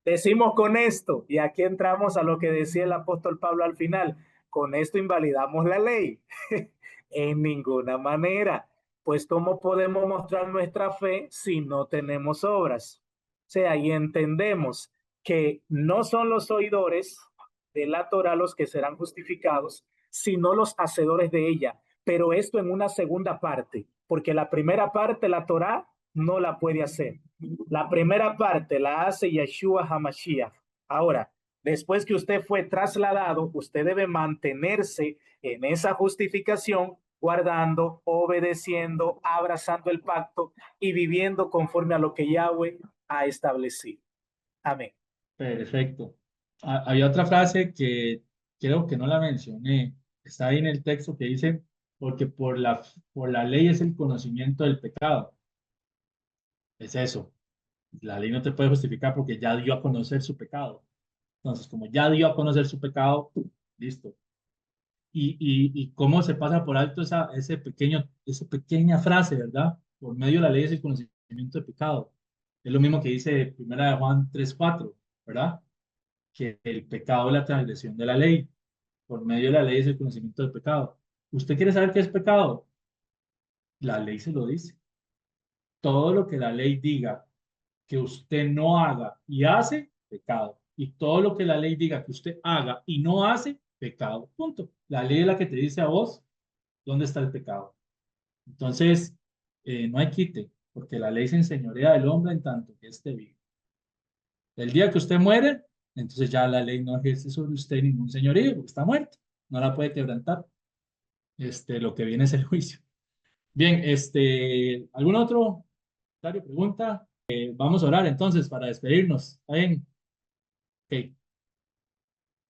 Decimos con esto, y aquí entramos a lo que decía el apóstol Pablo al final, con esto invalidamos la ley. En ninguna manera, pues ¿cómo podemos mostrar nuestra fe si no tenemos obras? O sea, y entendemos que no son los oidores de la Torah los que serán justificados, sino los hacedores de ella. Pero esto en una segunda parte, porque la primera parte, la Torah, no la puede hacer. La primera parte la hace Yeshua HaMashiach. Ahora, después que usted fue trasladado, usted debe mantenerse en esa justificación, guardando, obedeciendo, abrazando el pacto y viviendo conforme a lo que Yahweh ha establecido. Amén. Perfecto. Había otra frase que creo que no la mencioné. Está ahí en el texto que dice, porque por la ley es el conocimiento del pecado. Es eso. La ley no te puede justificar porque ya dio a conocer su pecado. Entonces, como ya dio a conocer su pecado, listo. Y cómo se pasa por alto esa pequeña frase, ¿verdad? Por medio de la ley es el conocimiento del pecado. Es lo mismo que dice 1 Juan 3:4, ¿verdad? Que el pecado es la transgresión de la ley. Por medio de la ley es el conocimiento del pecado. ¿Usted quiere saber qué es pecado? La ley se lo dice. Todo lo que la ley diga que usted no haga y hace, pecado. Y todo lo que la ley diga que usted haga y no hace, pecado. Punto. La ley es la que te dice a vos dónde está el pecado. Entonces, no hay quite, porque la ley se enseñorea del hombre en tanto que esté vivo. El día que usted muere, entonces ya la ley no ejerce sobre usted ningún señorío, porque está muerto. No la puede quebrantar. Lo que viene es el juicio. Bien, ¿algún otro comentario, pregunta? Vamos a orar entonces para despedirnos. ¿Está bien? Ok.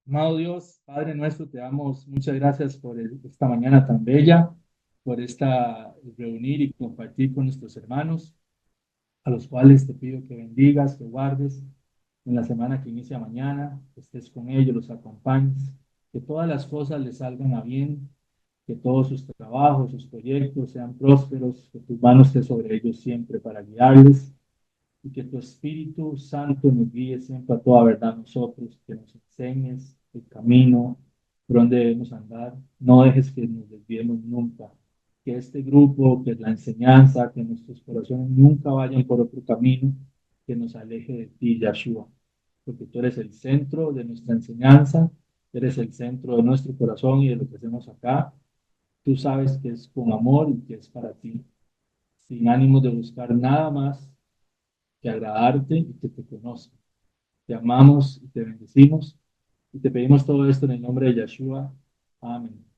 Amado Dios, Padre nuestro, te damos muchas gracias por esta mañana tan bella, por esta reunir y compartir con nuestros hermanos, a los cuales te pido que bendigas, que guardes en la semana que inicia mañana, que estés con ellos, los acompañes, que todas las cosas les salgan a bien, que todos sus trabajos, sus proyectos sean prósperos, que tus manos esté sobre ellos siempre para guiarles y que tu Espíritu Santo nos guíe siempre a toda verdad nosotros, que nos enseñes el camino por donde debemos andar. No dejes que nos desviemos nunca. Que este grupo, que la enseñanza, que nuestros corazones nunca vayan por otro camino que nos aleje de ti, Yahshua. Porque tú eres el centro de nuestra enseñanza, eres el centro de nuestro corazón y de lo que hacemos acá. Tú sabes que es con amor y que es para ti, sin ánimo de buscar nada más que agradarte y que te conozca. Te amamos y te bendecimos y te pedimos todo esto en el nombre de Yeshua. Amén.